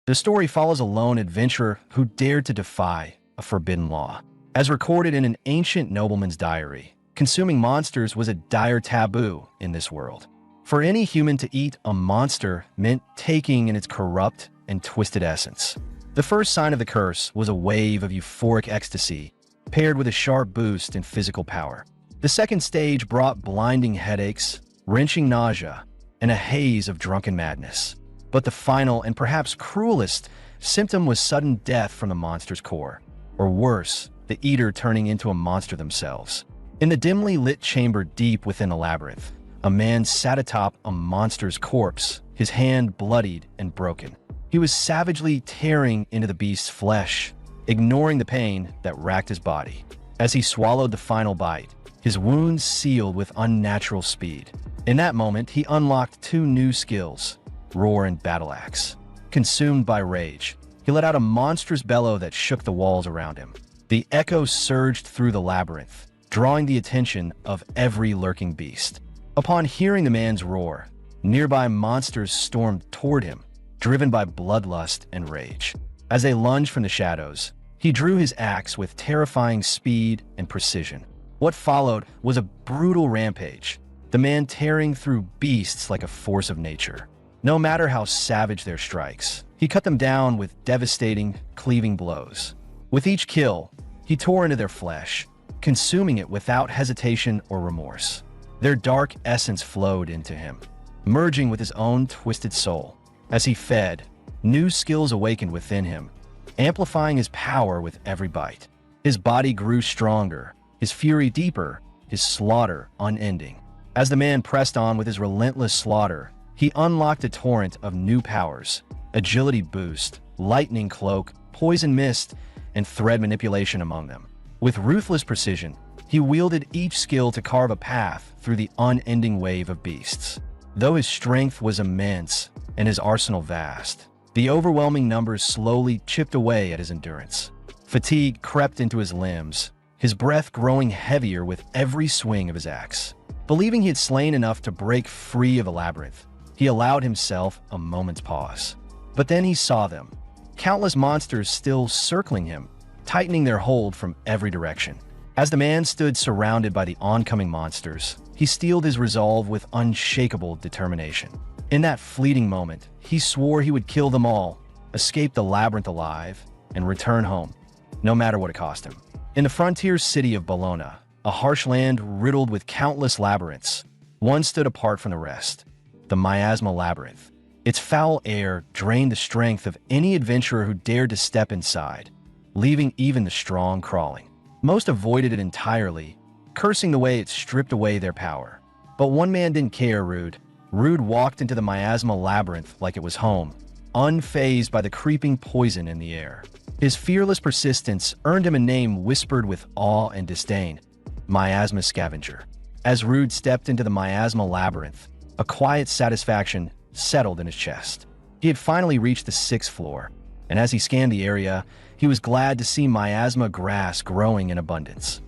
The story follows a lone adventurer who dared to defy a forbidden law. As recorded in an ancient nobleman's diary, consuming monsters was a dire taboo in this world. For any human to eat a monster meant taking in its corrupt and twisted essence. The first sign of the curse was a wave of euphoric ecstasy, paired with a sharp boost in physical power. The second stage brought blinding headaches, wrenching nausea, and a haze of drunken madness. But the final and perhaps cruelest symptom was sudden death from the monster's core, or worse, the eater turning into a monster themselves. In the dimly lit chamber deep within the labyrinth, a man sat atop a monster's corpse, his hand bloodied and broken. He was savagely tearing into the beast's flesh, ignoring the pain that racked his body. As he swallowed the final bite, his wounds sealed with unnatural speed. In that moment, he unlocked two new skills, Roar and Battle Axe. Consumed by rage, he let out a monstrous bellow that shook the walls around him. The echo surged through the labyrinth, drawing the attention of every lurking beast. Upon hearing the man's roar, nearby monsters stormed toward him, driven by bloodlust and rage. As they lunged from the shadows, he drew his axe with terrifying speed and precision. What followed was a brutal rampage, the man tearing through beasts like a force of nature. No matter how savage their strikes, he cut them down with devastating, cleaving blows. With each kill, he tore into their flesh, consuming it without hesitation or remorse. Their dark essence flowed into him, merging with his own twisted soul. As he fed, new skills awakened within him, amplifying his power with every bite. His body grew stronger, his fury deeper, his slaughter unending. As the man pressed on with his relentless slaughter, he unlocked a torrent of new powers: agility boost, lightning cloak, poison mist, and thread manipulation among them. With ruthless precision, he wielded each skill to carve a path through the unending wave of beasts. Though his strength was immense and his arsenal vast, the overwhelming numbers slowly chipped away at his endurance. Fatigue crept into his limbs, his breath growing heavier with every swing of his axe. Believing he had slain enough to break free of the labyrinth, he allowed himself a moment's pause. But then he saw them, countless monsters still circling him, tightening their hold from every direction. As the man stood surrounded by the oncoming monsters, he steeled his resolve with unshakable determination. In that fleeting moment, he swore he would kill them all, escape the labyrinth alive, and return home, no matter what it cost him. In the frontier city of Bologna, a harsh land riddled with countless labyrinths, one stood apart from the rest: the miasma labyrinth. Its foul air drained the strength of any adventurer who dared to step inside, leaving even the strong crawling. Most avoided it entirely, cursing the way it stripped away their power. But one man didn't care. Rude walked into the miasma labyrinth like it was home, unfazed by the creeping poison in the air. His fearless persistence earned him a name whispered with awe and disdain: Miasma Scavenger. As Rude stepped into the miasma labyrinth, a quiet satisfaction settled in his chest. He had finally reached the 6th floor, and as he scanned the area, he was glad to see miasma grass growing in abundance.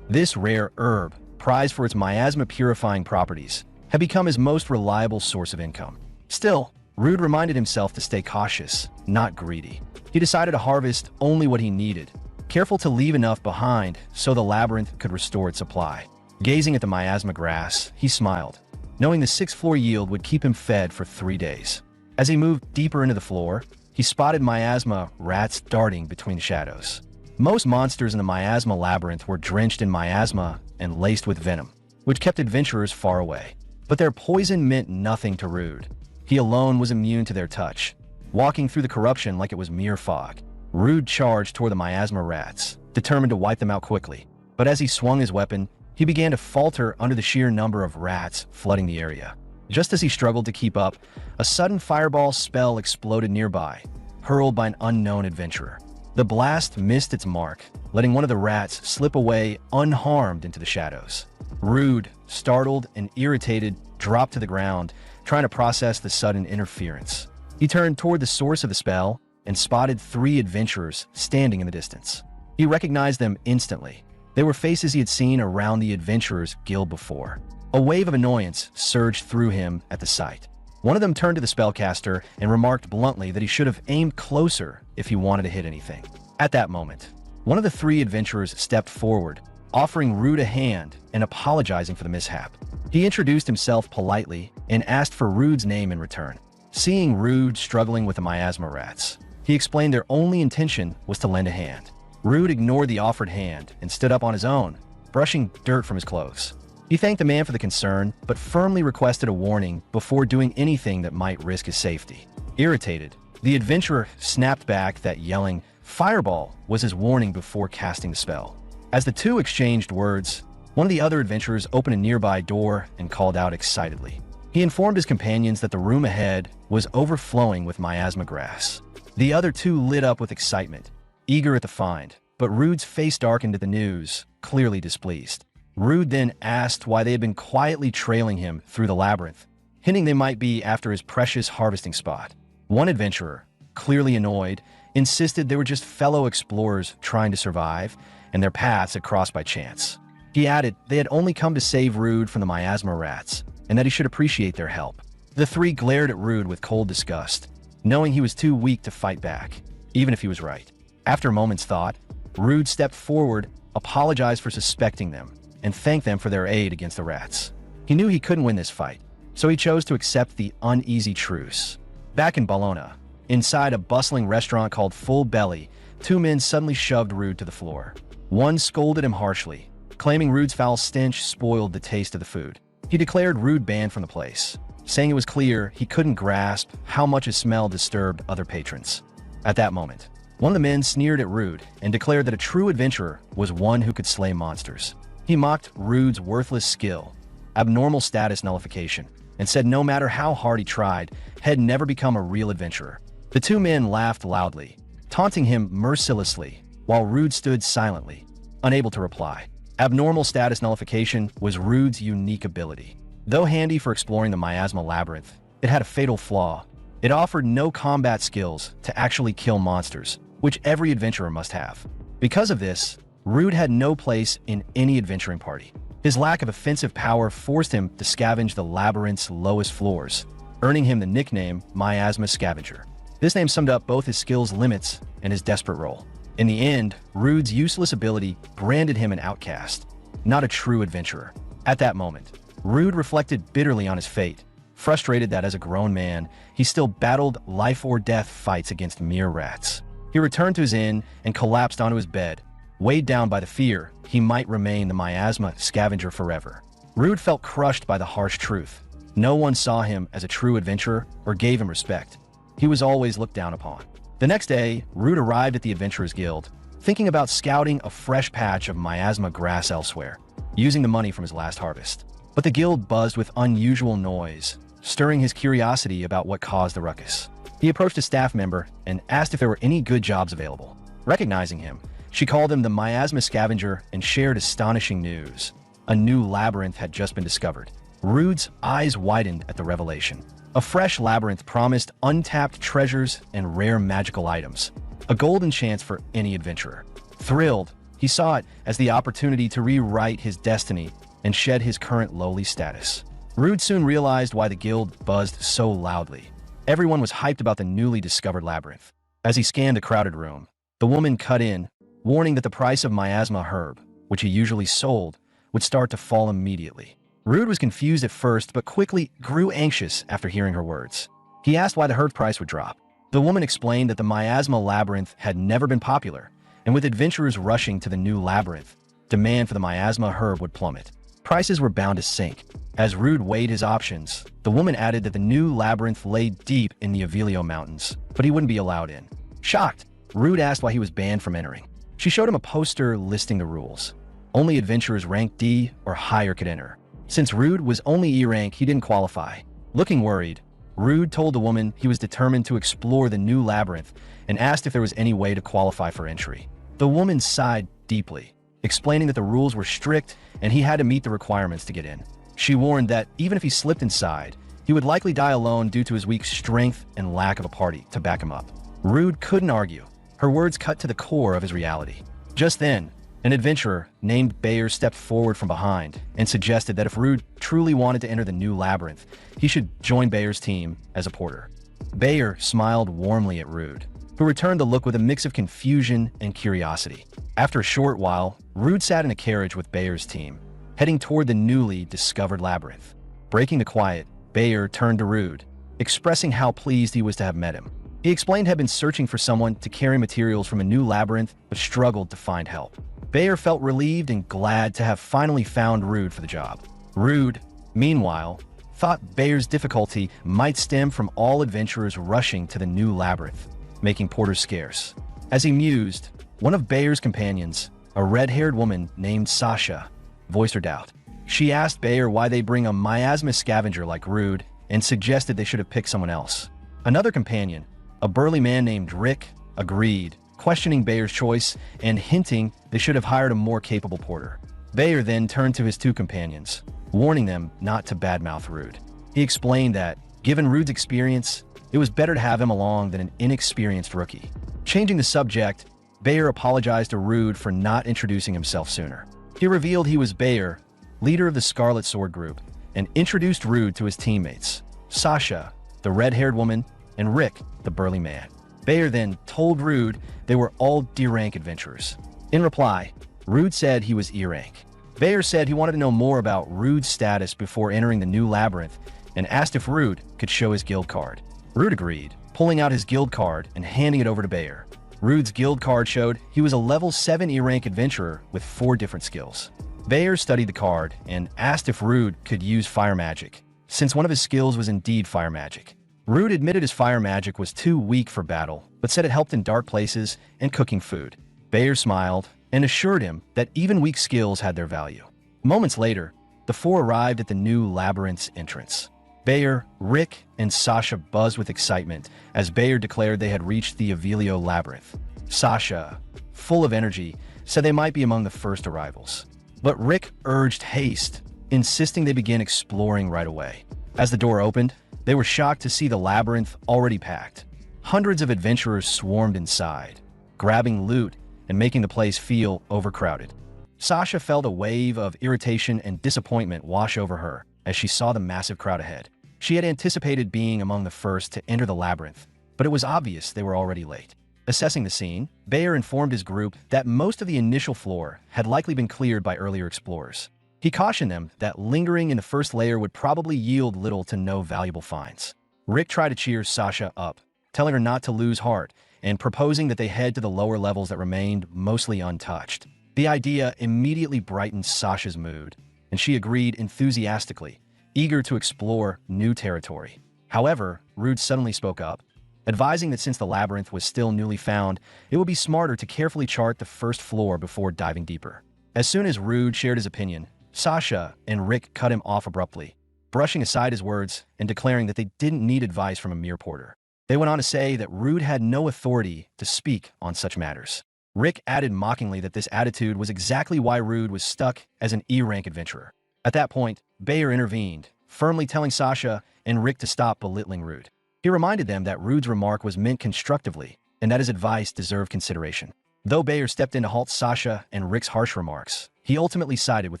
This rare herb, prized for its miasma-purifying properties, had become his most reliable source of income. Still, Rude reminded himself to stay cautious, not greedy. He decided to harvest only what he needed, careful to leave enough behind so the labyrinth could restore its supply. Gazing at the miasma grass, he smiled, knowing the 6th floor yield would keep him fed for 3 days. As he moved deeper into the floor, he spotted miasma rats darting between shadows. Most monsters in the miasma labyrinth were drenched in miasma and laced with venom, which kept adventurers far away. But their poison meant nothing to Rude. He alone was immune to their touch. Walking through the corruption like it was mere fog, Rude charged toward the miasma rats, determined to wipe them out quickly. But as he swung his weapon, he began to falter under the sheer number of rats flooding the area. Just as he struggled to keep up, a sudden fireball spell exploded nearby, hurled by an unknown adventurer. The blast missed its mark, letting one of the rats slip away unharmed into the shadows. Rude, startled and irritated, dropped to the ground, trying to process the sudden interference. He turned toward the source of the spell and spotted 3 adventurers standing in the distance. He recognized them instantly. They were faces he had seen around the adventurers' guild before. A wave of annoyance surged through him at the sight. One of them turned to the spellcaster and remarked bluntly that he should have aimed closer if he wanted to hit anything. At that moment, one of the three adventurers stepped forward, offering Rude a hand and apologizing for the mishap. He introduced himself politely and asked for Rude's name in return. Seeing Rude struggling with the miasma rats, he explained their only intention was to lend a hand. Rude ignored the offered hand and stood up on his own, brushing dirt from his clothes. He thanked the man for the concern, but firmly requested a warning before doing anything that might risk his safety. Irritated, the adventurer snapped back that yelling, "Fireball," was his warning before casting the spell. As the two exchanged words, one of the other adventurers opened a nearby door and called out excitedly. He informed his companions that the room ahead was overflowing with miasma grass. The other two lit up with excitement, eager at the find, but Rude's face darkened at the news, clearly displeased. Rude then asked why they had been quietly trailing him through the labyrinth, hinting they might be after his precious harvesting spot. One adventurer, clearly annoyed, insisted they were just fellow explorers trying to survive, and their paths had crossed by chance. He added they had only come to save Rude from the miasma rats, and that he should appreciate their help. The three glared at Rude with cold disgust, knowing he was too weak to fight back, even if he was right. After a moment's thought, Rude stepped forward, apologized for suspecting them, and thanked them for their aid against the rats. He knew he couldn't win this fight, so he chose to accept the uneasy truce. Back in Bologna, inside a bustling restaurant called Full Belly, two men suddenly shoved Rude to the floor. One scolded him harshly, claiming Rude's foul stench spoiled the taste of the food. He declared Rude banned from the place, saying it was clear he couldn't grasp how much his smell disturbed other patrons. At that moment, one of the men sneered at Rude and declared that a true adventurer was one who could slay monsters. He mocked Rude's worthless skill, abnormal status nullification, and said no matter how hard he tried, had never become a real adventurer. The two men laughed loudly, taunting him mercilessly, while Rude stood silently, unable to reply. Abnormal status nullification was Rude's unique ability. Though handy for exploring the miasma labyrinth, it had a fatal flaw. It offered no combat skills to actually kill monsters, which every adventurer must have. Because of this, Rude had no place in any adventuring party. His lack of offensive power forced him to scavenge the labyrinth's lowest floors, earning him the nickname Miasma Scavenger. This name summed up both his skill's limits and his desperate role. In the end, Rude's useless ability branded him an outcast, not a true adventurer. At that moment, Rude reflected bitterly on his fate, frustrated that as a grown man, he still battled life-or-death fights against mere rats. He returned to his inn and collapsed onto his bed, weighed down by the fear he might remain the miasma scavenger forever. Rude felt crushed by the harsh truth. No one saw him as a true adventurer or gave him respect. He was always looked down upon. The next day, Rude arrived at the Adventurers Guild, thinking about scouting a fresh patch of miasma grass elsewhere, using the money from his last harvest. But the guild buzzed with unusual noise, stirring his curiosity about what caused the ruckus. He approached a staff member and asked if there were any good jobs available. Recognizing him, she called him the miasma scavenger and shared astonishing news. A new labyrinth had just been discovered. Rude's eyes widened at the revelation. A fresh labyrinth promised untapped treasures and rare magical items, a golden chance for any adventurer. Thrilled, he saw it as the opportunity to rewrite his destiny and shed his current lowly status. Rude soon realized why the guild buzzed so loudly. Everyone was hyped about the newly discovered labyrinth. As he scanned the crowded room, the woman cut in, warning that the price of miasma herb, which he usually sold, would start to fall immediately. Rude was confused at first, but quickly grew anxious after hearing her words. He asked why the herb price would drop. The woman explained that the miasma labyrinth had never been popular, and with adventurers rushing to the new labyrinth, demand for the miasma herb would plummet. Prices were bound to sink. As Rude weighed his options, the woman added that the new labyrinth lay deep in the Yahello Mountains, but he wouldn't be allowed in. Shocked, Rude asked why he was banned from entering. She showed him a poster listing the rules. Only adventurers ranked D or higher could enter. Since Rude was only E rank, he didn't qualify. Looking worried, Rude told the woman he was determined to explore the new labyrinth and asked if there was any way to qualify for entry. The woman sighed deeply, explaining that the rules were strict and he had to meet the requirements to get in. She warned that even if he slipped inside, he would likely die alone due to his weak strength and lack of a party to back him up. Rude couldn't argue. Her words cut to the core of his reality. Just then, An adventurer named Bayer stepped forward from behind and suggested that if Rude truly wanted to enter the new labyrinth, he should join Bayer's team as a porter. Bayer smiled warmly at Rude, who returned the look with a mix of confusion and curiosity. After a short while, Rude sat in a carriage with Bayer's team, heading toward the newly discovered labyrinth. Breaking the quiet, Bayer turned to Rude, expressing how pleased he was to have met him. He explained he had been searching for someone to carry materials from a new labyrinth but struggled to find help. Bayer felt relieved and glad to have finally found Rude for the job. Rude, meanwhile, thought Bayer's difficulty might stem from all adventurers rushing to the new labyrinth, making porters scarce. As he mused, one of Bayer's companions, a red-haired woman named Sasha, voiced her doubt. She asked Bayer why they bring a miasma scavenger like Rude and suggested they should have picked someone else. Another companion, a burly man named Rick, agreed, questioning Bayer's choice and hinting they should have hired a more capable porter. Bayer then turned to his two companions, warning them not to badmouth Rude. He explained that, given Rude's experience, it was better to have him along than an inexperienced rookie. Changing the subject, Bayer apologized to Rude for not introducing himself sooner. He revealed he was Bayer, leader of the Scarlet Sword Group, and introduced Rude to his teammates, Sasha, the red-haired woman, and Rick, the burly man. Bayer then told Rude they were all D-rank adventurers. In reply, Rude said he was E-rank. Bayer said he wanted to know more about Rude's status before entering the new labyrinth and asked if Rude could show his guild card. Rude agreed, pulling out his guild card and handing it over to Bayer. Rude's guild card showed he was a level 7 E-rank adventurer with 4 different skills. Bayer studied the card and asked if Rude could use fire magic, since one of his skills was indeed fire magic. Rude admitted his fire magic was too weak for battle, but said it helped in dark places and cooking food. Bayer smiled and assured him that even weak skills had their value. Moments later, the four arrived at the new labyrinth's entrance. Bayer, Rick, and Sasha buzzed with excitement as Bayer declared they had reached the Yahello labyrinth. Sasha, full of energy, said they might be among the first arrivals. But Rick urged haste, insisting they begin exploring right away. As the door opened, they were shocked to see the labyrinth already packed. Hundreds of adventurers swarmed inside, grabbing loot and making the place feel overcrowded. Sasha felt a wave of irritation and disappointment wash over her as she saw the massive crowd ahead. She had anticipated being among the first to enter the labyrinth, but it was obvious they were already late. Assessing the scene, Bayer informed his group that most of the initial floor had likely been cleared by earlier explorers. He cautioned them that lingering in the first layer would probably yield little to no valuable finds. Rick tried to cheer Sasha up, telling her not to lose heart and proposing that they head to the lower levels that remained mostly untouched. The idea immediately brightened Sasha's mood, and she agreed enthusiastically, eager to explore new territory. However, Rude suddenly spoke up, advising that since the labyrinth was still newly found, it would be smarter to carefully chart the first floor before diving deeper. As soon as Rude shared his opinion, Sasha and Rick cut him off abruptly, brushing aside his words and declaring that they didn't need advice from a mere porter. They went on to say that Rude had no authority to speak on such matters. Rick added mockingly that this attitude was exactly why Rude was stuck as an E-rank adventurer. At that point, Bayer intervened, firmly telling Sasha and Rick to stop belittling Rude. He reminded them that Rude's remark was meant constructively and that his advice deserved consideration. Though Bayer stepped in to halt Sasha and Rick's harsh remarks, he ultimately sided with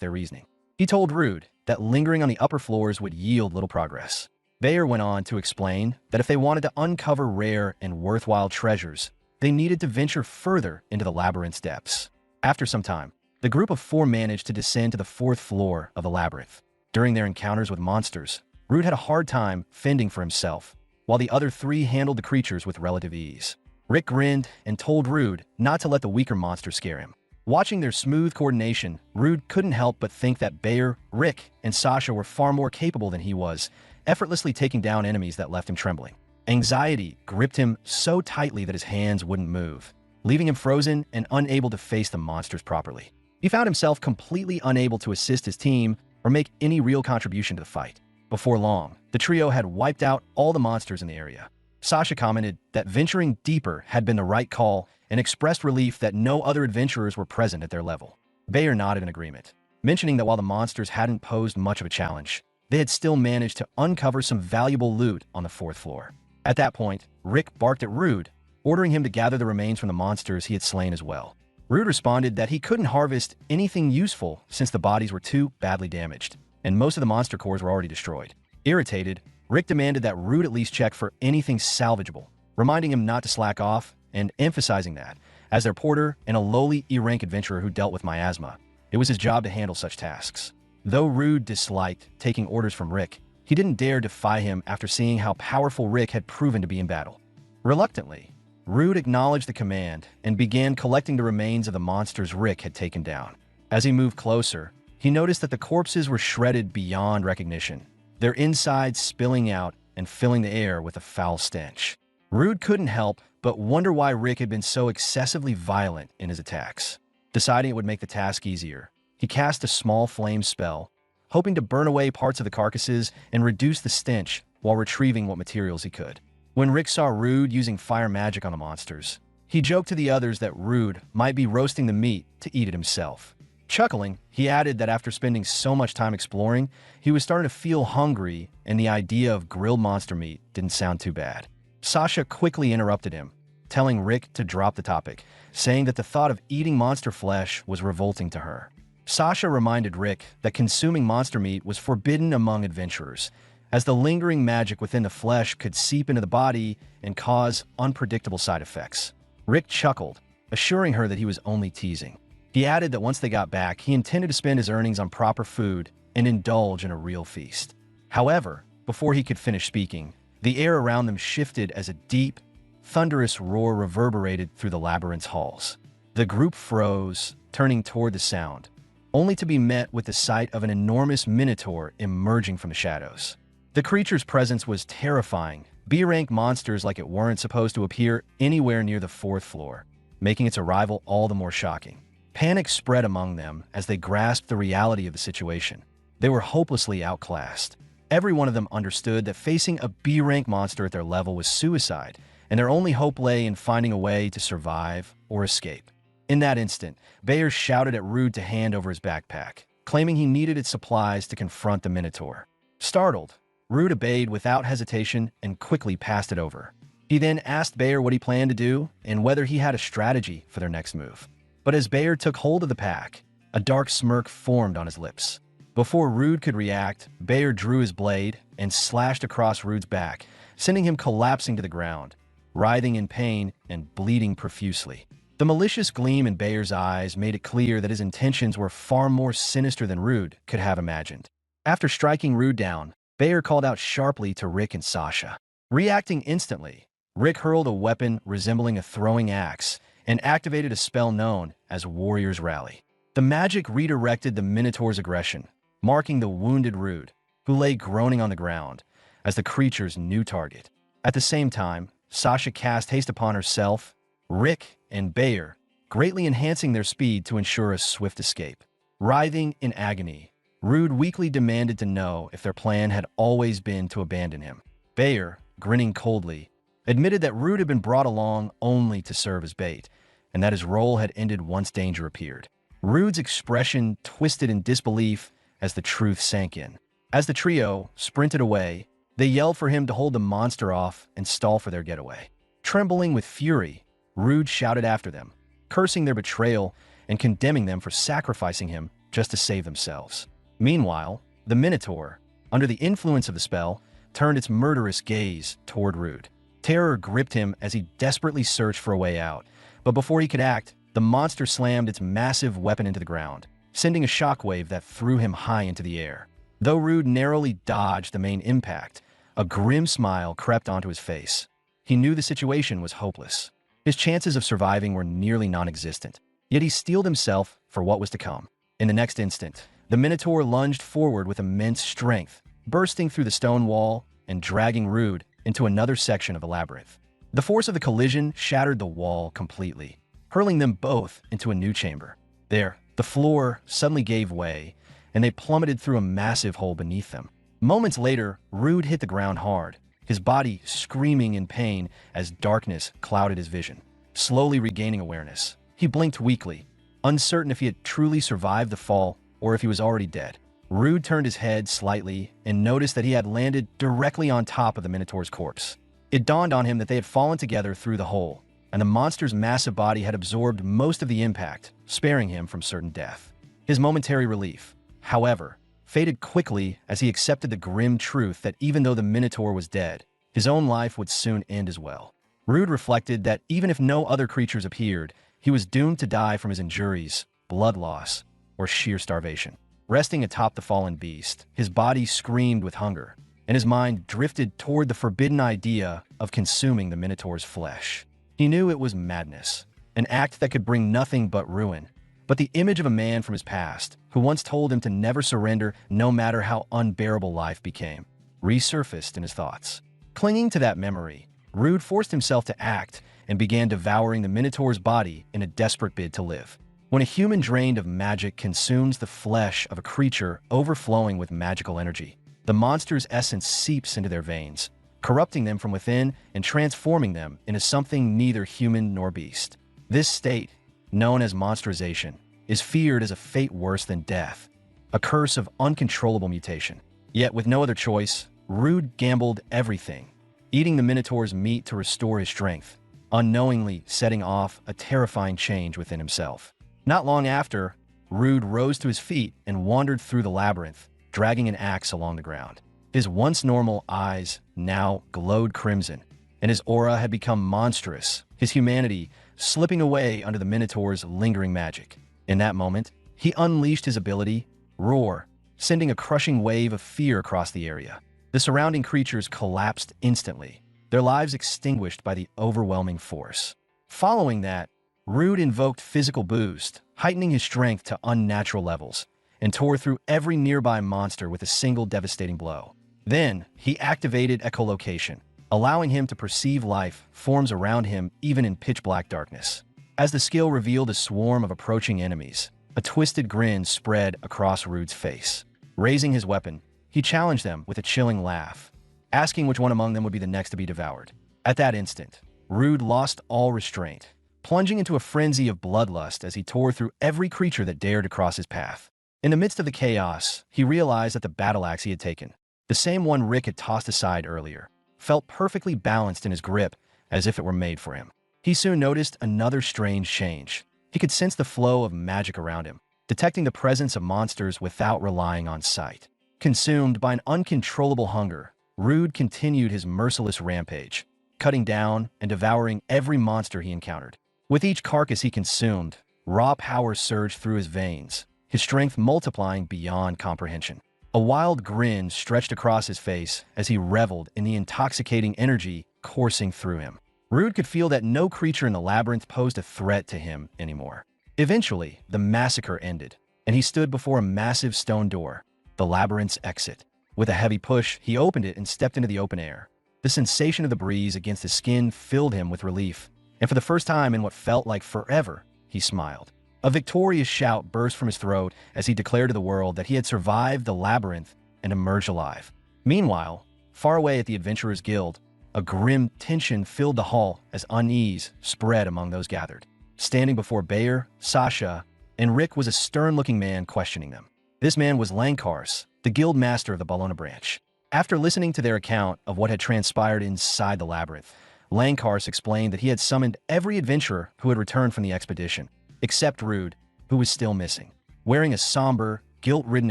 their reasoning. He told Rude that lingering on the upper floors would yield little progress. Bayer went on to explain that if they wanted to uncover rare and worthwhile treasures, they needed to venture further into the labyrinth's depths. After some time, the group of four managed to descend to the 4th floor of the labyrinth. During their encounters with monsters, Rude had a hard time fending for himself, while the other 3 handled the creatures with relative ease. Rick grinned and told Rude not to let the weaker monster scare him. Watching their smooth coordination, Rude couldn't help but think that Bayer, Rick, and Sasha were far more capable than he was, effortlessly taking down enemies that left him trembling. Anxiety gripped him so tightly that his hands wouldn't move, leaving him frozen and unable to face the monsters properly. He found himself completely unable to assist his team or make any real contribution to the fight. Before long, the trio had wiped out all the monsters in the area. Sasha commented that venturing deeper had been the right call and expressed relief that no other adventurers were present at their level. Bayer nodded in agreement, mentioning that while the monsters hadn't posed much of a challenge, they had still managed to uncover some valuable loot on the 4th floor. At that point, Rick barked at Rude, ordering him to gather the remains from the monsters he had slain as well. Rude responded that he couldn't harvest anything useful since the bodies were too badly damaged, and most of the monster cores were already destroyed. Irritated, Rick demanded that Rude at least check for anything salvageable, reminding him not to slack off and emphasizing that, as their porter and a lowly E-rank adventurer who dealt with miasma, it was his job to handle such tasks. Though Rude disliked taking orders from Rick, he didn't dare defy him after seeing how powerful Rick had proven to be in battle. Reluctantly, Rude acknowledged the command and began collecting the remains of the monsters Rick had taken down. As he moved closer, he noticed that the corpses were shredded beyond recognition, their insides spilling out and filling the air with a foul stench. Rude couldn't help but wonder why Rick had been so excessively violent in his attacks. Deciding it would make the task easier, he cast a small flame spell, hoping to burn away parts of the carcasses and reduce the stench while retrieving what materials he could. When Rick saw Rude using fire magic on the monsters, he joked to the others that Rude might be roasting the meat to eat it himself. Chuckling, he added that after spending so much time exploring, he was starting to feel hungry and the idea of grilled monster meat didn't sound too bad. Sasha quickly interrupted him, telling Rick to drop the topic, saying that the thought of eating monster flesh was revolting to her. Sasha reminded Rick that consuming monster meat was forbidden among adventurers, as the lingering magic within the flesh could seep into the body and cause unpredictable side effects. Rick chuckled, assuring her that he was only teasing. He added that once they got back, he intended to spend his earnings on proper food and indulge in a real feast. However, before he could finish speaking, the air around them shifted as a deep, thunderous roar reverberated through the labyrinth's halls. The group froze, turning toward the sound, only to be met with the sight of an enormous minotaur emerging from the shadows. The creature's presence was terrifying, B-rank monsters like it weren't supposed to appear anywhere near the 4th floor, making its arrival all the more shocking. Panic spread among them as they grasped the reality of the situation. They were hopelessly outclassed. Every one of them understood that facing a B-rank monster at their level was suicide, and their only hope lay in finding a way to survive or escape. In that instant, Bayer shouted at Rude to hand over his backpack, claiming he needed its supplies to confront the Minotaur. Startled, Rude obeyed without hesitation and quickly passed it over. He then asked Bayer what he planned to do and whether he had a strategy for their next move. But as Bayer took hold of the pack, a dark smirk formed on his lips. Before Rude could react, Bayer drew his blade and slashed across Rude's back, sending him collapsing to the ground, writhing in pain and bleeding profusely. The malicious gleam in Bayer's eyes made it clear that his intentions were far more sinister than Rude could have imagined. After striking Rude down, Bayer called out sharply to Rick and Sasha. Reacting instantly, Rick hurled a weapon resembling a throwing axe and activated a spell known as Warrior's Rally. The magic redirected the Minotaur's aggression, marking the wounded Rude, who lay groaning on the ground, as the creature's new target. At the same time, Sasha cast haste upon herself, Rick, and Bayer, greatly enhancing their speed to ensure a swift escape. Writhing in agony, Rude weakly demanded to know if their plan had always been to abandon him. Bayer, grinning coldly, admitted that Rude had been brought along only to serve as bait, and that his role had ended once danger appeared. Rude's expression twisted in disbelief as the truth sank in. As the trio sprinted away, they yelled for him to hold the monster off and stall for their getaway. Trembling with fury, Rude shouted after them, cursing their betrayal and condemning them for sacrificing him just to save themselves. Meanwhile, the Minotaur, under the influence of the spell, turned its murderous gaze toward Rude. Terror gripped him as he desperately searched for a way out, but before he could act, the monster slammed its massive weapon into the ground, sending a shockwave that threw him high into the air. Though Rude narrowly dodged the main impact, a grim smile crept onto his face. He knew the situation was hopeless. His chances of surviving were nearly non-existent, yet he steeled himself for what was to come. In the next instant, the Minotaur lunged forward with immense strength, bursting through the stone wall and dragging Rude into another section of the labyrinth. The force of the collision shattered the wall completely, hurling them both into a new chamber. There, the floor suddenly gave way, and they plummeted through a massive hole beneath them. Moments later, Rude hit the ground hard, his body screaming in pain as darkness clouded his vision. Slowly regaining awareness, he blinked weakly, uncertain if he had truly survived the fall or if he was already dead. Rude turned his head slightly and noticed that he had landed directly on top of the Minotaur's corpse. It dawned on him that they had fallen together through the hole, and the monster's massive body had absorbed most of the impact, sparing him from certain death. His momentary relief, however, faded quickly as he accepted the grim truth that even though the Minotaur was dead, his own life would soon end as well. Rude reflected that even if no other creatures appeared, he was doomed to die from his injuries, blood loss, or sheer starvation. Resting atop the fallen beast, his body screamed with hunger, and his mind drifted toward the forbidden idea of consuming the Minotaur's flesh. He knew it was madness, an act that could bring nothing but ruin, but the image of a man from his past, who once told him to never surrender no matter how unbearable life became, resurfaced in his thoughts. Clinging to that memory, Rude forced himself to act and began devouring the Minotaur's body in a desperate bid to live. When a human drained of magic consumes the flesh of a creature overflowing with magical energy, the monster's essence seeps into their veins, corrupting them from within and transforming them into something neither human nor beast. This state, known as monsterization, is feared as a fate worse than death, a curse of uncontrollable mutation. Yet with no other choice, Rude gambled everything, eating the Minotaur's meat to restore his strength, unknowingly setting off a terrifying change within himself. Not long after, Rude rose to his feet and wandered through the labyrinth, dragging an axe along the ground. His once normal eyes now glowed crimson, and his aura had become monstrous, his humanity slipping away under the Minotaur's lingering magic. In that moment, he unleashed his ability, Roar, sending a crushing wave of fear across the area. The surrounding creatures collapsed instantly, their lives extinguished by the overwhelming force. Following that, Rude invoked physical boost, heightening his strength to unnatural levels, and tore through every nearby monster with a single devastating blow. Then, he activated echolocation, allowing him to perceive life forms around him even in pitch-black darkness. As the skill revealed a swarm of approaching enemies, a twisted grin spread across Rude's face. Raising his weapon, he challenged them with a chilling laugh, asking which one among them would be the next to be devoured. At that instant, Rude lost all restraint, plunging into a frenzy of bloodlust as he tore through every creature that dared to cross his path. In the midst of the chaos, he realized that the battle axe he had taken, the same one Rick had tossed aside earlier, felt perfectly balanced in his grip as if it were made for him. He soon noticed another strange change. He could sense the flow of magic around him, detecting the presence of monsters without relying on sight. Consumed by an uncontrollable hunger, Rude continued his merciless rampage, cutting down and devouring every monster he encountered. With each carcass he consumed, raw power surged through his veins, his strength multiplying beyond comprehension. A wild grin stretched across his face as he reveled in the intoxicating energy coursing through him. Rude could feel that no creature in the labyrinth posed a threat to him anymore. Eventually, the massacre ended, and he stood before a massive stone door, the labyrinth's exit. With a heavy push, he opened it and stepped into the open air. The sensation of the breeze against his skin filled him with relief, and for the first time in what felt like forever, he smiled. A victorious shout burst from his throat as he declared to the world that he had survived the labyrinth and emerged alive. Meanwhile, far away at the Adventurers Guild, a grim tension filled the hall as unease spread among those gathered. Standing before Bayer, Sasha, and Rick was a stern-looking man questioning them. This man was Lankars, the guild master of the Ballona branch. After listening to their account of what had transpired inside the labyrinth, Lankars explained that he had summoned every adventurer who had returned from the expedition, except Rude, who was still missing. Wearing a somber, guilt-ridden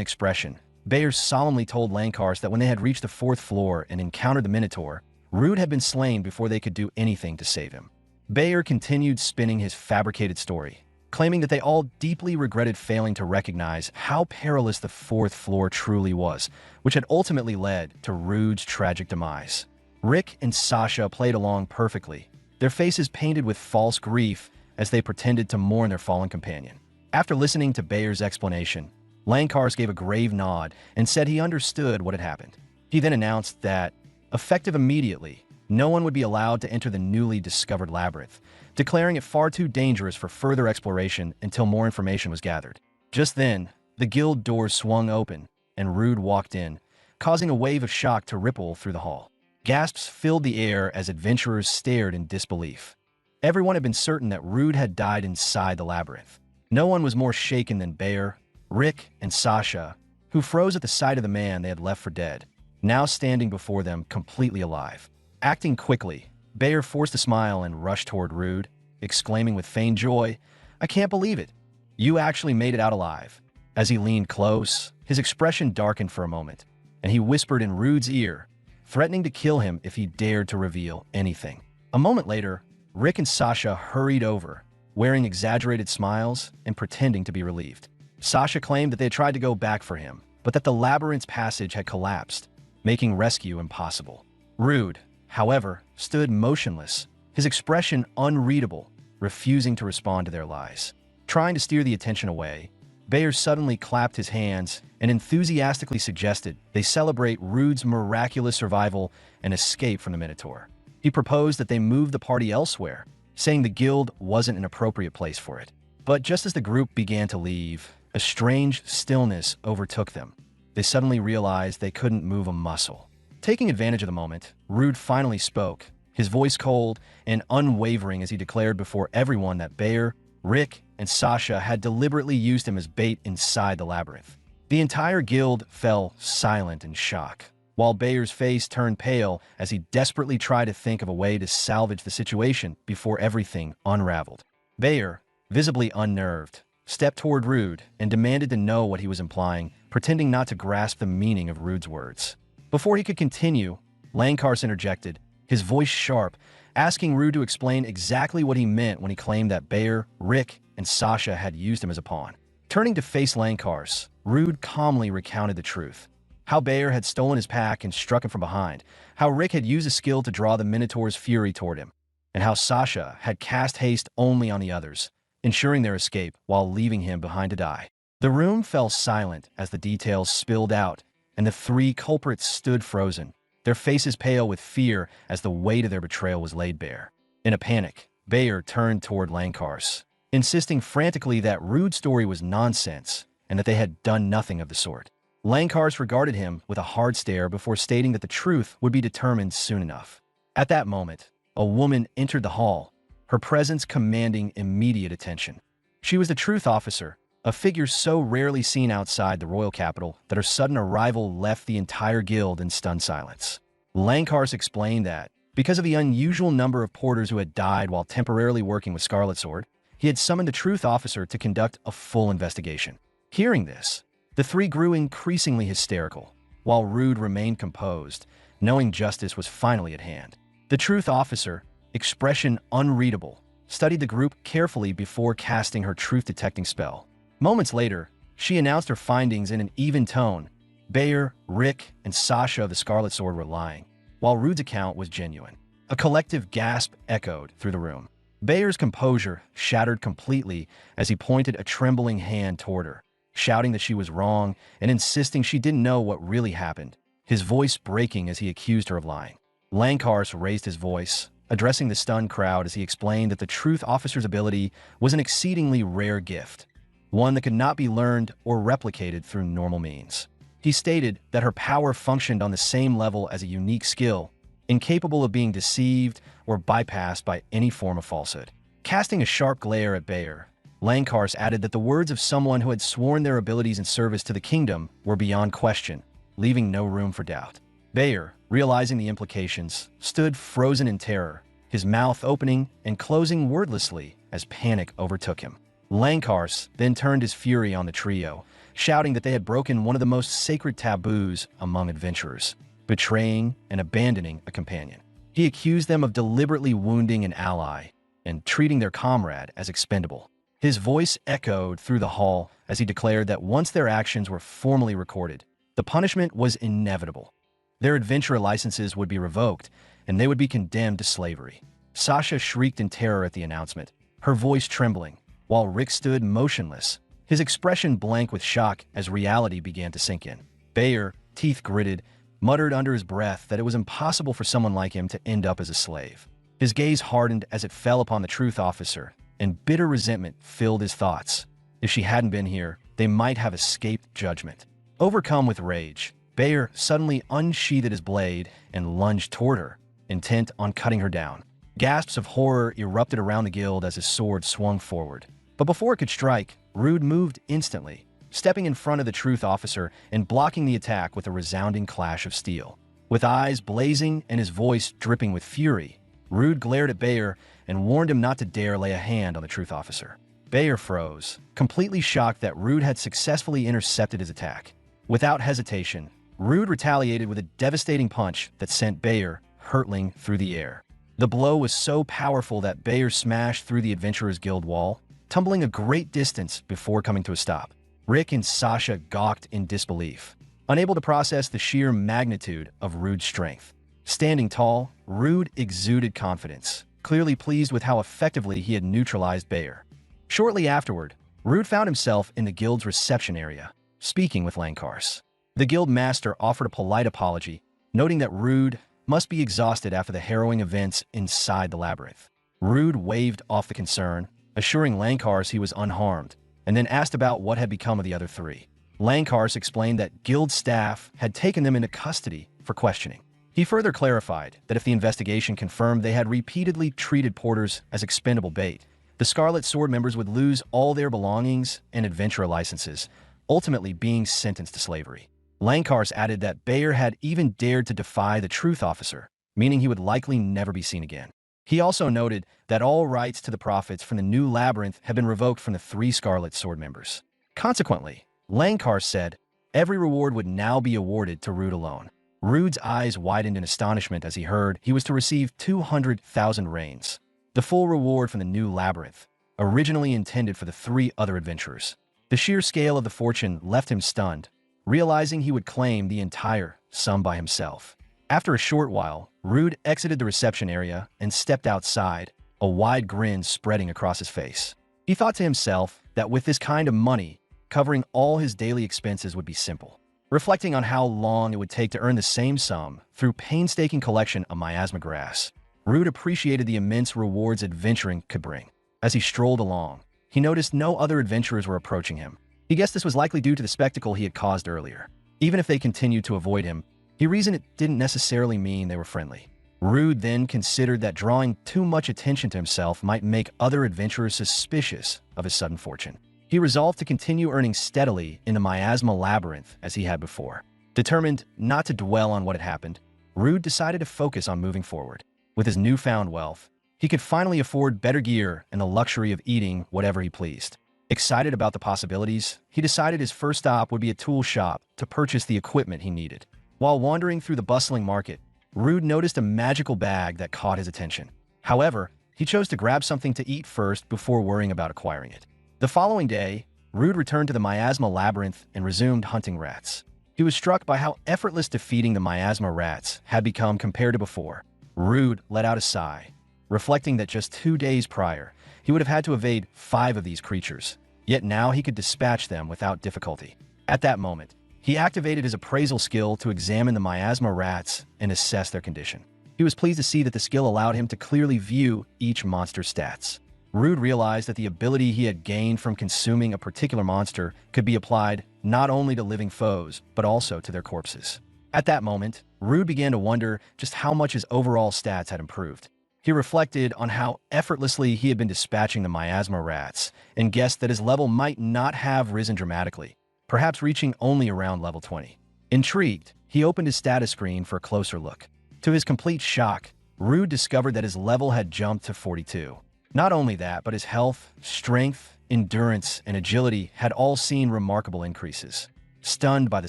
expression, Bayer solemnly told Lankars that when they had reached the 4th floor and encountered the Minotaur, Rude had been slain before they could do anything to save him. Bayer continued spinning his fabricated story, claiming that they all deeply regretted failing to recognize how perilous the 4th floor truly was, which had ultimately led to Rude's tragic demise. Rick and Sasha played along perfectly, their faces painted with false grief as they pretended to mourn their fallen companion. After listening to Bayer's explanation, Lankars gave a grave nod and said he understood what had happened. He then announced that, effective immediately, no one would be allowed to enter the newly discovered labyrinth, declaring it far too dangerous for further exploration until more information was gathered. Just then, the guild doors swung open, and Rude walked in, causing a wave of shock to ripple through the hall. Gasps filled the air as adventurers stared in disbelief. Everyone had been certain that Rude had died inside the labyrinth. No one was more shaken than Bayer, Rick, and Sasha, who froze at the sight of the man they had left for dead, now standing before them completely alive. Acting quickly, Bayer forced a smile and rushed toward Rude, exclaiming with feigned joy, "I can't believe it. You actually made it out alive." As he leaned close, his expression darkened for a moment, and he whispered in Rude's ear, threatening to kill him if he dared to reveal anything. A moment later, Rick and Sasha hurried over, wearing exaggerated smiles and pretending to be relieved. Sasha claimed that they had tried to go back for him, but that the labyrinth's passage had collapsed, making rescue impossible. Rude, however, stood motionless, his expression unreadable, refusing to respond to their lies. Trying to steer the attention away, Bayer suddenly clapped his hands and enthusiastically suggested they celebrate Rude's miraculous survival and escape from the Minotaur. He proposed that they move the party elsewhere, saying the guild wasn't an appropriate place for it. But just as the group began to leave, a strange stillness overtook them. They suddenly realized they couldn't move a muscle. Taking advantage of the moment, Rude finally spoke, his voice cold and unwavering as he declared before everyone that Bayer, Rick, and Sasha had deliberately used him as bait inside the labyrinth. The entire guild fell silent in shock, while Bayer's face turned pale as he desperately tried to think of a way to salvage the situation before everything unraveled. Bayer, visibly unnerved, stepped toward Rude and demanded to know what he was implying, pretending not to grasp the meaning of Rude's words. Before he could continue, Lancaster interjected, his voice sharp, asking Rude to explain exactly what he meant when he claimed that Bayer, Rick, and Sasha had used him as a pawn. Turning to face Lancaster, Rude calmly recounted the truth. How Bayer had stolen his pack and struck him from behind, how Rick had used a skill to draw the Minotaur's fury toward him, and how Sasha had cast haste only on the others, ensuring their escape while leaving him behind to die. The room fell silent as the details spilled out, and the three culprits stood frozen, their faces pale with fear as the weight of their betrayal was laid bare. In a panic, Bayer turned toward Lancaster, insisting frantically that Rude's story was nonsense and that they had done nothing of the sort. Lancaster regarded him with a hard stare before stating that the truth would be determined soon enough. At that moment, a woman entered the hall, her presence commanding immediate attention. She was the truth officer, a figure so rarely seen outside the royal capital that her sudden arrival left the entire guild in stunned silence. Lancaster explained that, because of the unusual number of porters who had died while temporarily working with Scarlet Sword, he had summoned the truth officer to conduct a full investigation. Hearing this, the three grew increasingly hysterical, while Rude remained composed, knowing justice was finally at hand. The truth officer, expression unreadable, studied the group carefully before casting her truth-detecting spell. Moments later, she announced her findings in an even tone. Bayer, Rick, and Sasha of the Scarlet Sword were lying, while Rude's account was genuine. A collective gasp echoed through the room. Bayer's composure shattered completely as he pointed a trembling hand toward her, shouting that she was wrong and insisting she didn't know what really happened, his voice breaking as he accused her of lying. Lancaster raised his voice, addressing the stunned crowd as he explained that the truth officer's ability was an exceedingly rare gift, one that could not be learned or replicated through normal means. He stated that her power functioned on the same level as a unique skill, incapable of being deceived or bypassed by any form of falsehood. Casting a sharp glare at Bayer, Lancaster added that the words of someone who had sworn their abilities in service to the kingdom were beyond question, leaving no room for doubt. Bayer, realizing the implications, stood frozen in terror, his mouth opening and closing wordlessly as panic overtook him. Lancaster then turned his fury on the trio, shouting that they had broken one of the most sacred taboos among adventurers, betraying and abandoning a companion. He accused them of deliberately wounding an ally and treating their comrade as expendable. His voice echoed through the hall as he declared that once their actions were formally recorded, the punishment was inevitable. Their adventurer licenses would be revoked, and they would be condemned to slavery. Sasha shrieked in terror at the announcement, her voice trembling, while Rick stood motionless, his expression blank with shock as reality began to sink in. Bayer, teeth gritted, muttered under his breath that it was impossible for someone like him to end up as a slave. His gaze hardened as it fell upon the truth officer, and bitter resentment filled his thoughts. If she hadn't been here, they might have escaped judgment. Overcome with rage, Bayer suddenly unsheathed his blade and lunged toward her, intent on cutting her down. Gasps of horror erupted around the guild as his sword swung forward. But before it could strike, Rude moved instantly, stepping in front of the truth officer and blocking the attack with a resounding clash of steel. With eyes blazing and his voice dripping with fury, Rude glared at Bayer and warned him not to dare lay a hand on the truth officer. Bayer froze, completely shocked that Rude had successfully intercepted his attack. Without hesitation, Rude retaliated with a devastating punch that sent Bayer hurtling through the air. The blow was so powerful that Bayer smashed through the Adventurers Guild wall, tumbling a great distance before coming to a stop. Rick and Sasha gawked in disbelief, unable to process the sheer magnitude of Rude's strength. Standing tall, Rude exuded confidence, clearly pleased with how effectively he had neutralized Bayer. Shortly afterward, Rude found himself in the guild's reception area, speaking with Lankars. The guild master offered a polite apology, noting that Rude must be exhausted after the harrowing events inside the labyrinth. Rude waved off the concern, assuring Lankars he was unharmed, and then asked about what had become of the other three. Lankars explained that guild staff had taken them into custody for questioning. He further clarified that if the investigation confirmed they had repeatedly treated porters as expendable bait, the Scarlet Sword members would lose all their belongings and adventurer licenses, ultimately being sentenced to slavery. Lankars added that Bayer had even dared to defy the truth officer, meaning he would likely never be seen again. He also noted that all rights to the profits from the new labyrinth had been revoked from the three Scarlet Sword members. Consequently, Lankars said every reward would now be awarded to Rude alone. Rude's eyes widened in astonishment as he heard he was to receive 200,000 reins, the full reward from the new labyrinth, originally intended for the three other adventurers. The sheer scale of the fortune left him stunned, realizing he would claim the entire sum by himself. After a short while, Rude exited the reception area and stepped outside, a wide grin spreading across his face. He thought to himself that with this kind of money, covering all his daily expenses would be simple. Reflecting on how long it would take to earn the same sum through painstaking collection of miasma grass, Rude appreciated the immense rewards adventuring could bring. As he strolled along, he noticed no other adventurers were approaching him. He guessed this was likely due to the spectacle he had caused earlier. Even if they continued to avoid him, he reasoned it didn't necessarily mean they were friendly. Rude then considered that drawing too much attention to himself might make other adventurers suspicious of his sudden fortune. He resolved to continue earning steadily in the miasma labyrinth as he had before. Determined not to dwell on what had happened, Rude decided to focus on moving forward. With his newfound wealth, he could finally afford better gear and the luxury of eating whatever he pleased. Excited about the possibilities, he decided his first stop would be a tool shop to purchase the equipment he needed. While wandering through the bustling market, Rude noticed a magical bag that caught his attention. However, he chose to grab something to eat first before worrying about acquiring it. The following day, Rude returned to the miasma labyrinth and resumed hunting rats. He was struck by how effortless defeating the miasma rats had become compared to before. Rude let out a sigh, reflecting that just 2 days prior, he would have had to evade 5 of these creatures, yet now he could dispatch them without difficulty. At that moment, he activated his appraisal skill to examine the miasma rats and assess their condition. He was pleased to see that the skill allowed him to clearly view each monster's stats. Rude realized that the ability he had gained from consuming a particular monster could be applied not only to living foes, but also to their corpses. At that moment, Rude began to wonder just how much his overall stats had improved. He reflected on how effortlessly he had been dispatching the miasma rats and guessed that his level might not have risen dramatically, perhaps reaching only around level 20. Intrigued, he opened his status screen for a closer look. To his complete shock, Rude discovered that his level had jumped to 42. Not only that, but his health, strength, endurance, and agility had all seen remarkable increases. Stunned by the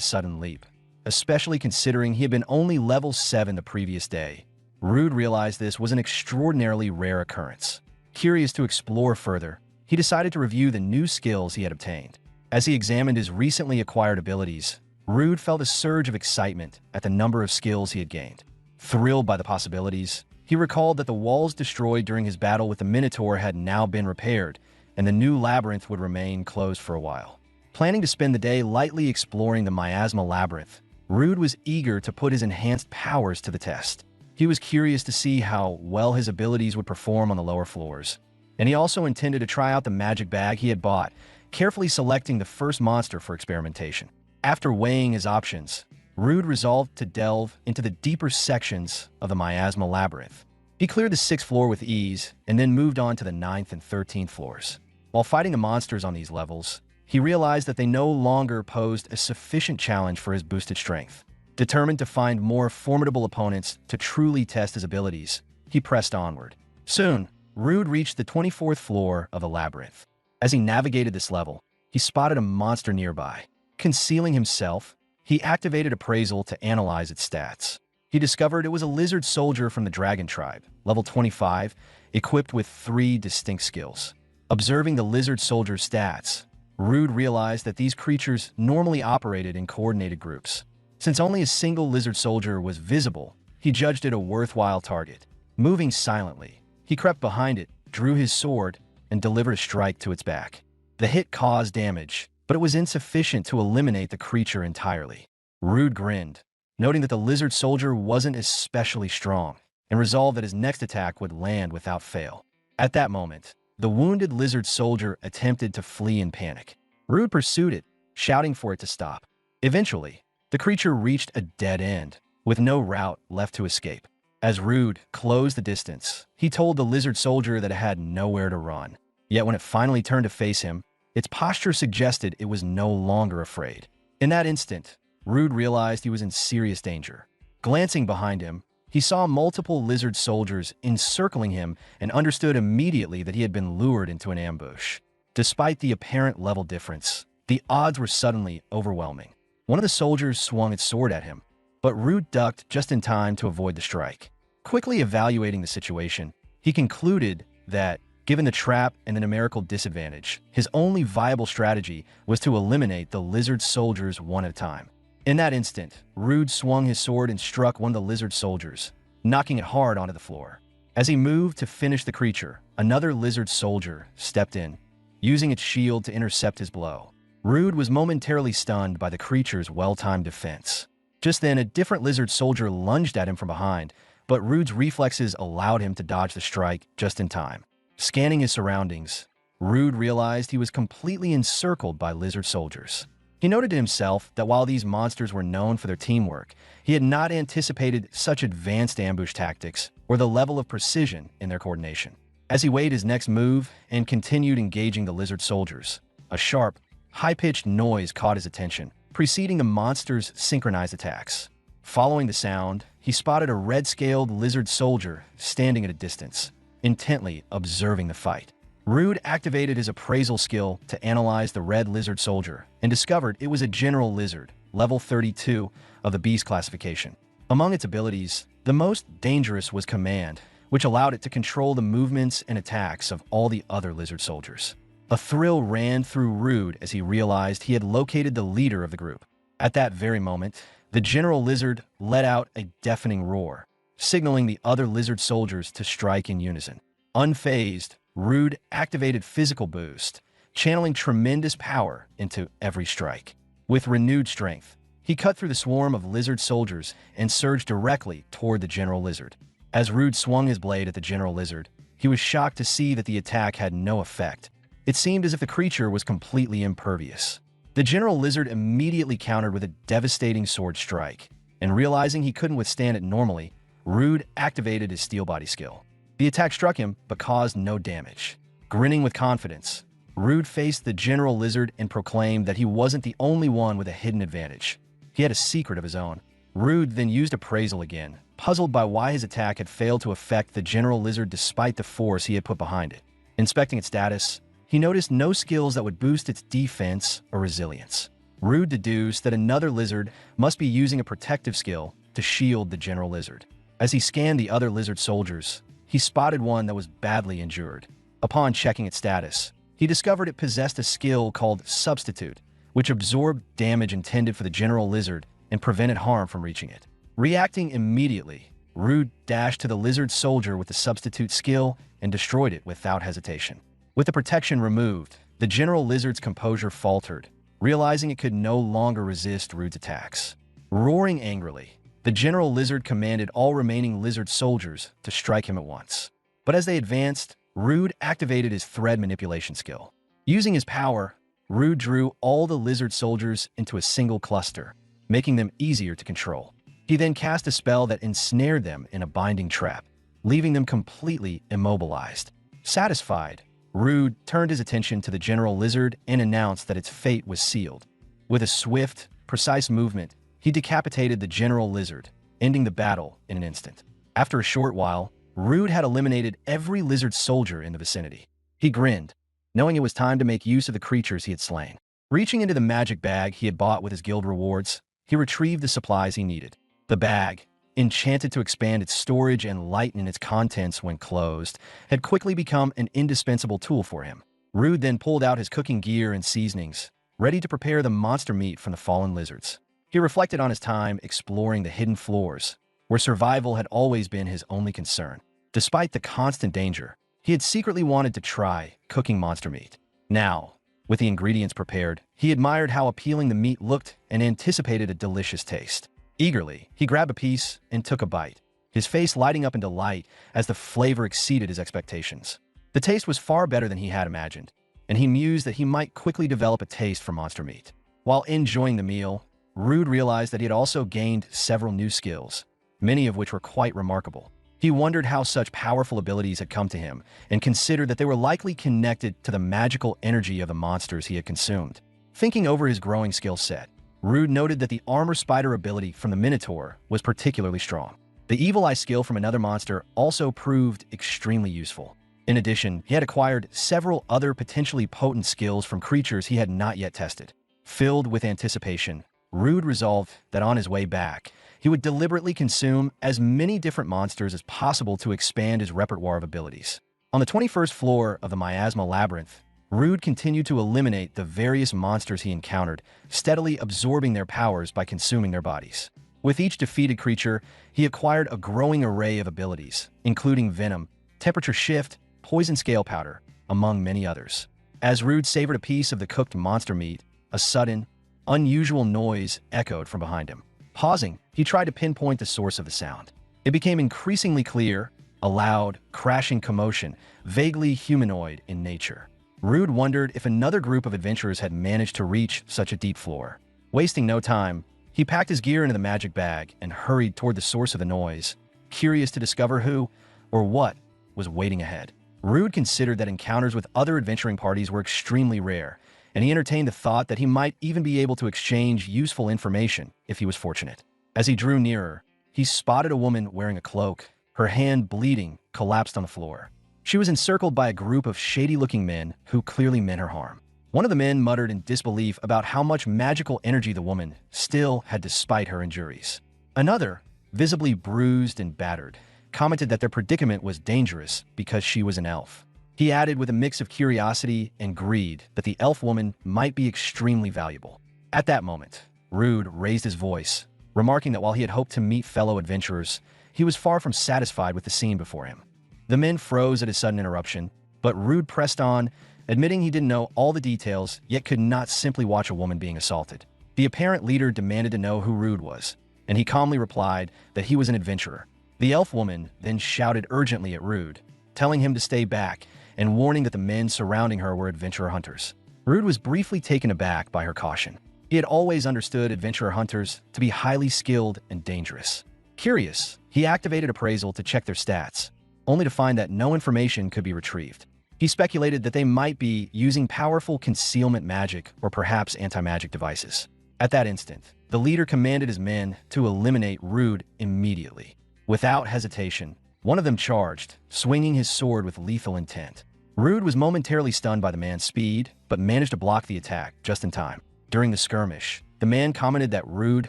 sudden leap, especially considering he had been only level 7 the previous day, Rude realized this was an extraordinarily rare occurrence. Curious to explore further, he decided to review the new skills he had obtained. As he examined his recently acquired abilities, Rude felt a surge of excitement at the number of skills he had gained. Thrilled by the possibilities, he recalled that the walls destroyed during his battle with the Minotaur had now been repaired, and the new labyrinth would remain closed for a while. Planning to spend the day lightly exploring the miasma labyrinth, Rude was eager to put his enhanced powers to the test. He was curious to see how well his abilities would perform on the lower floors, and he also intended to try out the magic bag he had bought, carefully selecting the first monster for experimentation. After weighing his options, Rude resolved to delve into the deeper sections of the miasma labyrinth. He cleared the 6th floor with ease and then moved on to the 9th and 13th floors. While fighting the monsters on these levels, he realized that they no longer posed a sufficient challenge for his boosted strength. Determined to find more formidable opponents to truly test his abilities, he pressed onward. Soon, Rude reached the 24th floor of a labyrinth. As he navigated this level, he spotted a monster nearby. Concealing himself, he activated appraisal to analyze its stats. He discovered it was a lizard soldier from the dragon tribe, level 25, equipped with 3 distinct skills. Observing the lizard soldier's stats, Rude realized that these creatures normally operated in coordinated groups. Since only a single lizard soldier was visible, he judged it a worthwhile target. Moving silently, he crept behind it, drew his sword, and delivered a strike to its back. The hit caused damage, but it was insufficient to eliminate the creature entirely. Rude grinned, noting that the lizard soldier wasn't especially strong, and resolved that his next attack would land without fail. At that moment, the wounded lizard soldier attempted to flee in panic. Rude pursued it, shouting for it to stop. Eventually, the creature reached a dead end, with no route left to escape. As Rude closed the distance, he told the lizard soldier that it had nowhere to run. Yet when it finally turned to face him, its posture suggested it was no longer afraid. In that instant, Rude realized he was in serious danger. Glancing behind him, he saw multiple lizard soldiers encircling him and understood immediately that he had been lured into an ambush. Despite the apparent level difference, the odds were suddenly overwhelming. One of the soldiers swung its sword at him, but Rude ducked just in time to avoid the strike. Quickly evaluating the situation, he concluded that, given the trap and the numerical disadvantage, his only viable strategy was to eliminate the lizard soldiers one at a time. In that instant, Rude swung his sword and struck one of the lizard soldiers, knocking it hard onto the floor. As he moved to finish the creature, another lizard soldier stepped in, using its shield to intercept his blow. Rude was momentarily stunned by the creature's well-timed defense. Just then, a different lizard soldier lunged at him from behind, but Rude's reflexes allowed him to dodge the strike just in time. Scanning his surroundings, Rude realized he was completely encircled by lizard soldiers. He noted to himself that while these monsters were known for their teamwork, he had not anticipated such advanced ambush tactics or the level of precision in their coordination. As he weighed his next move and continued engaging the lizard soldiers, a sharp, high-pitched noise caught his attention, preceding the monster's synchronized attacks. Following the sound, he spotted a red-scaled lizard soldier standing at a distance, intently observing the fight. Rude activated his appraisal skill to analyze the red lizard soldier and discovered it was a general lizard, level 32 of the beast classification. Among its abilities, the most dangerous was command, which allowed it to control the movements and attacks of all the other lizard soldiers. A thrill ran through Rude as he realized he had located the leader of the group. At that very moment, the general lizard let out a deafening roar, signaling the other lizard soldiers to strike in unison. Unfazed, Rude activated Physical Boost, channeling tremendous power into every strike. With renewed strength, he cut through the swarm of lizard soldiers and surged directly toward the general lizard. As Rude swung his blade at the general lizard, he was shocked to see that the attack had no effect. It seemed as if the creature was completely impervious. The general lizard immediately countered with a devastating sword strike, and realizing he couldn't withstand it normally, Rude activated his steel body skill. The attack struck him, but caused no damage. Grinning with confidence, Rude faced the general lizard and proclaimed that he wasn't the only one with a hidden advantage. He had a secret of his own. Rude then used appraisal again, puzzled by why his attack had failed to affect the general lizard despite the force he had put behind it. Inspecting its status, he noticed no skills that would boost its defense or resilience. Rude deduced that another lizard must be using a protective skill to shield the general lizard. As he scanned the other lizard soldiers, he spotted one that was badly injured. Upon checking its status, he discovered it possessed a skill called Substitute, which absorbed damage intended for the general lizard and prevented harm from reaching it. Reacting immediately, Rude dashed to the lizard soldier with the Substitute skill and destroyed it without hesitation. With the protection removed, the general lizard's composure faltered, realizing it could no longer resist Rude's attacks. Roaring angrily, the general lizard commanded all remaining lizard soldiers to strike him at once. But as they advanced, Rude activated his thread manipulation skill. Using his power, Rude drew all the lizard soldiers into a single cluster, making them easier to control. He then cast a spell that ensnared them in a binding trap, leaving them completely immobilized. Satisfied, Rude turned his attention to the general lizard and announced that its fate was sealed. With a swift, precise movement, he decapitated the general lizard, ending the battle in an instant. After a short while, Rude had eliminated every lizard soldier in the vicinity. He grinned, knowing it was time to make use of the creatures he had slain. Reaching into the magic bag he had bought with his guild rewards, he retrieved the supplies he needed. The bag, enchanted to expand its storage and lighten its contents when closed, had quickly become an indispensable tool for him. Rude then pulled out his cooking gear and seasonings, ready to prepare the monster meat from the fallen lizards. He reflected on his time exploring the hidden floors, where survival had always been his only concern. Despite the constant danger, he had secretly wanted to try cooking monster meat. Now, with the ingredients prepared, he admired how appealing the meat looked and anticipated a delicious taste. Eagerly, he grabbed a piece and took a bite, his face lighting up in delight as the flavor exceeded his expectations. The taste was far better than he had imagined, and he mused that he might quickly develop a taste for monster meat. While enjoying the meal, Rude realized that he had also gained several new skills, many of which were quite remarkable. He wondered how such powerful abilities had come to him and considered that they were likely connected to the magical energy of the monsters he had consumed. Thinking over his growing skill set, Rude noted that the armor spider ability from the Minotaur was particularly strong. The evil eye skill from another monster also proved extremely useful. In addition, he had acquired several other potentially potent skills from creatures he had not yet tested. Filled with anticipation, Rude resolved that on his way back, he would deliberately consume as many different monsters as possible to expand his repertoire of abilities. On the 21st floor of the Miasma Labyrinth, Rude continued to eliminate the various monsters he encountered, steadily absorbing their powers by consuming their bodies. With each defeated creature, he acquired a growing array of abilities, including venom, temperature shift, poison scale powder, among many others. As Rude savored a piece of the cooked monster meat, a sudden, unusual noise echoed from behind him. Pausing, he tried to pinpoint the source of the sound. It became increasingly clear, a loud, crashing commotion, vaguely humanoid in nature. Rude wondered if another group of adventurers had managed to reach such a deep floor. Wasting no time, he packed his gear into the magic bag and hurried toward the source of the noise, curious to discover who, or what, was waiting ahead. Rude considered that encounters with other adventuring parties were extremely rare, and he entertained the thought that he might even be able to exchange useful information if he was fortunate. As he drew nearer, he spotted a woman wearing a cloak, her hand bleeding, collapsed on the floor. She was encircled by a group of shady-looking men who clearly meant her harm. One of the men muttered in disbelief about how much magical energy the woman still had despite her injuries. Another, visibly bruised and battered, commented that their predicament was dangerous because she was an elf. He added with a mix of curiosity and greed that the elf woman might be extremely valuable. At that moment, Rude raised his voice, remarking that while he had hoped to meet fellow adventurers, he was far from satisfied with the scene before him. The men froze at his sudden interruption, but Rude pressed on, admitting he didn't know all the details, yet could not simply watch a woman being assaulted. The apparent leader demanded to know who Rude was, and he calmly replied that he was an adventurer. The elf woman then shouted urgently at Rude, telling him to stay back and warning that the men surrounding her were adventurer hunters. Rude was briefly taken aback by her caution. He had always understood adventurer hunters to be highly skilled and dangerous. Curious, he activated appraisal to check their stats, only to find that no information could be retrieved. He speculated that they might be using powerful concealment magic or perhaps anti-magic devices. At that instant, the leader commanded his men to eliminate Rude immediately. Without hesitation, one of them charged, swinging his sword with lethal intent. Rude was momentarily stunned by the man's speed, but managed to block the attack just in time. During the skirmish, the man commented that Rude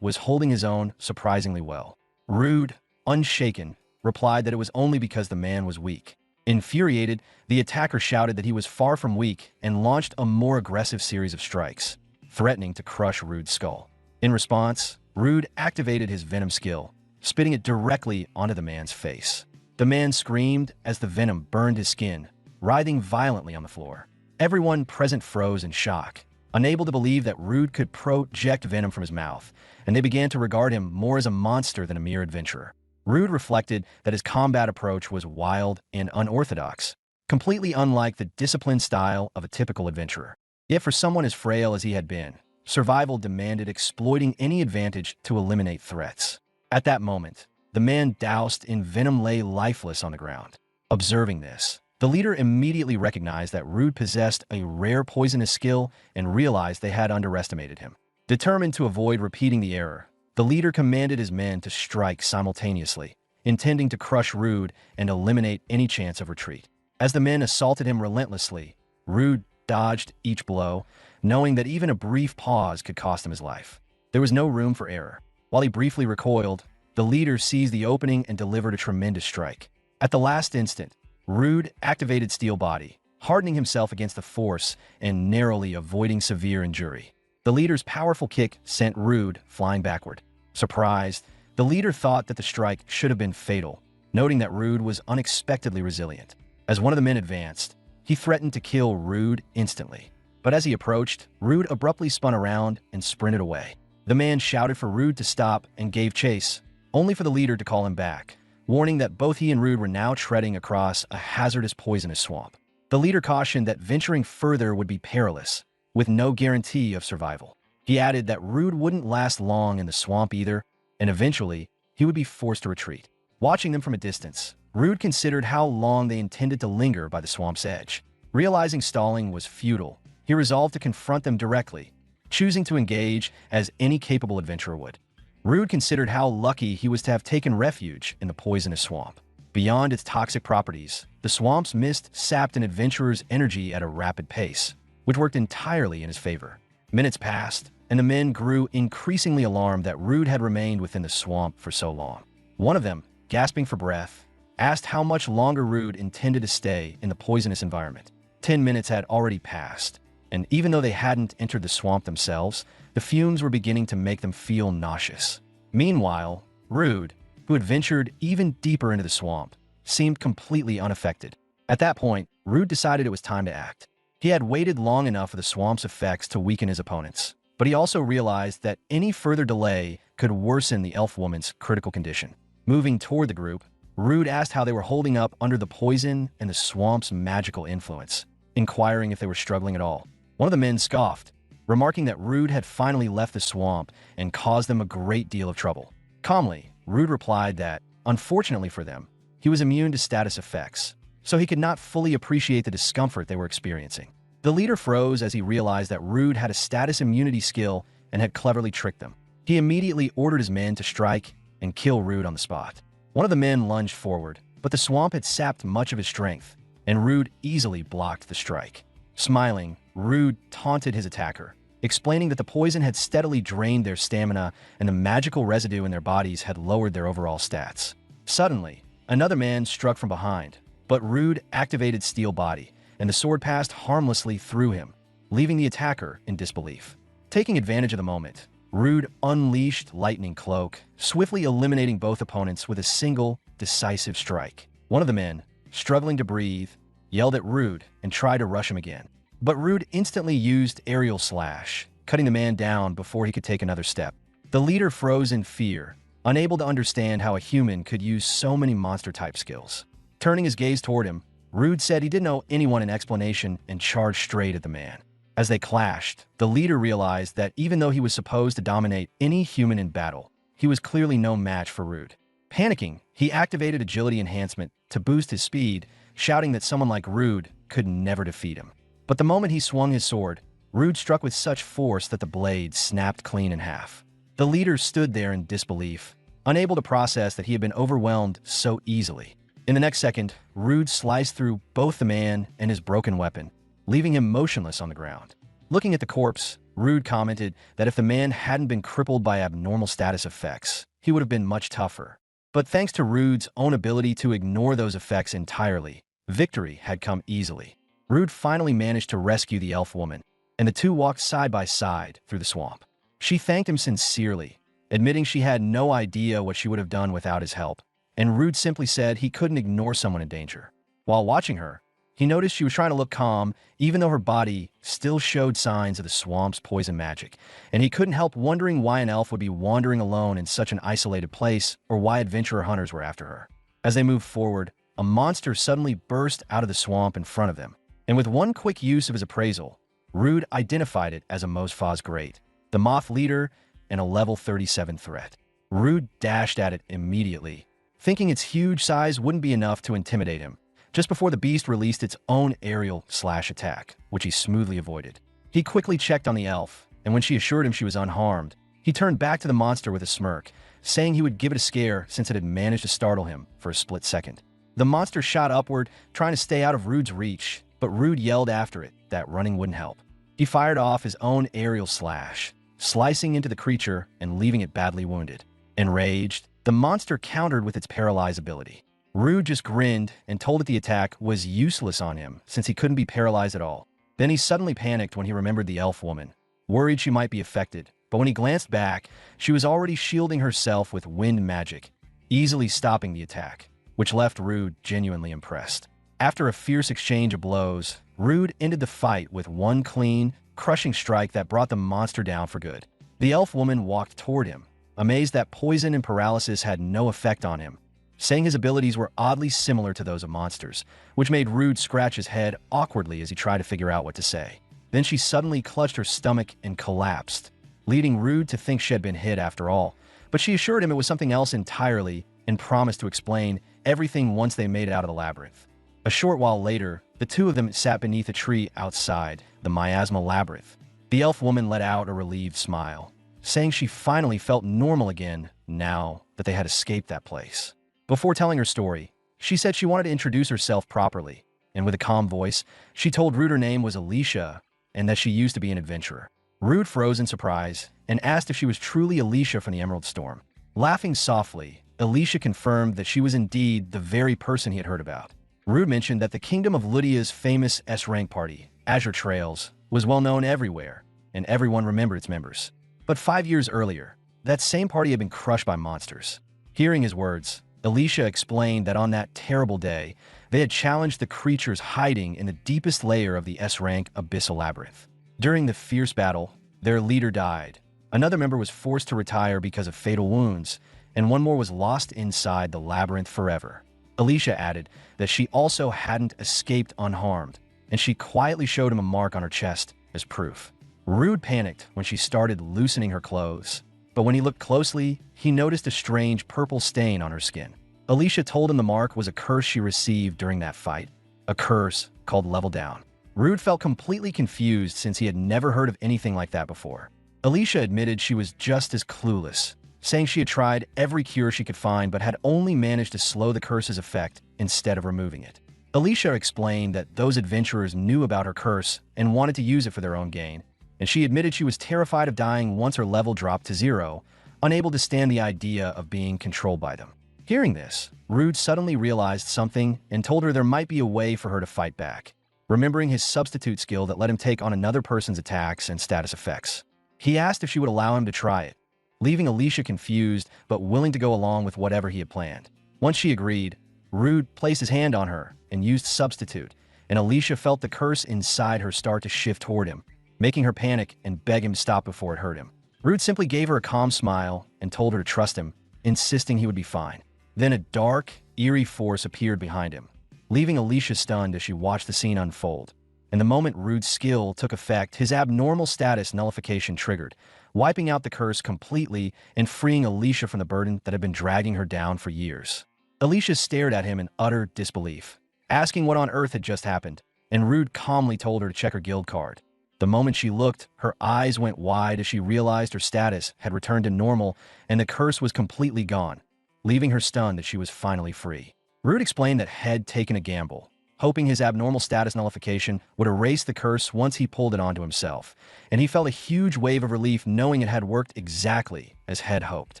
was holding his own surprisingly well. Rude, unshaken, replied that it was only because the man was weak. Infuriated, the attacker shouted that he was far from weak and launched a more aggressive series of strikes, threatening to crush Rude's skull. In response, Rude activated his venom skill, spitting it directly onto the man's face. The man screamed as the venom burned his skin, writhing violently on the floor. Everyone present froze in shock, unable to believe that Rude could project venom from his mouth, and they began to regard him more as a monster than a mere adventurer. Rude reflected that his combat approach was wild and unorthodox, completely unlike the disciplined style of a typical adventurer. Yet for someone as frail as he had been, survival demanded exploiting any advantage to eliminate threats. At that moment, the man doused in venom lay lifeless on the ground. Observing this, the leader immediately recognized that Rude possessed a rare poisonous skill and realized they had underestimated him. Determined to avoid repeating the error, the leader commanded his men to strike simultaneously, intending to crush Rude and eliminate any chance of retreat. As the men assaulted him relentlessly, Rude dodged each blow, knowing that even a brief pause could cost him his life. There was no room for error. While he briefly recoiled, the leader seized the opening and delivered a tremendous strike. At the last instant, Rude activated Steel Body, hardening himself against the force and narrowly avoiding severe injury. The leader's powerful kick sent Rude flying backward. Surprised, the leader thought that the strike should have been fatal, noting that Rude was unexpectedly resilient. As one of the men advanced, he threatened to kill Rude instantly. But as he approached, Rude abruptly spun around and sprinted away. The man shouted for Rude to stop and gave chase, only for the leader to call him back, warning that both he and Rude were now treading across a hazardous poisonous swamp. The leader cautioned that venturing further would be perilous, with no guarantee of survival. He added that Rude wouldn't last long in the swamp either, and eventually, he would be forced to retreat. Watching them from a distance, Rude considered how long they intended to linger by the swamp's edge. Realizing stalling was futile, he resolved to confront them directly, choosing to engage as any capable adventurer would. Rude considered how lucky he was to have taken refuge in the poisonous swamp. Beyond its toxic properties, the swamp's mist sapped an adventurer's energy at a rapid pace, which worked entirely in his favor. Minutes passed, and the men grew increasingly alarmed that Rude had remained within the swamp for so long. One of them, gasping for breath, asked how much longer Rude intended to stay in the poisonous environment. 10 minutes had already passed, and even though they hadn't entered the swamp themselves, the fumes were beginning to make them feel nauseous. Meanwhile, Rude, who had ventured even deeper into the swamp, seemed completely unaffected. At that point, Rude decided it was time to act. He had waited long enough for the swamp's effects to weaken his opponents, but he also realized that any further delay could worsen the elf woman's critical condition. Moving toward the group, Rude asked how they were holding up under the poison and the swamp's magical influence, inquiring if they were struggling at all. One of the men scoffed, remarking that Rude had finally left the swamp and caused them a great deal of trouble. Calmly, Rude replied that, unfortunately for them, he was immune to status effects, so he could not fully appreciate the discomfort they were experiencing. The leader froze as he realized that Rude had a status immunity skill and had cleverly tricked them. He immediately ordered his men to strike and kill Rude on the spot. One of the men lunged forward, but the swamp had sapped much of his strength, and Rude easily blocked the strike. Smiling, Rude taunted his attacker, explaining that the poison had steadily drained their stamina and the magical residue in their bodies had lowered their overall stats. Suddenly, another man struck from behind, but Rude activated Steel Body, and the sword passed harmlessly through him, leaving the attacker in disbelief. Taking advantage of the moment, Rude unleashed Lightning Cloak, swiftly eliminating both opponents with a single, decisive strike. One of the men, struggling to breathe, yelled at Rude and tried to rush him again. But Rude instantly used Aerial Slash, cutting the man down before he could take another step. The leader froze in fear, unable to understand how a human could use so many monster-type skills. Turning his gaze toward him, Rude said he didn't owe anyone an explanation and charged straight at the man. As they clashed, the leader realized that even though he was supposed to dominate any human in battle, he was clearly no match for Rude. Panicking, he activated Agility Enhancement to boost his speed, shouting that someone like Rude could never defeat him. But the moment he swung his sword, Rude struck with such force that the blade snapped clean in half. The leader stood there in disbelief, unable to process that he had been overwhelmed so easily. In the next second, Rude sliced through both the man and his broken weapon, leaving him motionless on the ground. Looking at the corpse, Rude commented that if the man hadn't been crippled by abnormal status effects, he would have been much tougher. But thanks to Rude's own ability to ignore those effects entirely, victory had come easily. Rude finally managed to rescue the elf woman, and the two walked side by side through the swamp. She thanked him sincerely, admitting she had no idea what she would have done without his help, and Rude simply said he couldn't ignore someone in danger. While watching her, he noticed she was trying to look calm, even though her body still showed signs of the swamp's poison magic, and he couldn't help wondering why an elf would be wandering alone in such an isolated place or why adventurer hunters were after her. As they moved forward, a monster suddenly burst out of the swamp in front of them, and with one quick use of his appraisal, Rude identified it as a Mosfaz Great, the Moth Leader, and a level 37 threat. Rude dashed at it immediately, thinking its huge size wouldn't be enough to intimidate him, just before the beast released its own Aerial Slash attack, which he smoothly avoided. He quickly checked on the elf, and when she assured him she was unharmed, He turned back to the monster with a smirk, saying he would give it a scare since it had managed to startle him for a split second. The monster shot upward, trying to stay out of Rude's reach, but Rude yelled after it that running wouldn't help. He fired off his own aerial slash, slicing into the creature and leaving it badly wounded. Enraged, the monster countered with its paralyze ability. Rude just grinned and told it the attack was useless on him since he couldn't be paralyzed at all. Then he suddenly panicked when he remembered the elf woman, worried she might be affected, but when he glanced back, she was already shielding herself with wind magic, easily stopping the attack, which left Rude genuinely impressed. After a fierce exchange of blows, Rude ended the fight with one clean, crushing strike that brought the monster down for good. The elf woman walked toward him, amazed that poison and paralysis had no effect on him, saying his abilities were oddly similar to those of monsters, which made Rude scratch his head awkwardly as he tried to figure out what to say. Then she suddenly clutched her stomach and collapsed, leading Rude to think she had been hit after all, but she assured him it was something else entirely and promised to explain everything once they made it out of the labyrinth. A short while later, the two of them sat beneath a tree outside the miasma labyrinth. The elf woman let out a relieved smile, saying she finally felt normal again now that they had escaped that place. Before telling her story, she said she wanted to introduce herself properly, and with a calm voice, she told Rude her name was Alicia and that she used to be an adventurer. Rude froze in surprise and asked if she was truly Alicia from the Emerald Storm. Laughing softly, Alicia confirmed that she was indeed the very person he had heard about. Rude mentioned that the kingdom of Lydia's famous S-rank party, Azure Trails, was well known everywhere, and everyone remembered its members. But 5 years earlier, that same party had been crushed by monsters. Hearing his words, Alicia explained that on that terrible day, they had challenged the creatures hiding in the deepest layer of the S-rank Abyssal Labyrinth. During the fierce battle, their leader died. Another member was forced to retire because of fatal wounds, and one more was lost inside the labyrinth forever. Alicia added that she also hadn't escaped unharmed, and she quietly showed him a mark on her chest as proof. Rude panicked when she started loosening her clothes, but when he looked closely, he noticed a strange purple stain on her skin. Alicia told him the mark was a curse she received during that fight, a curse called Level Down. Rude felt completely confused since he had never heard of anything like that before. Alicia admitted she was just as clueless, saying she had tried every cure she could find but had only managed to slow the curse's effect instead of removing it. Alicia explained that those adventurers knew about her curse and wanted to use it for their own gain, and she admitted she was terrified of dying once her level dropped to 0, unable to stand the idea of being controlled by them. Hearing this, Rude suddenly realized something and told her there might be a way for her to fight back, remembering his substitute skill that let him take on another person's attacks and status effects. He asked if she would allow him to try it, leaving Alicia confused but willing to go along with whatever he had planned. Once she agreed, Rude placed his hand on her and used substitute, and Alicia felt the curse inside her start to shift toward him, making her panic and beg him to stop before it hurt him. Rude simply gave her a calm smile and told her to trust him, insisting he would be fine. Then a dark, eerie force appeared behind him, leaving Alicia stunned as she watched the scene unfold. And the moment Rude's skill took effect, his abnormal status nullification triggered, wiping out the curse completely and freeing Alicia from the burden that had been dragging her down for years. Alicia stared at him in utter disbelief, asking what on earth had just happened, and Rude calmly told her to check her guild card. The moment she looked, her eyes went wide as she realized her status had returned to normal and the curse was completely gone, leaving her stunned that she was finally free. Rude explained that had taken a gamble, hoping his abnormal status nullification would erase the curse once he pulled it onto himself, and he felt a huge wave of relief knowing it had worked exactly as Head hoped.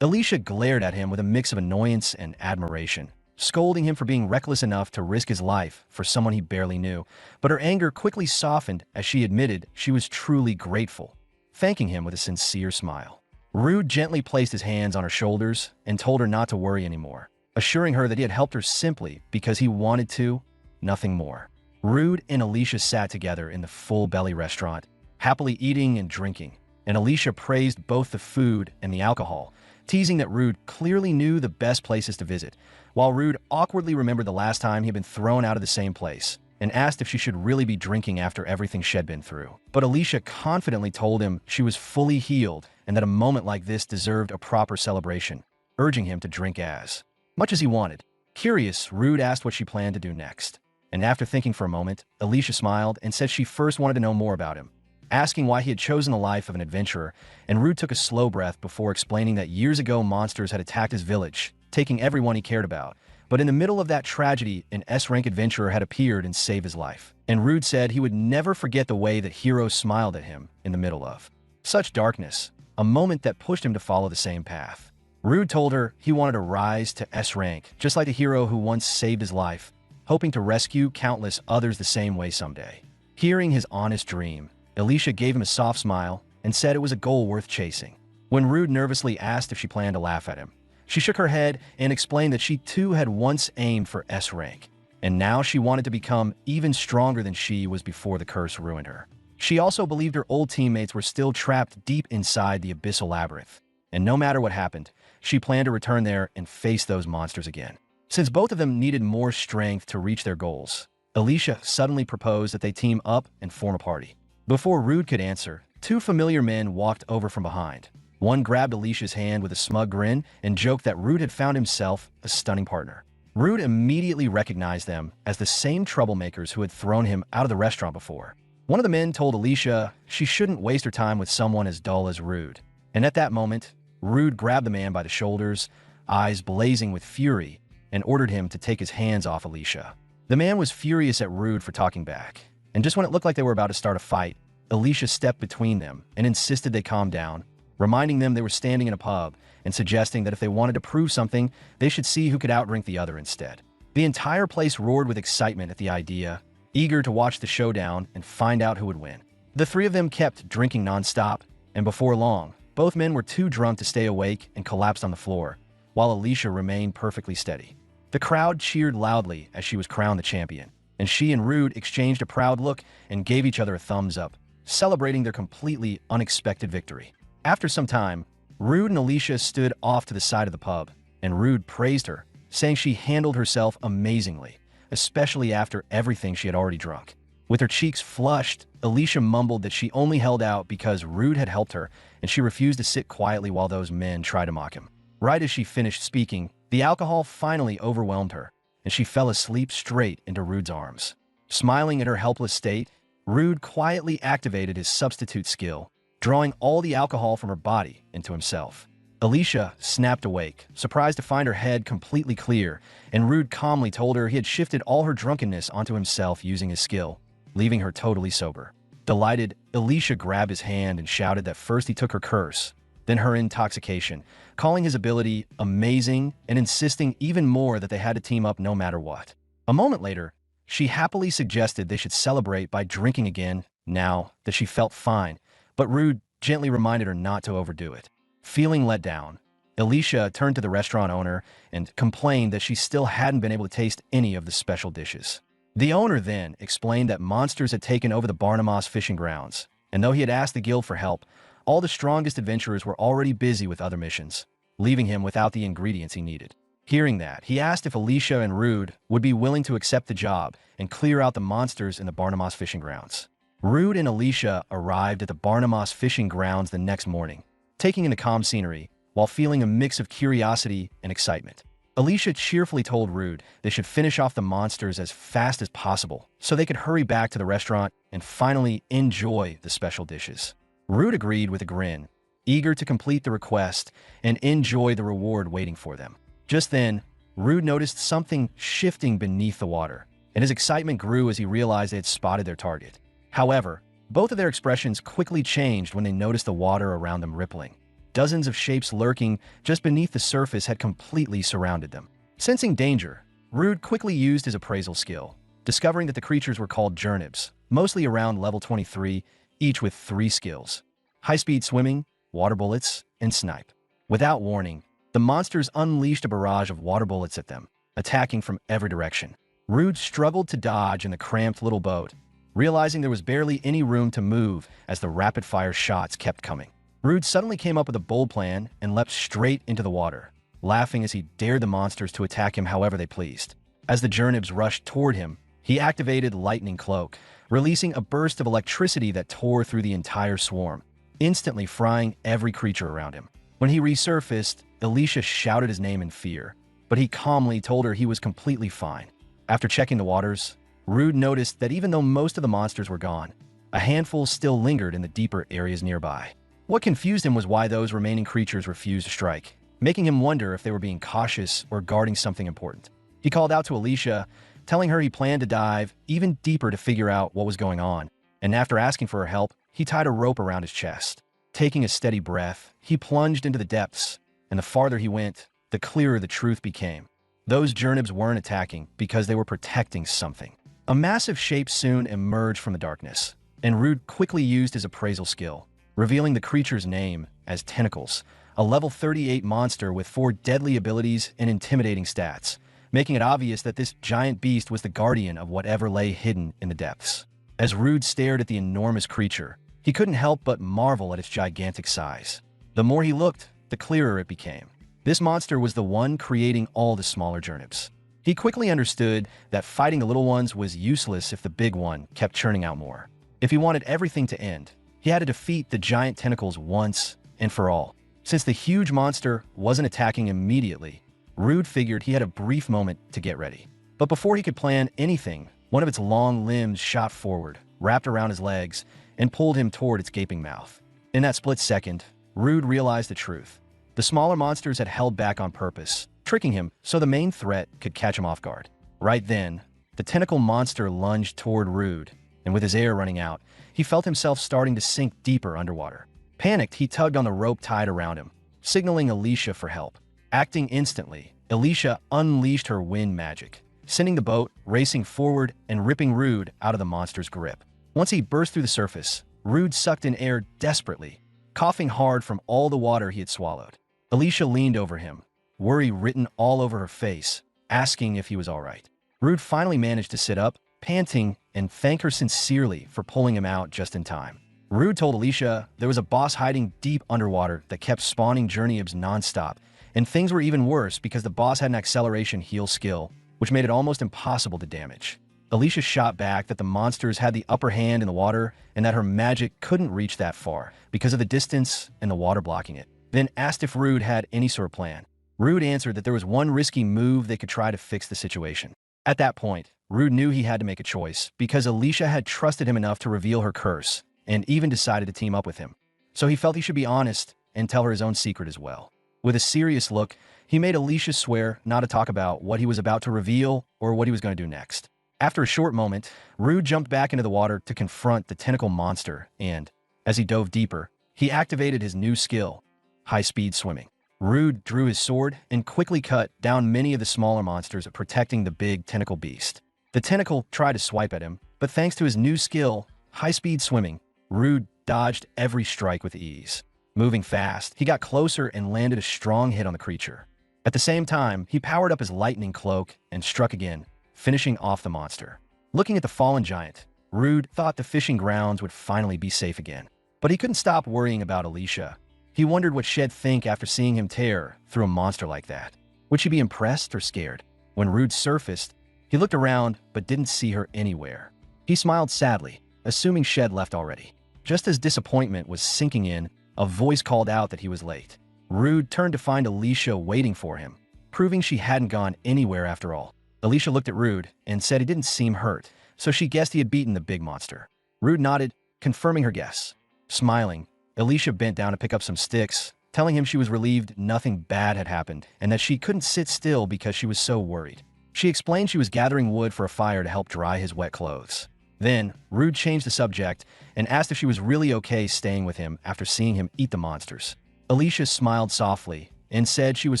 Alicia glared at him with a mix of annoyance and admiration, scolding him for being reckless enough to risk his life for someone he barely knew, but her anger quickly softened as she admitted she was truly grateful, thanking him with a sincere smile. Rude gently placed his hands on her shoulders and told her not to worry anymore, assuring her that he had helped her simply because he wanted to, nothing more. Rude and Alicia sat together in the full-belly restaurant, happily eating and drinking, and Alicia praised both the food and the alcohol, teasing that Rude clearly knew the best places to visit, while Rude awkwardly remembered the last time he had been thrown out of the same place, and asked if she should really be drinking after everything she'd been through. But Alicia confidently told him she was fully healed and that a moment like this deserved a proper celebration, urging him to drink as much as he wanted. Curious, Rude asked what she planned to do next, and after thinking for a moment, Alicia smiled and said she first wanted to know more about him. asking why he had chosen the life of an adventurer, and Rude took a slow breath before explaining that years ago monsters had attacked his village, taking everyone he cared about. But in the middle of that tragedy, an S-rank adventurer had appeared and saved his life. And Rude said he would never forget the way that heroes smiled at him in the middle of such darkness, a moment that pushed him to follow the same path. Rude told her he wanted to rise to S-rank, just like the hero who once saved his life, hoping to rescue countless others the same way someday. Hearing his honest dream, Alicia gave him a soft smile and said it was a goal worth chasing. When Rude nervously asked if she planned to laugh at him, she shook her head and explained that she too had once aimed for S rank, and now she wanted to become even stronger than she was before the curse ruined her. She also believed her old teammates were still trapped deep inside the abyssal labyrinth, and no matter what happened, she planned to return there and face those monsters again. Since both of them needed more strength to reach their goals, Alicia suddenly proposed that they team up and form a party. Before Rude could answer, two familiar men walked over from behind. One grabbed Alicia's hand with a smug grin and joked that Rude had found himself a stunning partner. Rude immediately recognized them as the same troublemakers who had thrown him out of the restaurant before. One of the men told Alicia she shouldn't waste her time with someone as dull as Rude. And at that moment, Rude grabbed the man by the shoulders, eyes blazing with fury, and ordered him to take his hands off Alicia. The man was furious at Rude for talking back, and just when it looked like they were about to start a fight, Alicia stepped between them and insisted they calm down, reminding them they were standing in a pub and suggesting that if they wanted to prove something, they should see who could outdrink the other instead. The entire place roared with excitement at the idea, eager to watch the showdown and find out who would win. The three of them kept drinking nonstop, and before long, both men were too drunk to stay awake and collapsed on the floor, while Alicia remained perfectly steady. The crowd cheered loudly as she was crowned the champion, and she and Rude exchanged a proud look and gave each other a thumbs up, celebrating their completely unexpected victory. After some time, Rude and Alicia stood off to the side of the pub, and Rude praised her, saying she handled herself amazingly, especially after everything she had already drunk. With her cheeks flushed, Alicia mumbled that she only held out because Rude had helped her, and she refused to sit quietly while those men tried to mock him. Right as she finished speaking, the alcohol finally overwhelmed her, and she fell asleep straight into Rude's arms. Smiling at her helpless state, Rude quietly activated his substitute skill, drawing all the alcohol from her body into himself. Alicia snapped awake, surprised to find her head completely clear, and Rude calmly told her he had shifted all her drunkenness onto himself using his skill, leaving her totally sober. Delighted, Alicia grabbed his hand and shouted that first he took her curse, then her intoxication, calling his ability amazing and insisting even more that they had to team up no matter what. A moment later, she happily suggested they should celebrate by drinking again now that she felt fine, but Rude gently reminded her not to overdo it. Feeling let down, Alicia turned to the restaurant owner and complained that she still hadn't been able to taste any of the special dishes. The owner then explained that monsters had taken over the Barnamos fishing grounds, and though he had asked the guild for help, all the strongest adventurers were already busy with other missions, leaving him without the ingredients he needed. Hearing that, he asked if Alicia and Rude would be willing to accept the job and clear out the monsters in the Barnamos fishing grounds. Rude and Alicia arrived at the Barnamos fishing grounds the next morning, taking in the calm scenery while feeling a mix of curiosity and excitement. Alicia cheerfully told Rude they should finish off the monsters as fast as possible so they could hurry back to the restaurant and finally enjoy the special dishes. Rude agreed with a grin, eager to complete the request and enjoy the reward waiting for them. Just then, Rude noticed something shifting beneath the water, and his excitement grew as he realized they had spotted their target. However, both of their expressions quickly changed when they noticed the water around them rippling. Dozens of shapes lurking just beneath the surface had completely surrounded them. Sensing danger, Rude quickly used his appraisal skill, discovering that the creatures were called Jernibs, mostly around level 23, each with 3 skills: high-speed swimming, water bullets, and snipe. Without warning, the monsters unleashed a barrage of water bullets at them, attacking from every direction. Rude struggled to dodge in the cramped little boat, realizing there was barely any room to move as the rapid-fire shots kept coming. Rude suddenly came up with a bold plan and leapt straight into the water, laughing as he dared the monsters to attack him however they pleased. As the Jernibs rushed toward him, he activated Lightning Cloak, releasing a burst of electricity that tore through the entire swarm, instantly frying every creature around him. When he resurfaced, Alicia shouted his name in fear, but he calmly told her he was completely fine. After checking the waters, Rude noticed that even though most of the monsters were gone, A handful still lingered in the deeper areas nearby. What confused him was why those remaining creatures refused to strike, making him wonder if they were being cautious or guarding something important. He called out to Alicia, telling her he planned to dive even deeper to figure out what was going on, and after asking for her help, he tied a rope around his chest. Taking a steady breath, he plunged into the depths, and the farther he went, the clearer the truth became. Those Jernibs weren't attacking because they were protecting something. A massive shape soon emerged from the darkness, and Rude quickly used his appraisal skill, revealing the creature's name as Tentacles, a level 38 monster with 4 deadly abilities and intimidating stats, making it obvious that this giant beast was the guardian of whatever lay hidden in the depths. As Rude stared at the enormous creature, he couldn't help but marvel at its gigantic size. The more he looked, the clearer it became. This monster was the one creating all the smaller Jernibs. He quickly understood that fighting the little ones was useless if the big one kept churning out more. If he wanted everything to end, he had to defeat the giant tentacles once and for all. Since the huge monster wasn't attacking immediately, Rude figured he had a brief moment to get ready. But before he could plan anything, one of its long limbs shot forward, wrapped around his legs, and pulled him toward its gaping mouth. In that split second, Rude realized the truth. The smaller monsters had held back on purpose, tricking him so the main threat could catch him off guard. Right then, the tentacle monster lunged toward Rude, and with his air running out, he felt himself starting to sink deeper underwater. Panicked, he tugged on the rope tied around him, signaling Alicia for help. Acting instantly, Alicia unleashed her wind magic, sending the boat racing forward and ripping Rude out of the monster's grip. Once he burst through the surface, Rude sucked in air desperately, coughing hard from all the water he had swallowed. Alicia leaned over him, worry written all over her face, asking if he was all right. Rude finally managed to sit up, panting, and thank her sincerely for pulling him out just in time. Rude told Alicia there was a boss hiding deep underwater that kept spawning Jernibs nonstop, and things were even worse because the boss had an acceleration heal skill, which made it almost impossible to damage. Alicia shot back that the monsters had the upper hand in the water and that her magic couldn't reach that far because of the distance and the water blocking it, then asked if Rude had any sort of plan. Rude answered that there was one risky move they could try to fix the situation. At that point, Rude knew he had to make a choice because Alicia had trusted him enough to reveal her curse and even decided to team up with him. So he felt he should be honest and tell her his own secret as well. With a serious look, he made Alicia swear not to talk about what he was about to reveal or what he was going to do next. After a short moment, Rude jumped back into the water to confront the tentacle monster and, as he dove deeper, he activated his new skill, high-speed swimming. Rude drew his sword and quickly cut down many of the smaller monsters protecting the big tentacle beast. The tentacle tried to swipe at him, but thanks to his new skill, high-speed swimming, Rude dodged every strike with ease. Moving fast, he got closer and landed a strong hit on the creature. At the same time, he powered up his lightning cloak and struck again, finishing off the monster. Looking at the fallen giant, Rude thought the fishing grounds would finally be safe again. But he couldn't stop worrying about Alicia. He wondered what she'd think after seeing him tear through a monster like that. Would she be impressed or scared? When Rude surfaced, he looked around but didn't see her anywhere. He smiled sadly, assuming she'd left already. Just as disappointment was sinking in, a voice called out that he was late. Rude turned to find Alicia waiting for him, proving she hadn't gone anywhere after all. Alicia looked at Rude and said he didn't seem hurt, so she guessed he had beaten the big monster. Rude nodded, confirming her guess. Smiling, Alicia bent down to pick up some sticks, telling him she was relieved nothing bad had happened and that she couldn't sit still because she was so worried. She explained she was gathering wood for a fire to help dry his wet clothes. Then, Rude changed the subject and asked if she was really okay staying with him after seeing him eat the monsters. Alicia smiled softly and said she was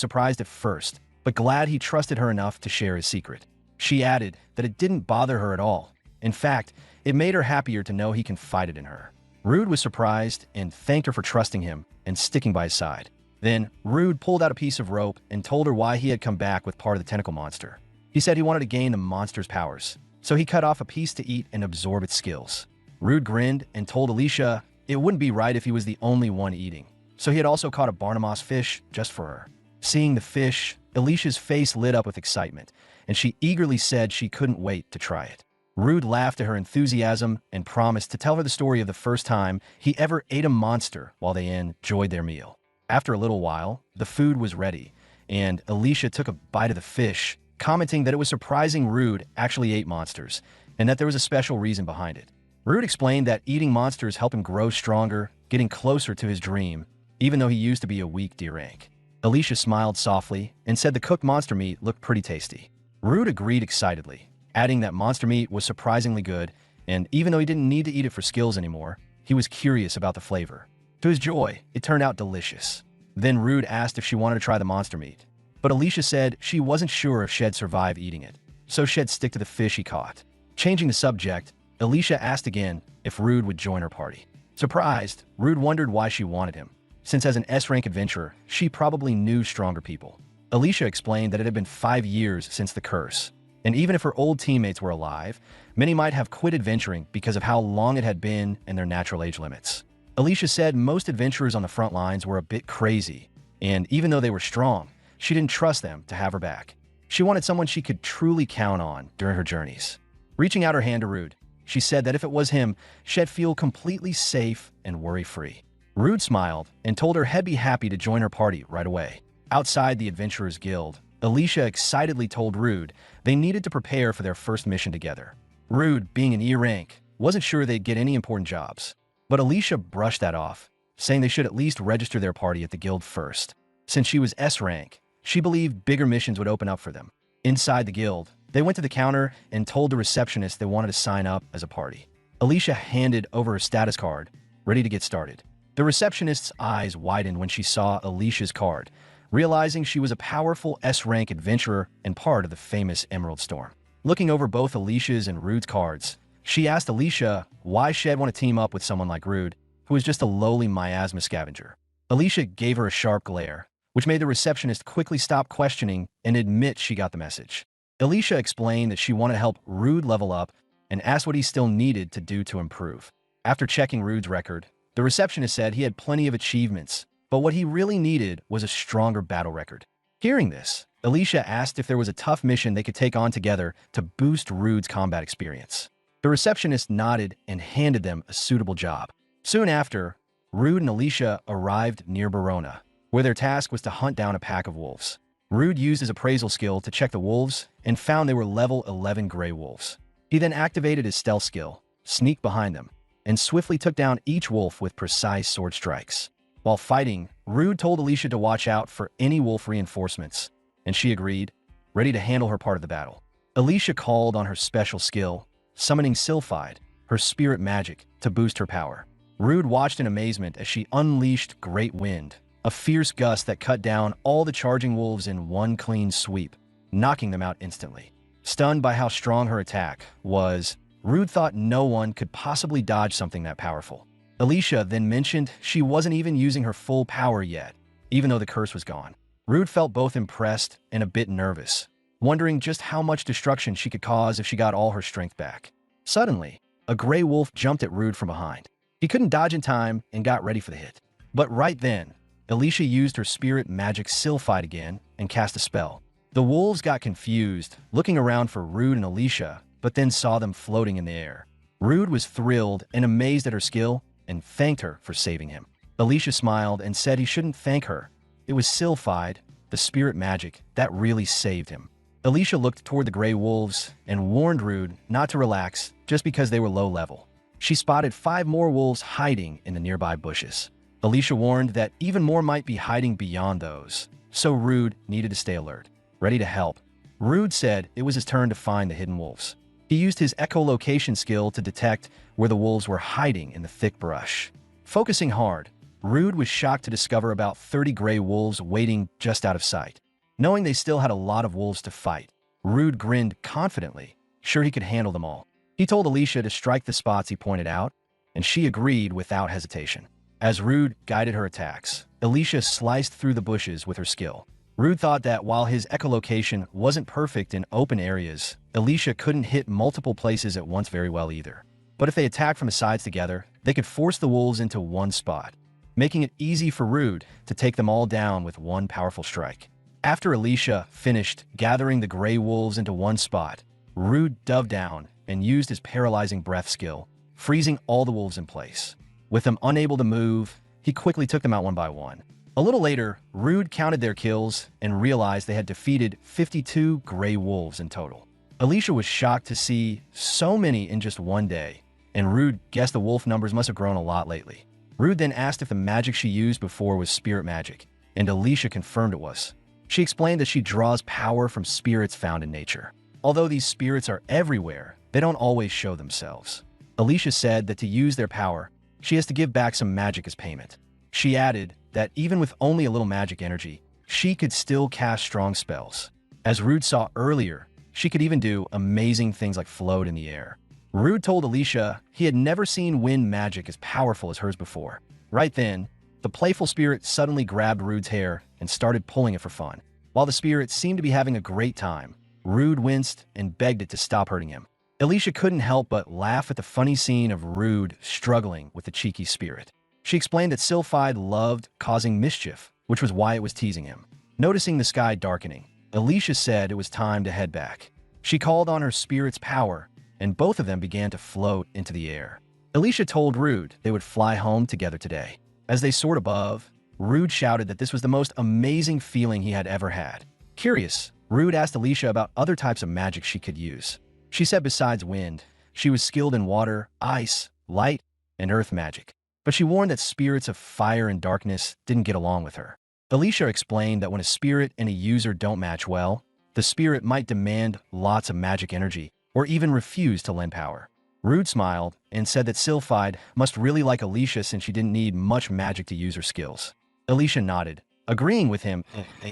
surprised at first, but glad he trusted her enough to share his secret. She added that it didn't bother her at all. In fact, it made her happier to know he confided in her. Rude was surprised and thanked her for trusting him and sticking by his side. Then, Rude pulled out a piece of rope and told her why he had come back with part of the tentacle monster. He said he wanted to gain the monster's powers, so he cut off a piece to eat and absorb its skills. Rude grinned and told Alicia it wouldn't be right if he was the only one eating, so he had also caught a Barnamos fish just for her. Seeing the fish, Alicia's face lit up with excitement, and she eagerly said she couldn't wait to try it. Rude laughed at her enthusiasm and promised to tell her the story of the first time he ever ate a monster while they enjoyed their meal. After a little while, the food was ready, and Alicia took a bite of the fish, commenting that it was surprising Rude actually ate monsters, and that there was a special reason behind it. Rude explained that eating monsters helped him grow stronger, getting closer to his dream, even though he used to be a weak D rank. Alicia smiled softly and said the cooked monster meat looked pretty tasty. Rude agreed excitedly, adding that monster meat was surprisingly good, and even though he didn't need to eat it for skills anymore, he was curious about the flavor. To his joy, it turned out delicious. Then Rude asked if she wanted to try the monster meat, but Alicia said she wasn't sure if she'd survive eating it, so she'd stick to the fish he caught. Changing the subject, Alicia asked again if Rude would join her party. Surprised, Rude wondered why she wanted him, since as an S-rank adventurer, she probably knew stronger people. Alicia explained that it had been 5 years since the curse, and even if her old teammates were alive, many might have quit adventuring because of how long it had been and their natural age limits. Alicia said most adventurers on the front lines were a bit crazy, and even though they were strong, she didn't trust them to have her back. She wanted someone she could truly count on during her journeys. Reaching out her hand to Rude, she said that if it was him, she'd feel completely safe and worry-free. Rude smiled and told her he'd be happy to join her party right away. Outside the Adventurers Guild, Alicia excitedly told Rude they needed to prepare for their first mission together. Rude, being an E rank, wasn't sure they'd get any important jobs, but Alicia brushed that off, saying they should at least register their party at the guild first. Since she was S rank, she believed bigger missions would open up for them. Inside the guild, they went to the counter and told the receptionist they wanted to sign up as a party. Alicia handed over her status card, ready to get started. The receptionist's eyes widened when she saw Alicia's card, realizing she was a powerful S-rank adventurer and part of the famous Emerald Storm. Looking over both Alicia's and Rude's cards, she asked Alicia why she'd want to team up with someone like Rude, who was just a lowly miasma scavenger. Alicia gave her a sharp glare, which made the receptionist quickly stop questioning and admit she got the message. Alicia explained that she wanted to help Rude level up and asked what he still needed to do to improve. After checking Rude's record, the receptionist said he had plenty of achievements, but what he really needed was a stronger battle record. Hearing this, Alicia asked if there was a tough mission they could take on together to boost Rude's combat experience. The receptionist nodded and handed them a suitable job. Soon after, Rude and Alicia arrived near Barona, where their task was to hunt down a pack of wolves. Rude used his appraisal skill to check the wolves and found they were level 11 gray wolves. He then activated his stealth skill, sneaked behind them, and swiftly took down each wolf with precise sword strikes. While fighting, Rude told Alicia to watch out for any wolf reinforcements, and she agreed, ready to handle her part of the battle. Alicia called on her special skill, summoning Sylphide, her spirit magic, to boost her power. Rude watched in amazement as she unleashed Great Wind, a fierce gust that cut down all the charging wolves in one clean sweep, knocking them out instantly. Stunned by how strong her attack was, Rude thought no one could possibly dodge something that powerful. Alicia then mentioned she wasn't even using her full power yet, even though the curse was gone. Rude felt both impressed and a bit nervous, wondering just how much destruction she could cause if she got all her strength back. Suddenly, a gray wolf jumped at Rude from behind. He couldn't dodge in time and got ready for the hit. But right then, Alicia used her spirit magic Sylphide again and cast a spell. The wolves got confused, looking around for Rude and Alicia, but then saw them floating in the air. Rude was thrilled and amazed at her skill and thanked her for saving him. Alicia smiled and said he shouldn't thank her. It was Sylphide, the spirit magic, that really saved him. Alicia looked toward the gray wolves and warned Rude not to relax just because they were low level. She spotted 5 more wolves hiding in the nearby bushes. Alicia warned that even more might be hiding beyond those, so Rude needed to stay alert, ready to help. Rude said it was his turn to find the hidden wolves. He used his echolocation skill to detect where the wolves were hiding in the thick brush. Focusing hard, Rude was shocked to discover about 30 gray wolves waiting just out of sight. Knowing they still had a lot of wolves to fight, Rude grinned confidently, sure he could handle them all. He told Alicia to strike the spots he pointed out, and she agreed without hesitation. As Rude guided her attacks, Alicia sliced through the bushes with her skill. Rude thought that while his echolocation wasn't perfect in open areas, Alicia couldn't hit multiple places at once very well either. But if they attacked from the sides together, they could force the wolves into one spot, making it easy for Rude to take them all down with one powerful strike. After Alicia finished gathering the gray wolves into one spot, Rude dove down and used his paralyzing breath skill, freezing all the wolves in place. With them unable to move, he quickly took them out one by one. A little later, Rude counted their kills and realized they had defeated 52 gray wolves in total. Alicia was shocked to see so many in just one day, and Rude guessed the wolf numbers must have grown a lot lately. Rude then asked if the magic she used before was spirit magic, and Alicia confirmed it was. She explained that she draws power from spirits found in nature. Although these spirits are everywhere, they don't always show themselves. Alicia said that to use their power, she has to give back some magic as payment. She added that even with only a little magic energy, she could still cast strong spells. As Rude saw earlier, she could even do amazing things like float in the air. Rude told Alicia he had never seen wind magic as powerful as hers before. Right then, the playful spirit suddenly grabbed Rude's hair and started pulling it for fun. While the spirit seemed to be having a great time, Rude winced and begged it to stop hurting him. Alicia couldn't help but laugh at the funny scene of Rude struggling with the cheeky spirit. She explained that Sylphide loved causing mischief, which was why it was teasing him. Noticing the sky darkening, Alicia said it was time to head back. She called on her spirit's power, and both of them began to float into the air. Alicia told Rude they would fly home together today. As they soared above, Rude shouted that this was the most amazing feeling he had ever had. Curious, Rude asked Alicia about other types of magic she could use. She said besides wind, she was skilled in water, ice, light, and earth magic. But she warned that spirits of fire and darkness didn't get along with her. Alicia explained that when a spirit and a user don't match well, the spirit might demand lots of magic energy or even refuse to lend power. Rude smiled and said that Sylphide must really like Alicia since she didn't need much magic to use her skills. Alicia nodded, agreeing with him.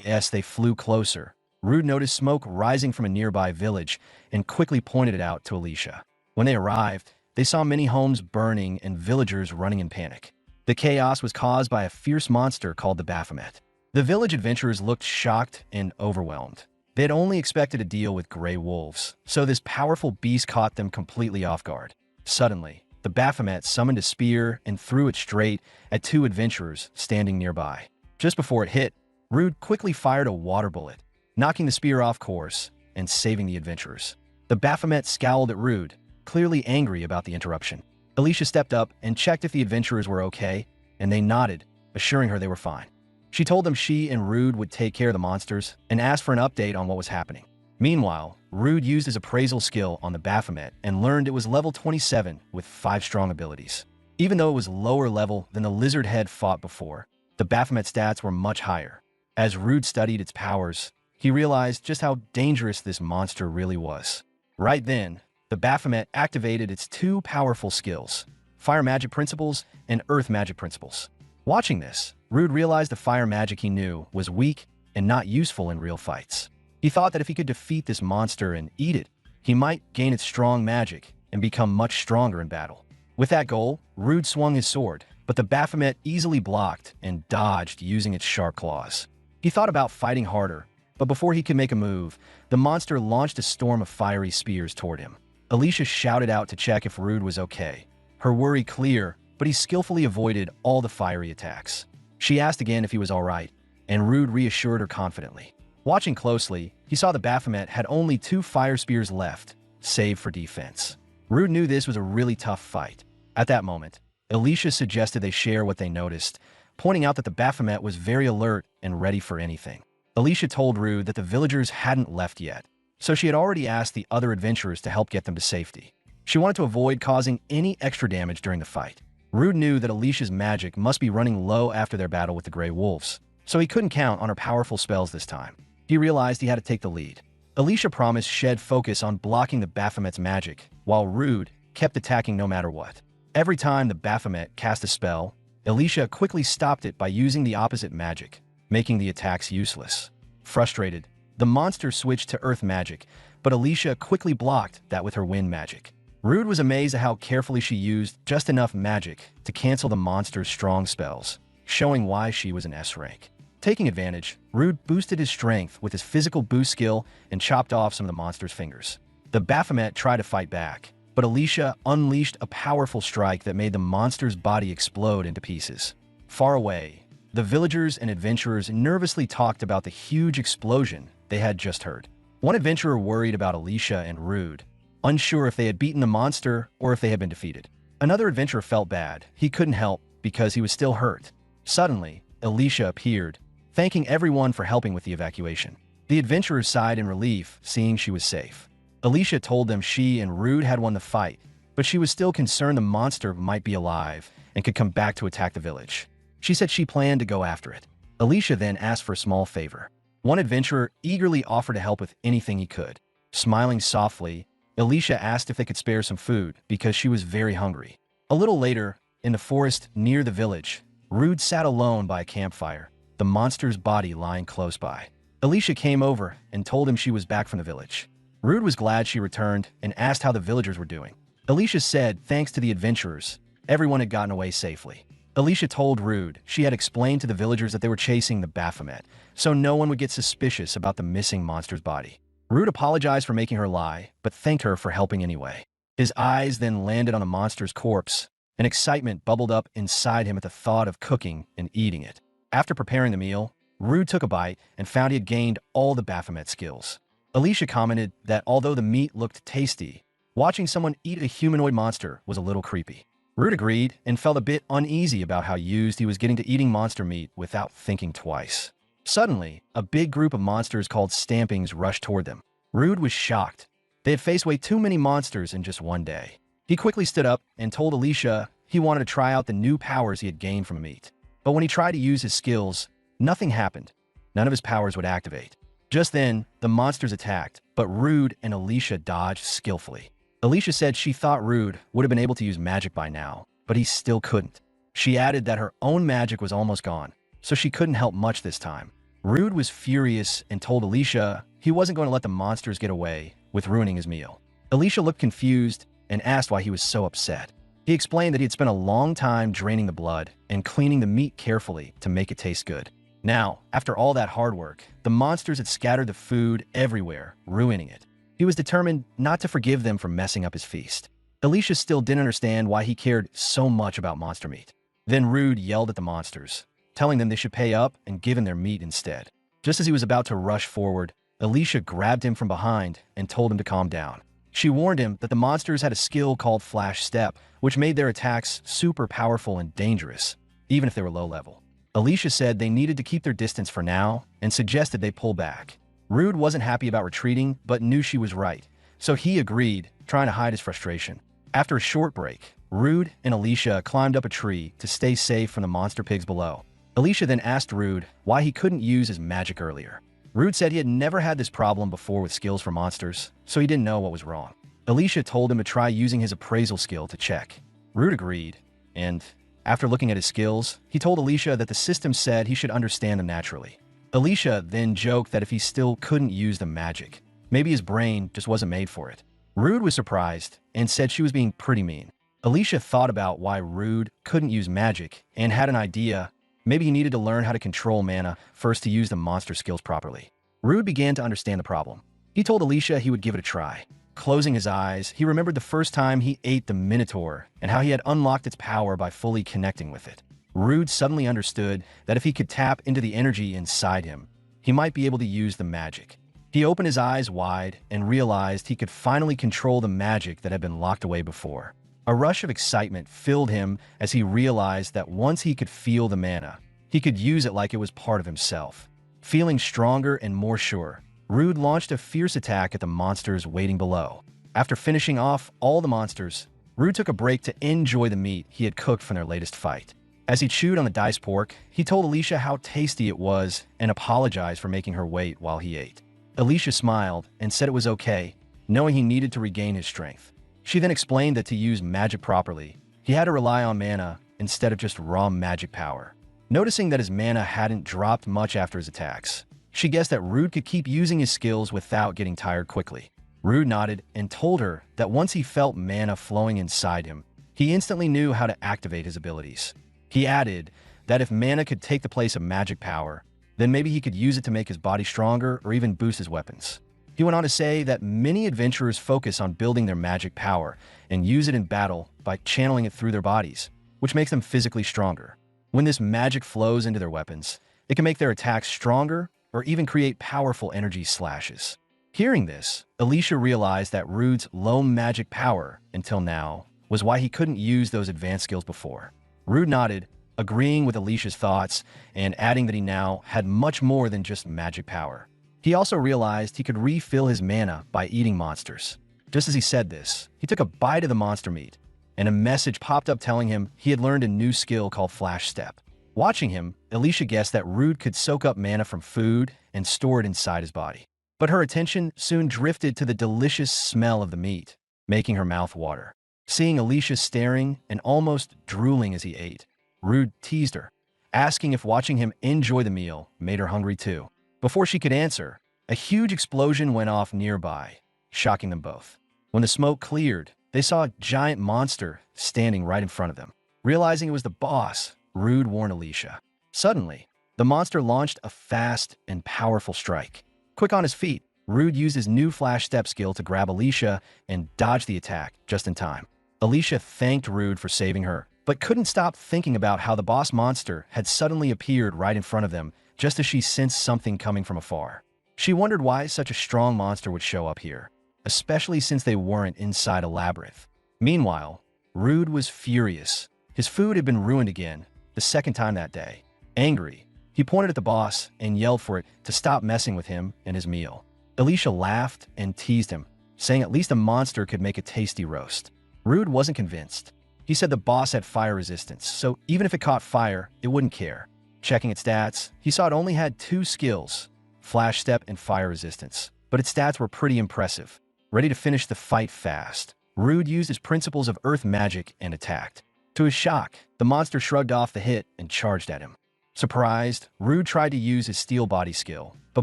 As they flew closer, Rude noticed smoke rising from a nearby village and quickly pointed it out to Alicia. When they arrived, they saw many homes burning and villagers running in panic. The chaos was caused by a fierce monster called the Baphomet. The village adventurers looked shocked and overwhelmed. They had only expected to deal with gray wolves, so this powerful beast caught them completely off guard. Suddenly, the Baphomet summoned a spear and threw it straight at two adventurers standing nearby. Just before it hit, Rude quickly fired a water bullet, knocking the spear off course and saving the adventurers. The Baphomet scowled at Rude, clearly angry about the interruption. Alicia stepped up and checked if the adventurers were okay, and they nodded, assuring her they were fine. She told them she and Rude would take care of the monsters and asked for an update on what was happening. Meanwhile, Rude used his appraisal skill on the Baphomet and learned it was level 27 with 5 strong abilities. Even though it was lower level than the lizard head fought before, the Baphomet stats were much higher. As Rude studied its powers, he realized just how dangerous this monster really was. Right then, the Baphomet activated its 2 powerful skills, Fire Magic Principles and Earth Magic Principles. Watching this, Rude realized the fire magic he knew was weak and not useful in real fights. He thought that if he could defeat this monster and eat it, he might gain its strong magic and become much stronger in battle. With that goal, Rude swung his sword, but the Baphomet easily blocked and dodged using its sharp claws. He thought about fighting harder, but before he could make a move, the monster launched a storm of fiery spears toward him. Alicia shouted out to check if Rude was okay, her worry clear, but he skillfully avoided all the fiery attacks. She asked again if he was alright, and Rude reassured her confidently. Watching closely, he saw the Baphomet had only 2 fire spears left, save for defense. Rude knew this was a really tough fight. At that moment, Alicia suggested they share what they noticed, pointing out that the Baphomet was very alert and ready for anything. Alicia told Rude that the villagers hadn't left yet, so she had already asked the other adventurers to help get them to safety. She wanted to avoid causing any extra damage during the fight. Rude knew that Alicia's magic must be running low after their battle with the Grey Wolves, so he couldn't count on her powerful spells this time. He realized he had to take the lead. Alicia promised shed focus on blocking the Baphomet's magic, while Rude kept attacking no matter what. Every time the Baphomet cast a spell, Alicia quickly stopped it by using the opposite magic, making the attacks useless. Frustrated, the monster switched to earth magic, but Alicia quickly blocked that with her wind magic. Rude was amazed at how carefully she used just enough magic to cancel the monster's strong spells, showing why she was an S rank. Taking advantage, Rude boosted his strength with his physical boost skill and chopped off some of the monster's fingers. The Baphomet tried to fight back, but Alicia unleashed a powerful strike that made the monster's body explode into pieces. Far away, the villagers and adventurers nervously talked about the huge explosion they had just heard. One adventurer worried about Alicia and Rude, unsure if they had beaten the monster or if they had been defeated. Another adventurer felt bad. He couldn't help because he was still hurt. Suddenly, Alicia appeared, thanking everyone for helping with the evacuation. The adventurers sighed in relief, seeing she was safe. Alicia told them she and Rude had won the fight, but she was still concerned the monster might be alive and could come back to attack the village. She said she planned to go after it. Alicia then asked for a small favor. One adventurer eagerly offered to help with anything he could. Smiling softly, Alicia asked if they could spare some food because she was very hungry. A little later, in the forest near the village, Rude sat alone by a campfire, the monster's body lying close by. Alicia came over and told him she was back from the village. Rude was glad she returned and asked how the villagers were doing. Alicia said thanks to the adventurers, everyone had gotten away safely. Alicia told Rude she had explained to the villagers that they were chasing the Baphomet, so no one would get suspicious about the missing monster's body. Rude apologized for making her lie, but thanked her for helping anyway. His eyes then landed on the monster's corpse, and excitement bubbled up inside him at the thought of cooking and eating it. After preparing the meal, Rude took a bite and found he had gained all the Baphomet skills. Alicia commented that although the meat looked tasty, watching someone eat a humanoid monster was a little creepy. Rude agreed and felt a bit uneasy about how used he was getting to eating monster meat without thinking twice. Suddenly, a big group of monsters called Stampings rushed toward them. Rude was shocked. They had faced way too many monsters in just one day. He quickly stood up and told Alicia he wanted to try out the new powers he had gained from meat. But when he tried to use his skills, nothing happened. None of his powers would activate. Just then, the monsters attacked, but Rude and Alicia dodged skillfully. Alicia said she thought Rude would have been able to use magic by now, but he still couldn't. She added that her own magic was almost gone, so she couldn't help much this time. Rude was furious and told Alicia he wasn't going to let the monsters get away with ruining his meal. Alicia looked confused and asked why he was so upset. He explained that he had spent a long time draining the blood and cleaning the meat carefully to make it taste good. Now, after all that hard work, the monsters had scattered the food everywhere, ruining it. He was determined not to forgive them for messing up his feast. Alicia still didn't understand why he cared so much about monster meat. Then Rude yelled at the monsters, telling them they should pay up and give him their meat instead. Just as he was about to rush forward, Alicia grabbed him from behind and told him to calm down. She warned him that the monsters had a skill called Flash Step, which made their attacks super powerful and dangerous, even if they were low level. Alicia said they needed to keep their distance for now and suggested they pull back. Rude wasn't happy about retreating, but knew she was right, so he agreed, trying to hide his frustration. After a short break, Rude and Alicia climbed up a tree to stay safe from the monster pigs below. Alicia then asked Rude why he couldn't use his magic earlier. Rude said he had never had this problem before with skills for monsters, so he didn't know what was wrong. Alicia told him to try using his appraisal skill to check. Rude agreed, and after looking at his skills, he told Alicia that the system said he should understand them naturally. Alicia then joked that if he still couldn't use the magic, maybe his brain just wasn't made for it. Rude was surprised and said she was being pretty mean. Alicia thought about why Rude couldn't use magic and had an idea. Maybe he needed to learn how to control mana first to use the monster skills properly. Rude began to understand the problem. He told Alicia he would give it a try. Closing his eyes, he remembered the first time he ate the Minotaur and how he had unlocked its power by fully connecting with it. Rude suddenly understood that if he could tap into the energy inside him, he might be able to use the magic. He opened his eyes wide and realized he could finally control the magic that had been locked away before. A rush of excitement filled him as he realized that once he could feel the mana, he could use it like it was part of himself. Feeling stronger and more sure, Rude launched a fierce attack at the monsters waiting below. After finishing off all the monsters, Rude took a break to enjoy the meat he had cooked from their latest fight. As he chewed on the diced pork, he told Alicia how tasty it was and apologized for making her wait while he ate. Alicia smiled and said it was okay, knowing he needed to regain his strength. She then explained that to use magic properly, he had to rely on mana instead of just raw magic power. Noticing that his mana hadn't dropped much after his attacks, she guessed that Rude could keep using his skills without getting tired quickly. Rude nodded and told her that once he felt mana flowing inside him, he instantly knew how to activate his abilities. He added that if mana could take the place of magic power, then maybe he could use it to make his body stronger or even boost his weapons. He went on to say that many adventurers focus on building their magic power and use it in battle by channeling it through their bodies, which makes them physically stronger. When this magic flows into their weapons, it can make their attacks stronger or even create powerful energy slashes. Hearing this, Alicia realized that Rude's low magic power, until now, was why he couldn't use those advanced skills before. Rude nodded, agreeing with Alicia's thoughts and adding that he now had much more than just magic power. He also realized he could refill his mana by eating monsters. Just as he said this, he took a bite of the monster meat, and a message popped up telling him he had learned a new skill called Flash Step. Watching him, Alicia guessed that Rude could soak up mana from food and store it inside his body. But her attention soon drifted to the delicious smell of the meat, making her mouth water. Seeing Alicia staring and almost drooling as he ate, Rude teased her, asking if watching him enjoy the meal made her hungry too. Before she could answer, a huge explosion went off nearby, shocking them both. When the smoke cleared, they saw a giant monster standing right in front of them. Realizing it was the boss, Rude warned Alicia. Suddenly, the monster launched a fast and powerful strike. Quick on his feet, Rude used his new Flash Step skill to grab Alicia and dodge the attack just in time. Alicia thanked Rude for saving her, but couldn't stop thinking about how the boss monster had suddenly appeared right in front of them just as she sensed something coming from afar. She wondered why such a strong monster would show up here, especially since they weren't inside a labyrinth. Meanwhile, Rude was furious. His food had been ruined again, the second time that day. Angry, he pointed at the boss and yelled for it to stop messing with him and his meal. Alicia laughed and teased him, saying at least a monster could make a tasty roast. Rude wasn't convinced. He said the boss had fire resistance, so even if it caught fire, it wouldn't care. Checking its stats, he saw it only had 2 skills, Flash Step and Fire Resistance, but its stats were pretty impressive. Ready to finish the fight fast, Rude used his principles of earth magic and attacked. To his shock, the monster shrugged off the hit and charged at him. Surprised, Rude tried to use his steel body skill, but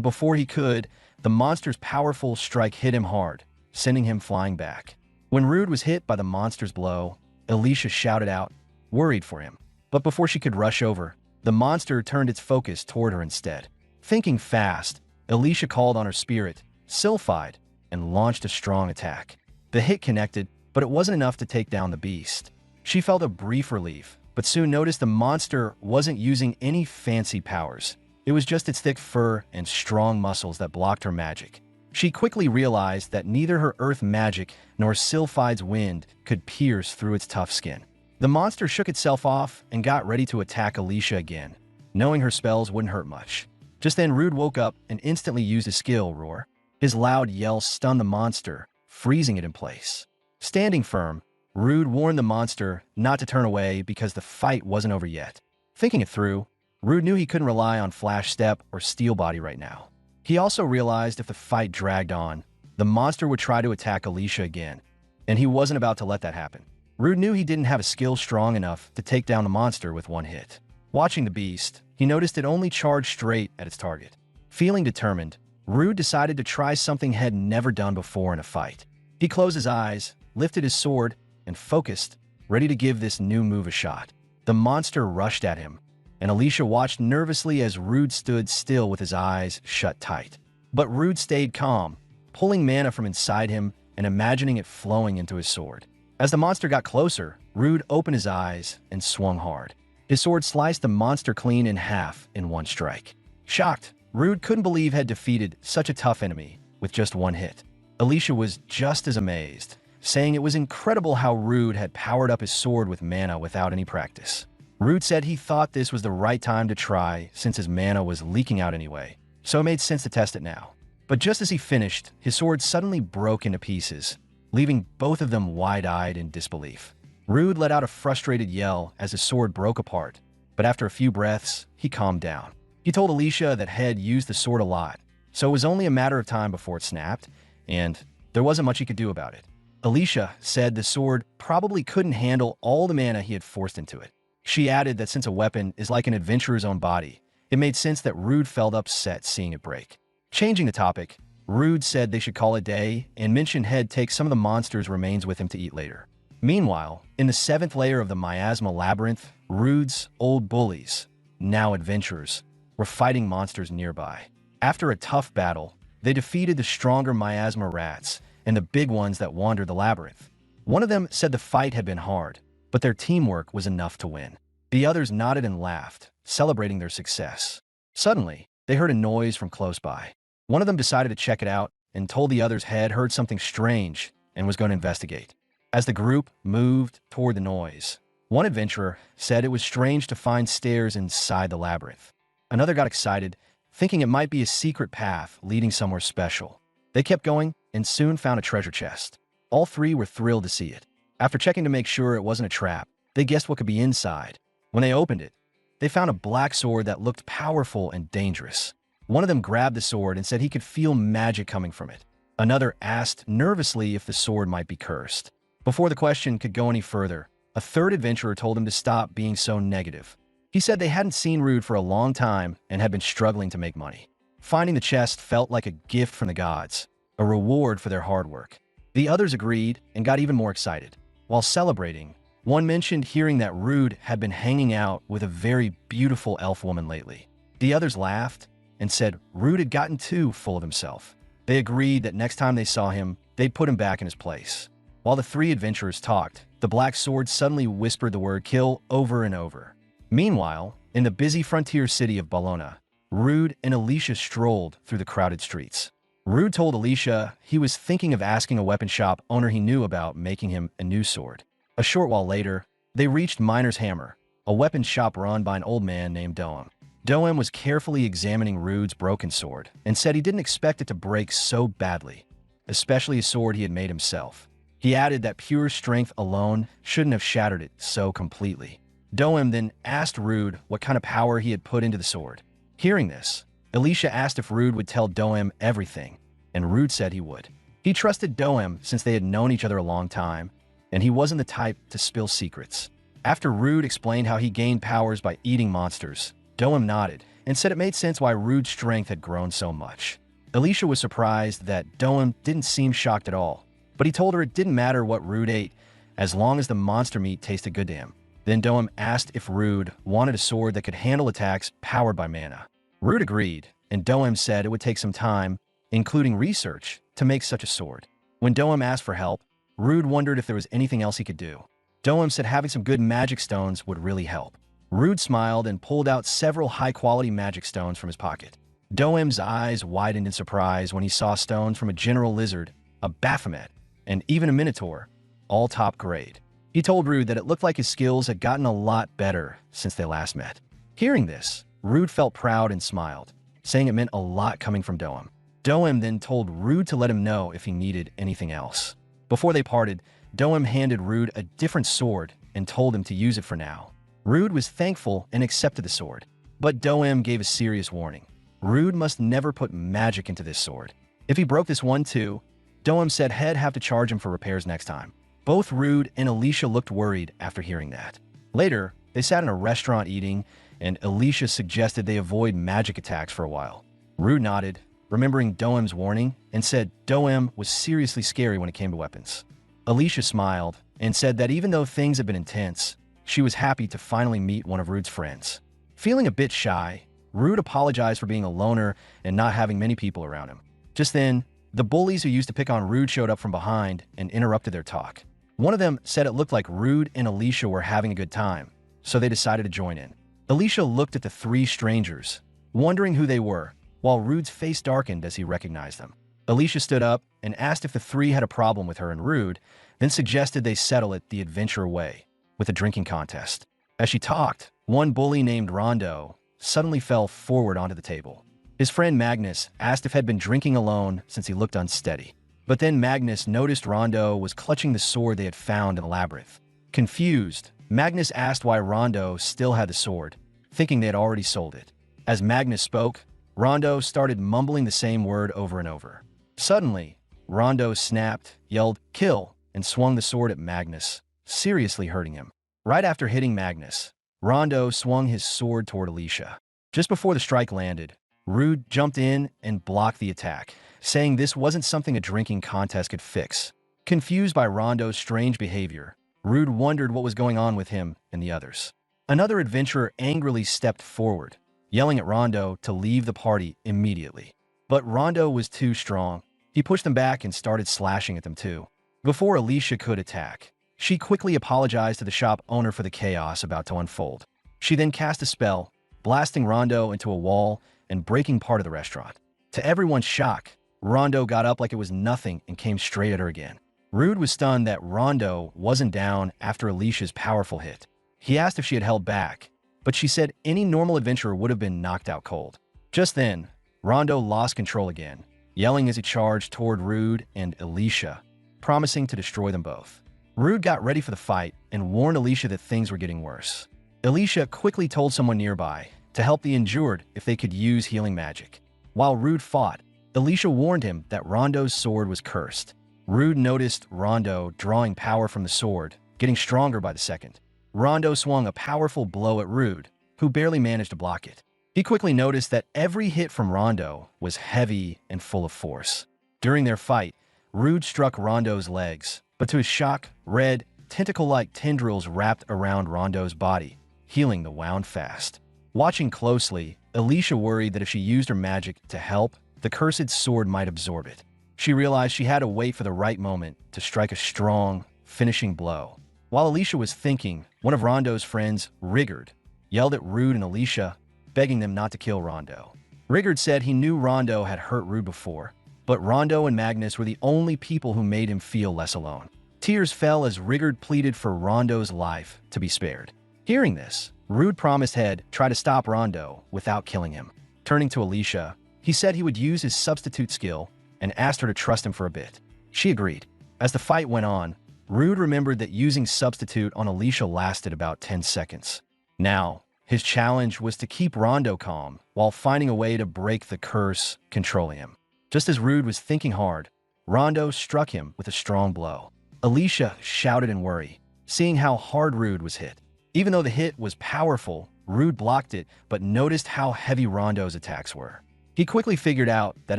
before he could, the monster's powerful strike hit him hard, sending him flying back. When Rude was hit by the monster's blow, Alicia shouted out, worried for him. But before she could rush over, the monster turned its focus toward her instead. Thinking fast, Alicia called on her spirit, Sylphide, and launched a strong attack. The hit connected, but it wasn't enough to take down the beast. She felt a brief relief, but soon noticed the monster wasn't using any fancy powers. It was just its thick fur and strong muscles that blocked her magic. She quickly realized that neither her earth magic nor Sylphide's wind could pierce through its tough skin. The monster shook itself off and got ready to attack Alicia again, knowing her spells wouldn't hurt much. Just then, Rude woke up and instantly used his skill, Roar. His loud yell stunned the monster, freezing it in place. Standing firm, Rude warned the monster not to turn away because the fight wasn't over yet. Thinking it through, Rude knew he couldn't rely on Flash Step or Steel Body right now. He also realized if the fight dragged on, the monster would try to attack Alicia again, and he wasn't about to let that happen. Rude knew he didn't have a skill strong enough to take down the monster with one hit. Watching the beast, he noticed it only charged straight at its target. Feeling determined, Rude decided to try something he had never done before in a fight. He closed his eyes, lifted his sword, and focused, ready to give this new move a shot. The monster rushed at him, and Alicia watched nervously as Rude stood still with his eyes shut tight. But Rude stayed calm, pulling mana from inside him and imagining it flowing into his sword. As the monster got closer, Rude opened his eyes and swung hard. His sword sliced the monster clean in half in one strike. Shocked, Rude couldn't believe he had defeated such a tough enemy with just one hit. Alicia was just as amazed, saying it was incredible how Rude had powered up his sword with mana without any practice. Rude said he thought this was the right time to try since his mana was leaking out anyway, so it made sense to test it now. But just as he finished, his sword suddenly broke into pieces, leaving both of them wide-eyed in disbelief. Rude let out a frustrated yell as his sword broke apart, but after a few breaths, he calmed down. He told Alicia that he had used the sword a lot, so it was only a matter of time before it snapped, and there wasn't much he could do about it. Alicia said the sword probably couldn't handle all the mana he had forced into it. She added that since a weapon is like an adventurer's own body, it made sense that Rude felt upset seeing it break. Changing the topic, Rude said they should call it a day and mentioned he'd take some of the monster's remains with him to eat later. Meanwhile, in the 7th layer of the miasma labyrinth, Rude's old bullies, now adventurers, were fighting monsters nearby. After a tough battle, they defeated the stronger miasma rats and the big ones that wandered the labyrinth. One of them said the fight had been hard, but their teamwork was enough to win. The others nodded and laughed, celebrating their success. Suddenly, they heard a noise from close by. One of them decided to check it out and told the others had heard something strange and was going to investigate. As the group moved toward the noise, one adventurer said it was strange to find stairs inside the labyrinth. Another got excited, thinking it might be a secret path leading somewhere special. They kept going and soon found a treasure chest. All three were thrilled to see it. After checking to make sure it wasn't a trap, they guessed what could be inside. When they opened it, they found a black sword that looked powerful and dangerous. One of them grabbed the sword and said he could feel magic coming from it. Another asked nervously if the sword might be cursed. Before the question could go any further, a third adventurer told him to stop being so negative. He said they hadn't seen Rude for a long time and had been struggling to make money. Finding the chest felt like a gift from the gods, a reward for their hard work. The others agreed and got even more excited. While celebrating, one mentioned hearing that Rude had been hanging out with a very beautiful elf woman lately. The others laughed and said Rude had gotten too full of himself. They agreed that next time they saw him, they'd put him back in his place. While the three adventurers talked, the black sword suddenly whispered the word kill over and over. Meanwhile, in the busy frontier city of Bologna, Rude and Alicia strolled through the crowded streets. Rude told Alicia he was thinking of asking a weapon shop owner he knew about making him a new sword. A short while later, they reached Miner's Hammer, a weapon shop run by an old man named Doem. Doem was carefully examining Rude's broken sword and said he didn't expect it to break so badly, especially a sword he had made himself. He added that pure strength alone shouldn't have shattered it so completely. Doem then asked Rude what kind of power he had put into the sword. Hearing this, Alicia asked if Rude would tell Doem everything, and Rude said he would. He trusted Doem since they had known each other a long time, and he wasn't the type to spill secrets. After Rude explained how he gained powers by eating monsters, Doem nodded and said it made sense why Rude's strength had grown so much. Alicia was surprised that Doem didn't seem shocked at all, but he told her it didn't matter what Rude ate as long as the monster meat tasted good to him. Then Doem asked if Rude wanted a sword that could handle attacks powered by mana. Rude agreed, and Doem said it would take some time, including research, to make such a sword. When Doem asked for help, Rude wondered if there was anything else he could do. Doem said having some good magic stones would really help. Rude smiled and pulled out several high-quality magic stones from his pocket. Doem's eyes widened in surprise when he saw stones from a general lizard, a Baphomet, and even a minotaur, all top grade. He told Rude that it looked like his skills had gotten a lot better since they last met. Hearing this, Rude felt proud and smiled, saying it meant a lot coming from Doem. Doem then told Rude to let him know if he needed anything else. Before they parted, Doem handed Rude a different sword and told him to use it for now. Rude was thankful and accepted the sword, but Doem gave a serious warning. Rude must never put magic into this sword. If he broke this one too, Doem said he'd have to charge him for repairs next time. Both Rude and Alicia looked worried after hearing that. Later, they sat in a restaurant eating, and Alicia suggested they avoid magic attacks for a while. Rude nodded, remembering Doem's warning, and said Doem was seriously scary when it came to weapons. Alicia smiled and said that even though things had been intense, she was happy to finally meet one of Rude's friends. Feeling a bit shy, Rude apologized for being a loner and not having many people around him. Just then, the bullies who used to pick on Rude showed up from behind and interrupted their talk. One of them said it looked like Rude and Alicia were having a good time, so they decided to join in. Alicia looked at the three strangers, wondering who they were, while Rude's face darkened as he recognized them. Alicia stood up and asked if the three had a problem with her and Rude, then suggested they settle it the adventure way, with a drinking contest. As she talked, one bully named Rondo suddenly fell forward onto the table. His friend Magnus asked if he'd been drinking alone since he looked unsteady. But then Magnus noticed Rondo was clutching the sword they had found in the labyrinth. Confused, Magnus asked why Rondo still had the sword, thinking they had already sold it. As Magnus spoke, Rondo started mumbling the same word over and over. Suddenly, Rondo snapped, yelled, "Kill!" and swung the sword at Magnus, seriously hurting him. Right after hitting Magnus, Rondo swung his sword toward Alicia. Just before the strike landed, Rude jumped in and blocked the attack, saying this wasn't something a drinking contest could fix. Confused by Rondo's strange behavior, Rude wondered what was going on with him and the others. Another adventurer angrily stepped forward, yelling at Rondo to leave the party immediately. But Rondo was too strong. He pushed them back and started slashing at them too. Before Alicia could attack, she quickly apologized to the shop owner for the chaos about to unfold. She then cast a spell, blasting Rondo into a wall and breaking part of the restaurant. To everyone's shock, Rondo got up like it was nothing and came straight at her again. Rude was stunned that Rondo wasn't down after Alicia's powerful hit. He asked if she had held back, but she said any normal adventurer would have been knocked out cold. Just then, Rondo lost control again, yelling as he charged toward Rude and Alicia. promising to destroy them both. Rude got ready for the fight and warned Alicia that things were getting worse. Alicia quickly told someone nearby to help the injured if they could use healing magic. While Rude fought, Alicia warned him that Rondo's sword was cursed. Rude noticed Rondo drawing power from the sword, getting stronger by the second. Rondo swung a powerful blow at Rude, who barely managed to block it. He quickly noticed that every hit from Rondo was heavy and full of force. During their fight, Rude struck Rondo's legs, but to his shock, red, tentacle-like tendrils wrapped around Rondo's body, healing the wound fast. Watching closely, Alicia worried that if she used her magic to help, the cursed sword might absorb it. She realized she had to wait for the right moment to strike a strong, finishing blow. While Alicia was thinking, one of Rondo's friends, Rigard, yelled at Rude and Alicia, begging them not to kill Rondo. Rigard said he knew Rondo had hurt Rude before, but Rondo and Magnus were the only people who made him feel less alone. Tears fell as Rigard pleaded for Rondo's life to be spared. Hearing this, Rude promised he'd try to stop Rondo without killing him. Turning to Alicia, he said he would use his substitute skill and asked her to trust him for a bit. She agreed. As the fight went on, Rude remembered that using substitute on Alicia lasted about 10 seconds. Now, his challenge was to keep Rondo calm while finding a way to break the curse controlling him. Just as Rude was thinking hard, Rondo struck him with a strong blow. Alicia shouted in worry, seeing how hard Rude was hit. Even though the hit was powerful, Rude blocked it but noticed how heavy Rondo's attacks were. He quickly figured out that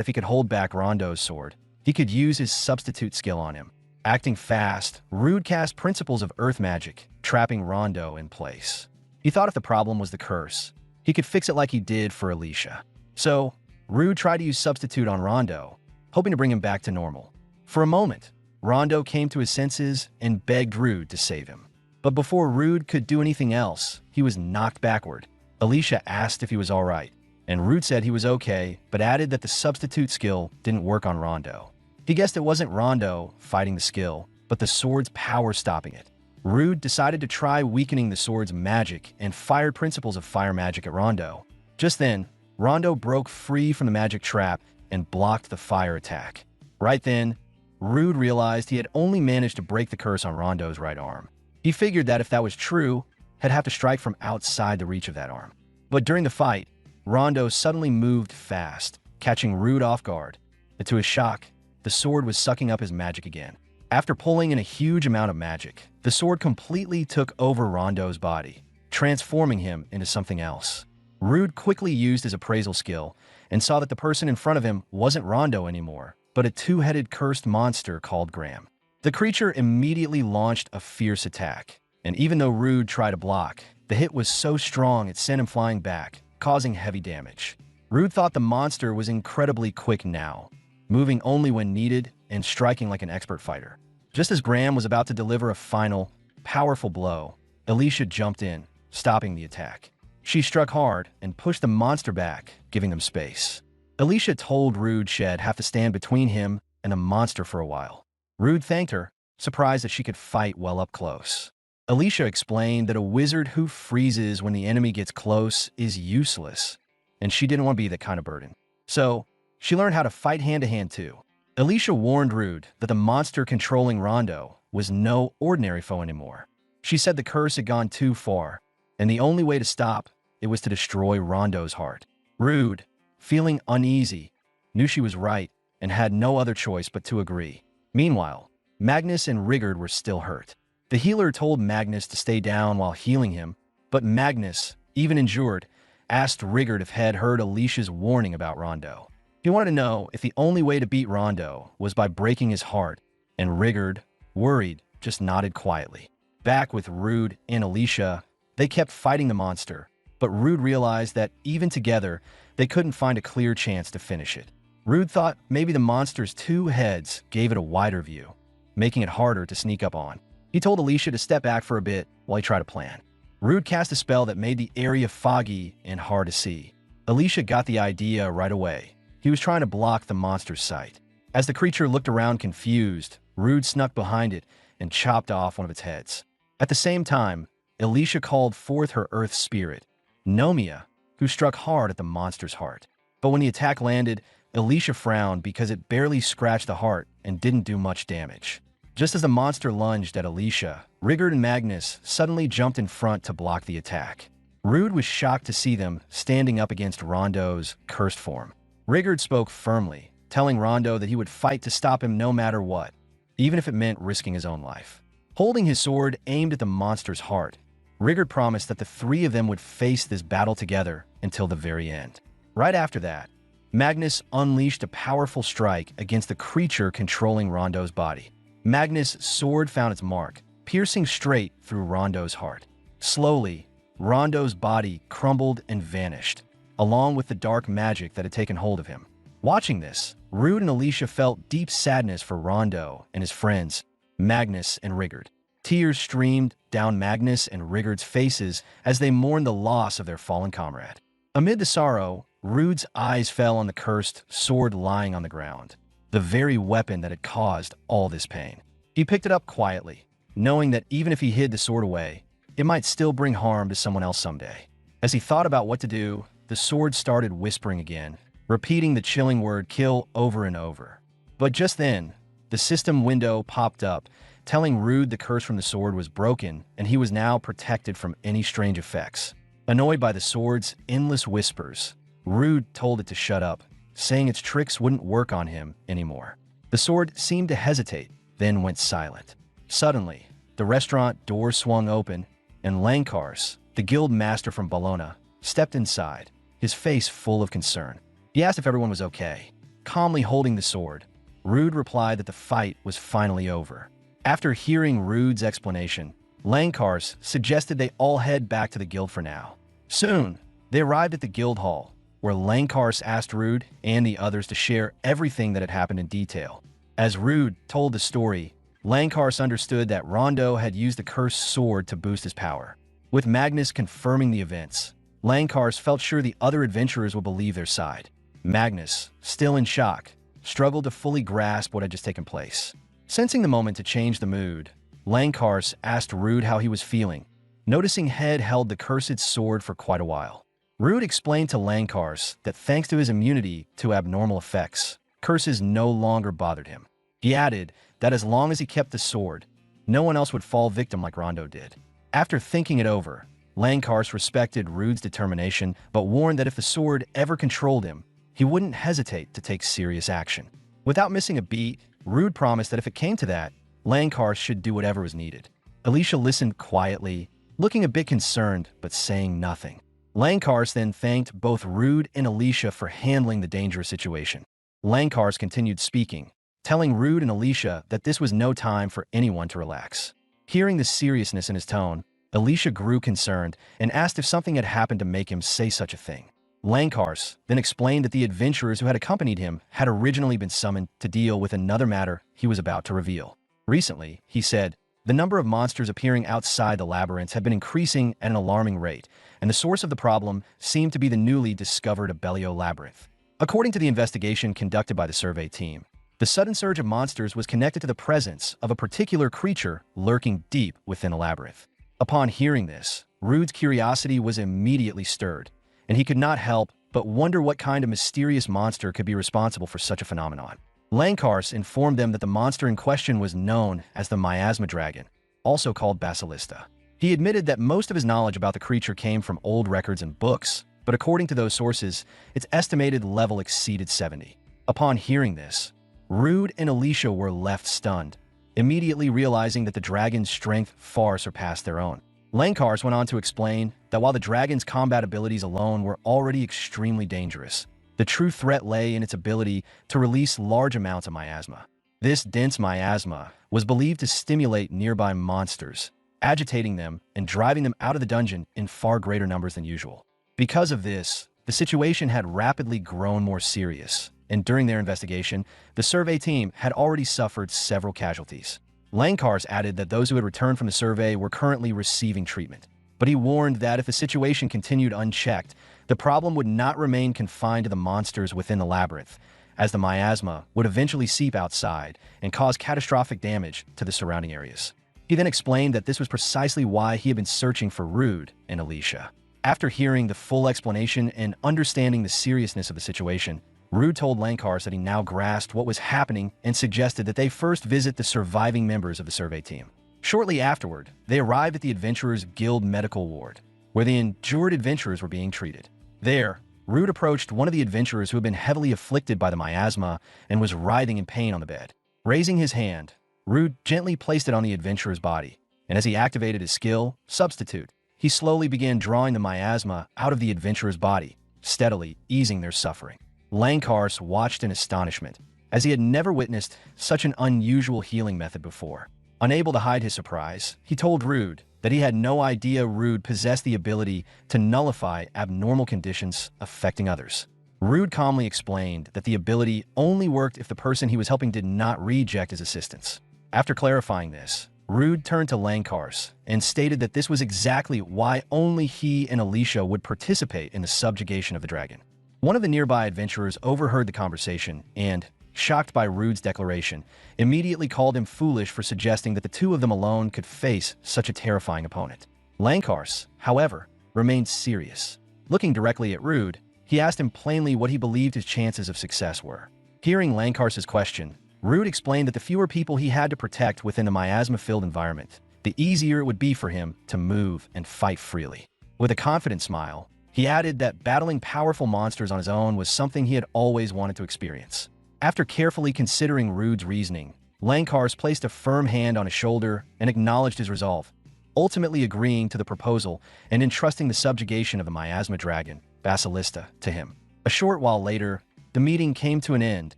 if he could hold back Rondo's sword, he could use his substitute skill on him. Acting fast, Rude cast principles of earth magic, trapping Rondo in place. He thought if the problem was the curse, he could fix it like he did for Alicia. So, Rude tried to use substitute on Rondo, hoping to bring him back to normal. For a moment, Rondo came to his senses and begged Rude to save him. But before Rude could do anything else, he was knocked backward. Alicia asked if he was all right, and Rude said he was okay, but added that the substitute skill didn't work on Rondo. He guessed it wasn't Rondo fighting the skill, but the sword's power stopping it. Rude decided to try weakening the sword's magic and fired principles of fire magic at Rondo. Just then, Rondo broke free from the magic trap and blocked the fire attack. Right then, Rude realized he had only managed to break the curse on Rondo's right arm. He figured that if that was true, he'd have to strike from outside the reach of that arm. But during the fight, Rondo suddenly moved fast, catching Rude off guard. And to his shock, the sword was sucking up his magic again. After pulling in a huge amount of magic, the sword completely took over Rondo's body, transforming him into something else. Rude quickly used his appraisal skill and saw that the person in front of him wasn't Rondo anymore, but a two-headed cursed monster called Graham. The creature immediately launched a fierce attack, and even though Rude tried to block, the hit was so strong it sent him flying back, causing heavy damage. Rude thought the monster was incredibly quick now, moving only when needed and striking like an expert fighter. Just as Graham was about to deliver a final, powerful blow, Alicia jumped in, stopping the attack. She struck hard and pushed the monster back, giving them space. Alicia told Rude she'd have to stand between him and the monster for a while. Rude thanked her, surprised that she could fight well up close. Alicia explained that a wizard who freezes when the enemy gets close is useless, and she didn't want to be that kind of burden. So, she learned how to fight hand-to-hand too. Alicia warned Rude that the monster controlling Rondo was no ordinary foe anymore. She said the curse had gone too far, and the only way to stop it was to destroy Rondo's heart. Rude, feeling uneasy, knew she was right and had no other choice but to agree. Meanwhile, Magnus and Rigard were still hurt. The healer told Magnus to stay down while healing him, but Magnus, even injured, asked Rigard if he'd heard Alicia's warning about Rondo. He wanted to know if the only way to beat Rondo was by breaking his heart, and Rigard, worried, just nodded quietly. Back with Rude and Alicia, they kept fighting the monster, but Rude realized that even together, they couldn't find a clear chance to finish it. Rude thought maybe the monster's two heads gave it a wider view, making it harder to sneak up on. He told Alicia to step back for a bit while he tried to plan. Rude cast a spell that made the area foggy and hard to see. Alicia got the idea right away. He was trying to block the monster's sight. As the creature looked around confused, Rude snuck behind it and chopped off one of its heads. At the same time, Alicia called forth her earth spirit, Nomia, who struck hard at the monster's heart. But when the attack landed, Alicia frowned because it barely scratched the heart and didn't do much damage. Just as the monster lunged at Alicia, Rigard and Magnus suddenly jumped in front to block the attack. Rude was shocked to see them standing up against Rondo's cursed form. Rigard spoke firmly, telling Rondo that he would fight to stop him no matter what, even if it meant risking his own life. Holding his sword aimed at the monster's heart, Rigard promised that the three of them would face this battle together until the very end. Right after that, Magnus unleashed a powerful strike against the creature controlling Rondo's body. Magnus' sword found its mark, piercing straight through Rondo's heart. Slowly, Rondo's body crumbled and vanished, along with the dark magic that had taken hold of him. Watching this, Rude and Alicia felt deep sadness for Rondo and his friends, Magnus and Rigard. Tears streamed down Magnus and Rigard's faces as they mourned the loss of their fallen comrade. Amid the sorrow, Rude's eyes fell on the cursed sword lying on the ground, the very weapon that had caused all this pain. He picked it up quietly, knowing that even if he hid the sword away, it might still bring harm to someone else someday. As he thought about what to do, the sword started whispering again, repeating the chilling word kill over and over. But just then, the system window popped up, telling Rude the curse from the sword was broken and he was now protected from any strange effects. Annoyed by the sword's endless whispers, Rude told it to shut up, saying its tricks wouldn't work on him anymore. The sword seemed to hesitate, then went silent. Suddenly, the restaurant door swung open, and Lankars, the guild master from Bologna, stepped inside, his face full of concern. He asked if everyone was okay. Calmly holding the sword, Rude replied that the fight was finally over. After hearing Rude's explanation, Lankars suggested they all head back to the guild for now. Soon, they arrived at the guild hall, where Lankars asked Rude and the others to share everything that had happened in detail. As Rude told the story, Lankars understood that Rondo had used the cursed sword to boost his power. With Magnus confirming the events, Lankars felt sure the other adventurers would believe their side. Magnus, still in shock, struggled to fully grasp what had just taken place. Sensing the moment to change the mood, Lankars asked Rude how he was feeling, noticing Head held the cursed sword for quite a while. Rude explained to Lankars that thanks to his immunity to abnormal effects, curses no longer bothered him. He added that as long as he kept the sword, no one else would fall victim like Rondo did. After thinking it over, Lankars respected Rude's determination but warned that if the sword ever controlled him, he wouldn't hesitate to take serious action. Without missing a beat, Rude promised that if it came to that, Lankars should do whatever was needed. Alicia listened quietly, looking a bit concerned but saying nothing. Lankars then thanked both Rude and Alicia for handling the dangerous situation. Lankars continued speaking, telling Rude and Alicia that this was no time for anyone to relax. Hearing the seriousness in his tone, Alicia grew concerned and asked if something had happened to make him say such a thing. Lankars then explained that the adventurers who had accompanied him had originally been summoned to deal with another matter he was about to reveal. Recently, he said, the number of monsters appearing outside the labyrinths had been increasing at an alarming rate, and the source of the problem seemed to be the newly discovered Abellio labyrinth. According to the investigation conducted by the survey team, the sudden surge of monsters was connected to the presence of a particular creature lurking deep within a labyrinth. Upon hearing this, Rude's curiosity was immediately stirred, and he could not help but wonder what kind of mysterious monster could be responsible for such a phenomenon. Lankars informed them that the monster in question was known as the miasma dragon, also called Basilista. He admitted that most of his knowledge about the creature came from old records and books, but according to those sources, its estimated level exceeded 70. Upon hearing this, Rude and Alicia were left stunned, immediately realizing that the dragon's strength far surpassed their own. Lankars went on to explain that while the dragon's combat abilities alone were already extremely dangerous, the true threat lay in its ability to release large amounts of miasma. This dense miasma was believed to stimulate nearby monsters, agitating them and driving them out of the dungeon in far greater numbers than usual. Because of this, the situation had rapidly grown more serious, and during their investigation, the survey team had already suffered several casualties. Lankars added that those who had returned from the survey were currently receiving treatment, but he warned that if the situation continued unchecked, the problem would not remain confined to the monsters within the labyrinth, as the miasma would eventually seep outside and cause catastrophic damage to the surrounding areas. He then explained that this was precisely why he had been searching for Rude and Alicia. After hearing the full explanation and understanding the seriousness of the situation, Rude told Lankhars that he now grasped what was happening and suggested that they first visit the surviving members of the survey team. Shortly afterward, they arrived at the Adventurers Guild medical ward, where the injured adventurers were being treated. There, Rude approached one of the adventurers who had been heavily afflicted by the miasma and was writhing in pain on the bed. Raising his hand, Rude gently placed it on the adventurer's body, and as he activated his skill, Substitute, he slowly began drawing the miasma out of the adventurer's body, steadily easing their suffering. Lankhars watched in astonishment, as he had never witnessed such an unusual healing method before. Unable to hide his surprise, he told Rude that he had no idea Rude possessed the ability to nullify abnormal conditions affecting others. Rude calmly explained that the ability only worked if the person he was helping did not reject his assistance. After clarifying this, Rude turned to Lankhars and stated that this was exactly why only he and Alicia would participate in the subjugation of the dragon. One of the nearby adventurers overheard the conversation and, shocked by Rude's declaration, immediately called him foolish for suggesting that the two of them alone could face such a terrifying opponent. Lankhars, however, remained serious. Looking directly at Rude, he asked him plainly what he believed his chances of success were. Hearing Lankhars's question, Rude explained that the fewer people he had to protect within the miasma-filled environment, the easier it would be for him to move and fight freely. With a confident smile, he added that battling powerful monsters on his own was something he had always wanted to experience. After carefully considering Rude's reasoning, Lankhars placed a firm hand on his shoulder and acknowledged his resolve, ultimately agreeing to the proposal and entrusting the subjugation of the miasma dragon, Basilista, to him. A short while later, the meeting came to an end,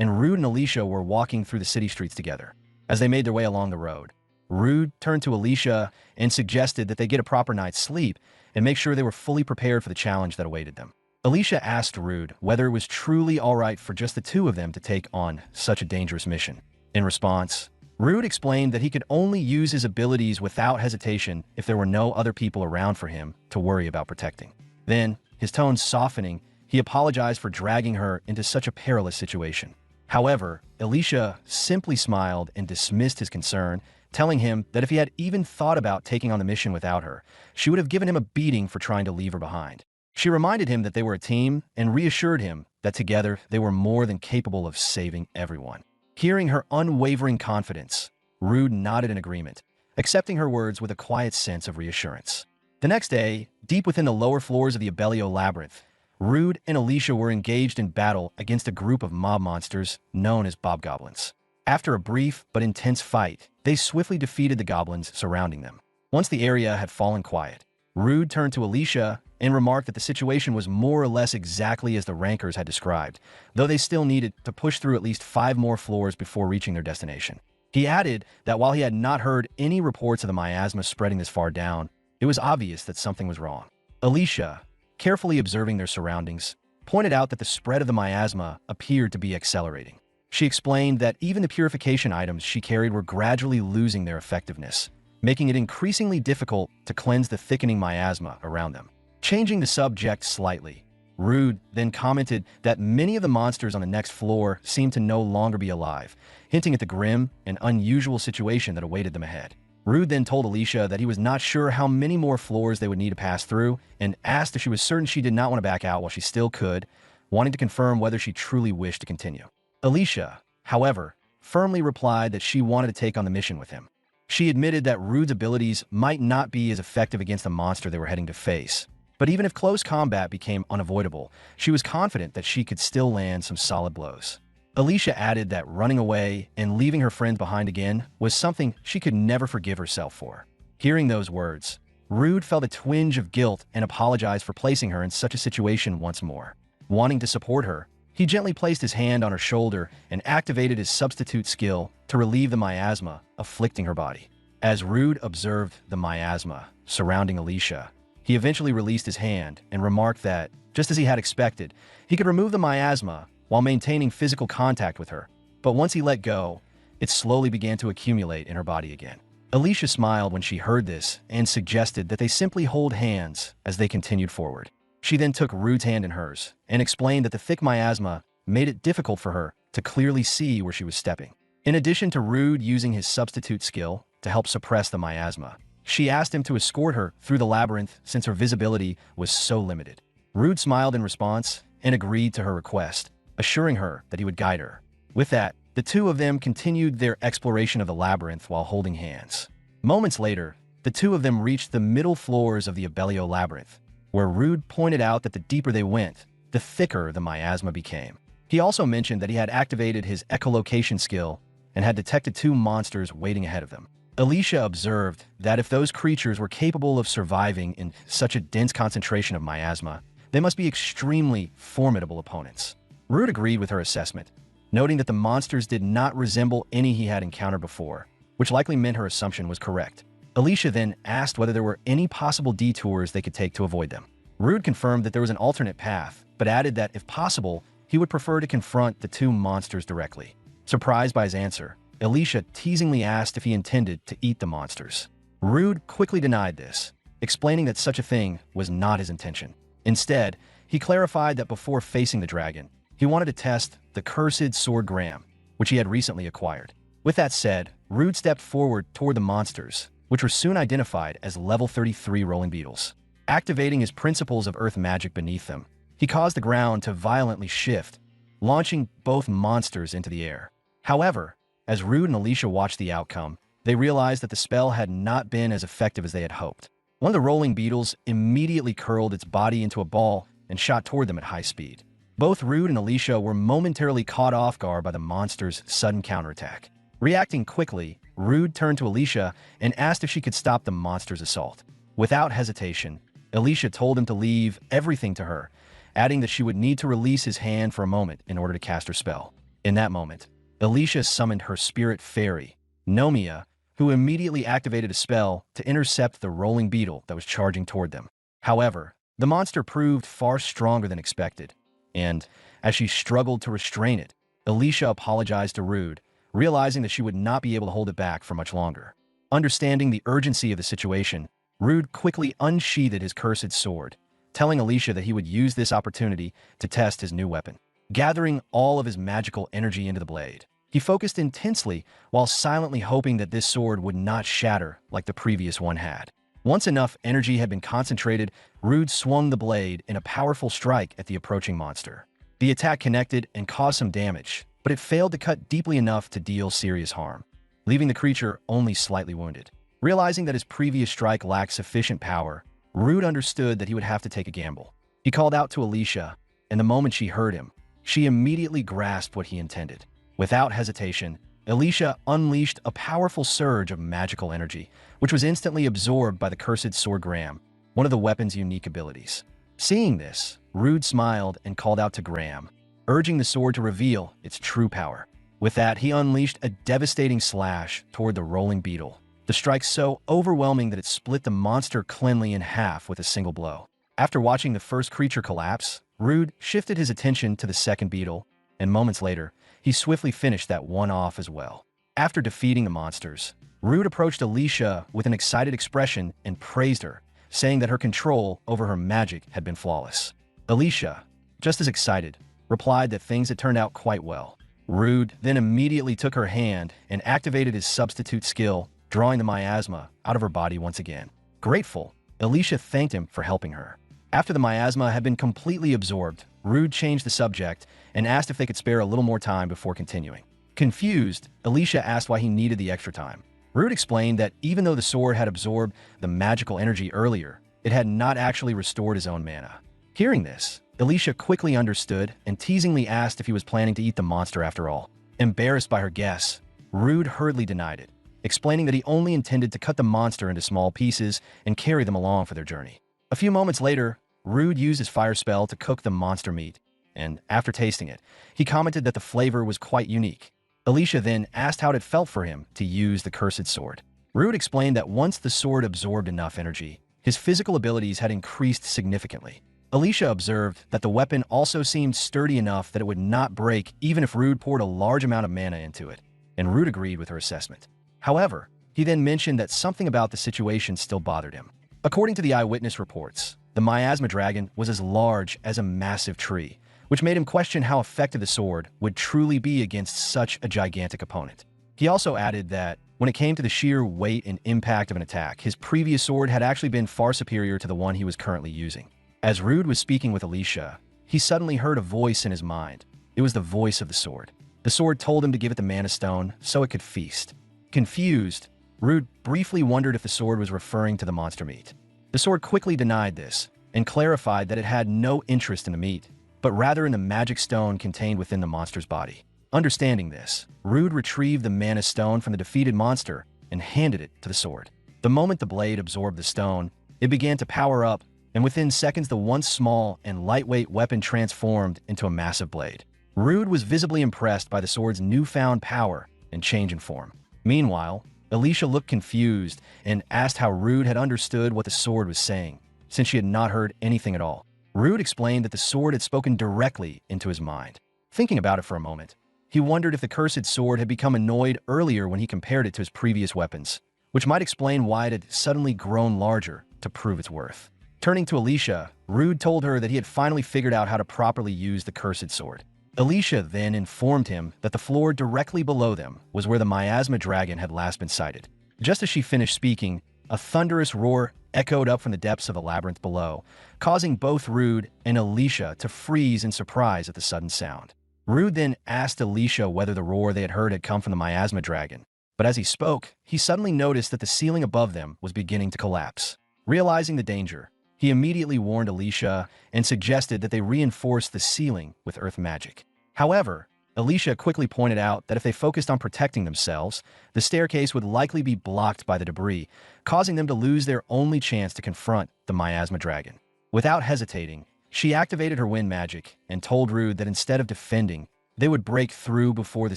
and Rude and Alicia were walking through the city streets together. As they made their way along the road, Rude turned to Alicia and suggested that they get a proper night's sleep and make sure they were fully prepared for the challenge that awaited them. Alicia asked Rude whether it was truly all right for just the two of them to take on such a dangerous mission. In response, Rude explained that he could only use his abilities without hesitation if there were no other people around for him to worry about protecting. Then, his tone softening, he apologized for dragging her into such a perilous situation. However, Alicia simply smiled and dismissed his concern, telling him that if he had even thought about taking on the mission without her, she would have given him a beating for trying to leave her behind. She reminded him that they were a team and reassured him that together they were more than capable of saving everyone. Hearing her unwavering confidence, Rude nodded in agreement, accepting her words with a quiet sense of reassurance. The next day, deep within the lower floors of the Abellio Labyrinth, Rude and Alicia were engaged in battle against a group of mob monsters known as Bobgoblins. After a brief but intense fight, they swiftly defeated the goblins surrounding them. Once the area had fallen quiet, Rude turned to Alicia and remarked that the situation was more or less exactly as the rankers had described, though they still needed to push through at least 5 more floors before reaching their destination. He added that while he had not heard any reports of the miasma spreading this far down, it was obvious that something was wrong. Alicia, carefully observing their surroundings, pointed out that the spread of the miasma appeared to be accelerating. She explained that even the purification items she carried were gradually losing their effectiveness, making it increasingly difficult to cleanse the thickening miasma around them. Changing the subject slightly, Rude then commented that many of the monsters on the next floor seemed to no longer be alive, hinting at the grim and unusual situation that awaited them ahead. Rude then told Alicia that he was not sure how many more floors they would need to pass through and asked if she was certain she did not want to back out while she still could, wanting to confirm whether she truly wished to continue. Alicia, however, firmly replied that she wanted to take on the mission with him. She admitted that Rude's abilities might not be as effective against the monster they were heading to face, but even if close combat became unavoidable, she was confident that she could still land some solid blows. Alicia added that running away and leaving her friends behind again was something she could never forgive herself for. Hearing those words, Rude felt a twinge of guilt and apologized for placing her in such a situation once more. Wanting to support her, he gently placed his hand on her shoulder and activated his substitute skill to relieve the miasma afflicting her body. As Rude observed the miasma surrounding Alicia, he eventually released his hand and remarked that, just as he had expected, he could remove the miasma while maintaining physical contact with her, but once he let go, it slowly began to accumulate in her body again. Alicia smiled when she heard this and suggested that they simply hold hands as they continued forward. She then took Rude's hand in hers and explained that the thick miasma made it difficult for her to clearly see where she was stepping. In addition to Rude using his substitute skill to help suppress the miasma, she asked him to escort her through the labyrinth since her visibility was so limited. Rude smiled in response and agreed to her request, assuring her that he would guide her. With that, the two of them continued their exploration of the labyrinth while holding hands. Moments later, the two of them reached the middle floors of the Abellio labyrinth, where Rude pointed out that the deeper they went, the thicker the miasma became. He also mentioned that he had activated his echolocation skill and had detected two monsters waiting ahead of them. Alicia observed that if those creatures were capable of surviving in such a dense concentration of miasma, they must be extremely formidable opponents. Rude agreed with her assessment, noting that the monsters did not resemble any he had encountered before, which likely meant her assumption was correct. Alicia then asked whether there were any possible detours they could take to avoid them. Rude confirmed that there was an alternate path, but added that, if possible, he would prefer to confront the two monsters directly. Surprised by his answer, Alicia teasingly asked if he intended to eat the monsters. Rude quickly denied this, explaining that such a thing was not his intention. Instead, he clarified that before facing the dragon, he wanted to test the cursed sword Graham, which he had recently acquired. With that said, Rude stepped forward toward the monsters, which were soon identified as level 33 rolling beetles. Activating his principles of earth magic beneath them, he caused the ground to violently shift, launching both monsters into the air. However, as Rude and Alicia watched the outcome, they realized that the spell had not been as effective as they had hoped. One of the rolling beetles immediately curled its body into a ball and shot toward them at high speed. Both Rude and Alicia were momentarily caught off guard by the monster's sudden counterattack. Reacting quickly, Rude turned to Alicia and asked if she could stop the monster's assault. Without hesitation, Alicia told him to leave everything to her, adding that she would need to release his hand for a moment in order to cast her spell. In that moment, Alicia summoned her spirit fairy, Nomia, who immediately activated a spell to intercept the rolling beetle that was charging toward them. However, the monster proved far stronger than expected, and as she struggled to restrain it, Alicia apologized to Rude, realizing that she would not be able to hold it back for much longer. Understanding the urgency of the situation, Rude quickly unsheathed his cursed sword, telling Alicia that he would use this opportunity to test his new weapon. Gathering all of his magical energy into the blade, he focused intensely while silently hoping that this sword would not shatter like the previous one had. Once enough energy had been concentrated, Rude swung the blade in a powerful strike at the approaching monster. The attack connected and caused some damage, but it failed to cut deeply enough to deal serious harm, leaving the creature only slightly wounded. Realizing that his previous strike lacked sufficient power, Rude understood that he would have to take a gamble. He called out to Alicia, and the moment she heard him, she immediately grasped what he intended. Without hesitation, Alicia unleashed a powerful surge of magical energy, which was instantly absorbed by the cursed sword Graham, one of the weapon's unique abilities. Seeing this, Rude smiled and called out to Graham, urging the sword to reveal its true power. With that, he unleashed a devastating slash toward the rolling beetle, the strike so overwhelming that it split the monster cleanly in half with a single blow. After watching the first creature collapse, Rude shifted his attention to the second beetle, and moments later, he swiftly finished that one off as well. After defeating the monsters, Rude approached Alicia with an excited expression and praised her, saying that her control over her magic had been flawless. Alicia, just as excited, replied that things had turned out quite well. Rude then immediately took her hand and activated his substitute skill, drawing the miasma out of her body once again. Grateful, Alicia thanked him for helping her. After the miasma had been completely absorbed, Rude changed the subject and asked if they could spare a little more time before continuing. Confused, Alicia asked why he needed the extra time. Rude explained that even though the sword had absorbed the magical energy earlier, it had not actually restored his own mana. Hearing this, Alicia quickly understood and teasingly asked if he was planning to eat the monster after all. Embarrassed by her guess, Rude hurriedly denied it, explaining that he only intended to cut the monster into small pieces and carry them along for their journey. A few moments later, Rude used his fire spell to cook the monster meat, and after tasting it, he commented that the flavor was quite unique. Alicia then asked how it felt for him to use the cursed sword. Rude explained that once the sword absorbed enough energy, his physical abilities had increased significantly. Alicia observed that the weapon also seemed sturdy enough that it would not break even if Rude poured a large amount of mana into it, and Rude agreed with her assessment. However, he then mentioned that something about the situation still bothered him. According to the eyewitness reports, the miasma dragon was as large as a massive tree, which made him question how effective the sword would truly be against such a gigantic opponent. He also added that when it came to the sheer weight and impact of an attack, his previous sword had actually been far superior to the one he was currently using. As Rude was speaking with Alicia, he suddenly heard a voice in his mind, It was the voice of the sword. The sword told him to give it the mana stone so it could feast. Confused, Rude briefly wondered if the sword was referring to the monster meat. The sword quickly denied this and clarified that it had no interest in the meat, but rather in the magic stone contained within the monster's body. Understanding this, Rude retrieved the mana stone from the defeated monster and handed it to the sword. The moment the blade absorbed the stone, it began to power up, and within seconds the once small and lightweight weapon transformed into a massive blade. Rude was visibly impressed by the sword's newfound power and change in form. Meanwhile, Alicia looked confused and asked how Rude had understood what the sword was saying, since she had not heard anything at all. Rude explained that the sword had spoken directly into his mind. Thinking about it for a moment, he wondered if the cursed sword had become annoyed earlier when he compared it to his previous weapons, which might explain why it had suddenly grown larger to prove its worth. Turning to Alicia, Rude told her that he had finally figured out how to properly use the cursed sword. Alicia then informed him that the floor directly below them was where the miasma dragon had last been sighted. Just as she finished speaking, a thunderous roar echoed up from the depths of the labyrinth below, causing both Rude and Alicia to freeze in surprise at the sudden sound. Rude then asked Alicia whether the roar they had heard had come from the miasma dragon, but as he spoke, he suddenly noticed that the ceiling above them was beginning to collapse. Realizing the danger, he immediately warned Alicia and suggested that they reinforce the ceiling with earth magic. However, Alicia quickly pointed out that if they focused on protecting themselves, the staircase would likely be blocked by the debris, causing them to lose their only chance to confront the miasma dragon. Without hesitating, she activated her wind magic and told Rude that instead of defending, they would break through before the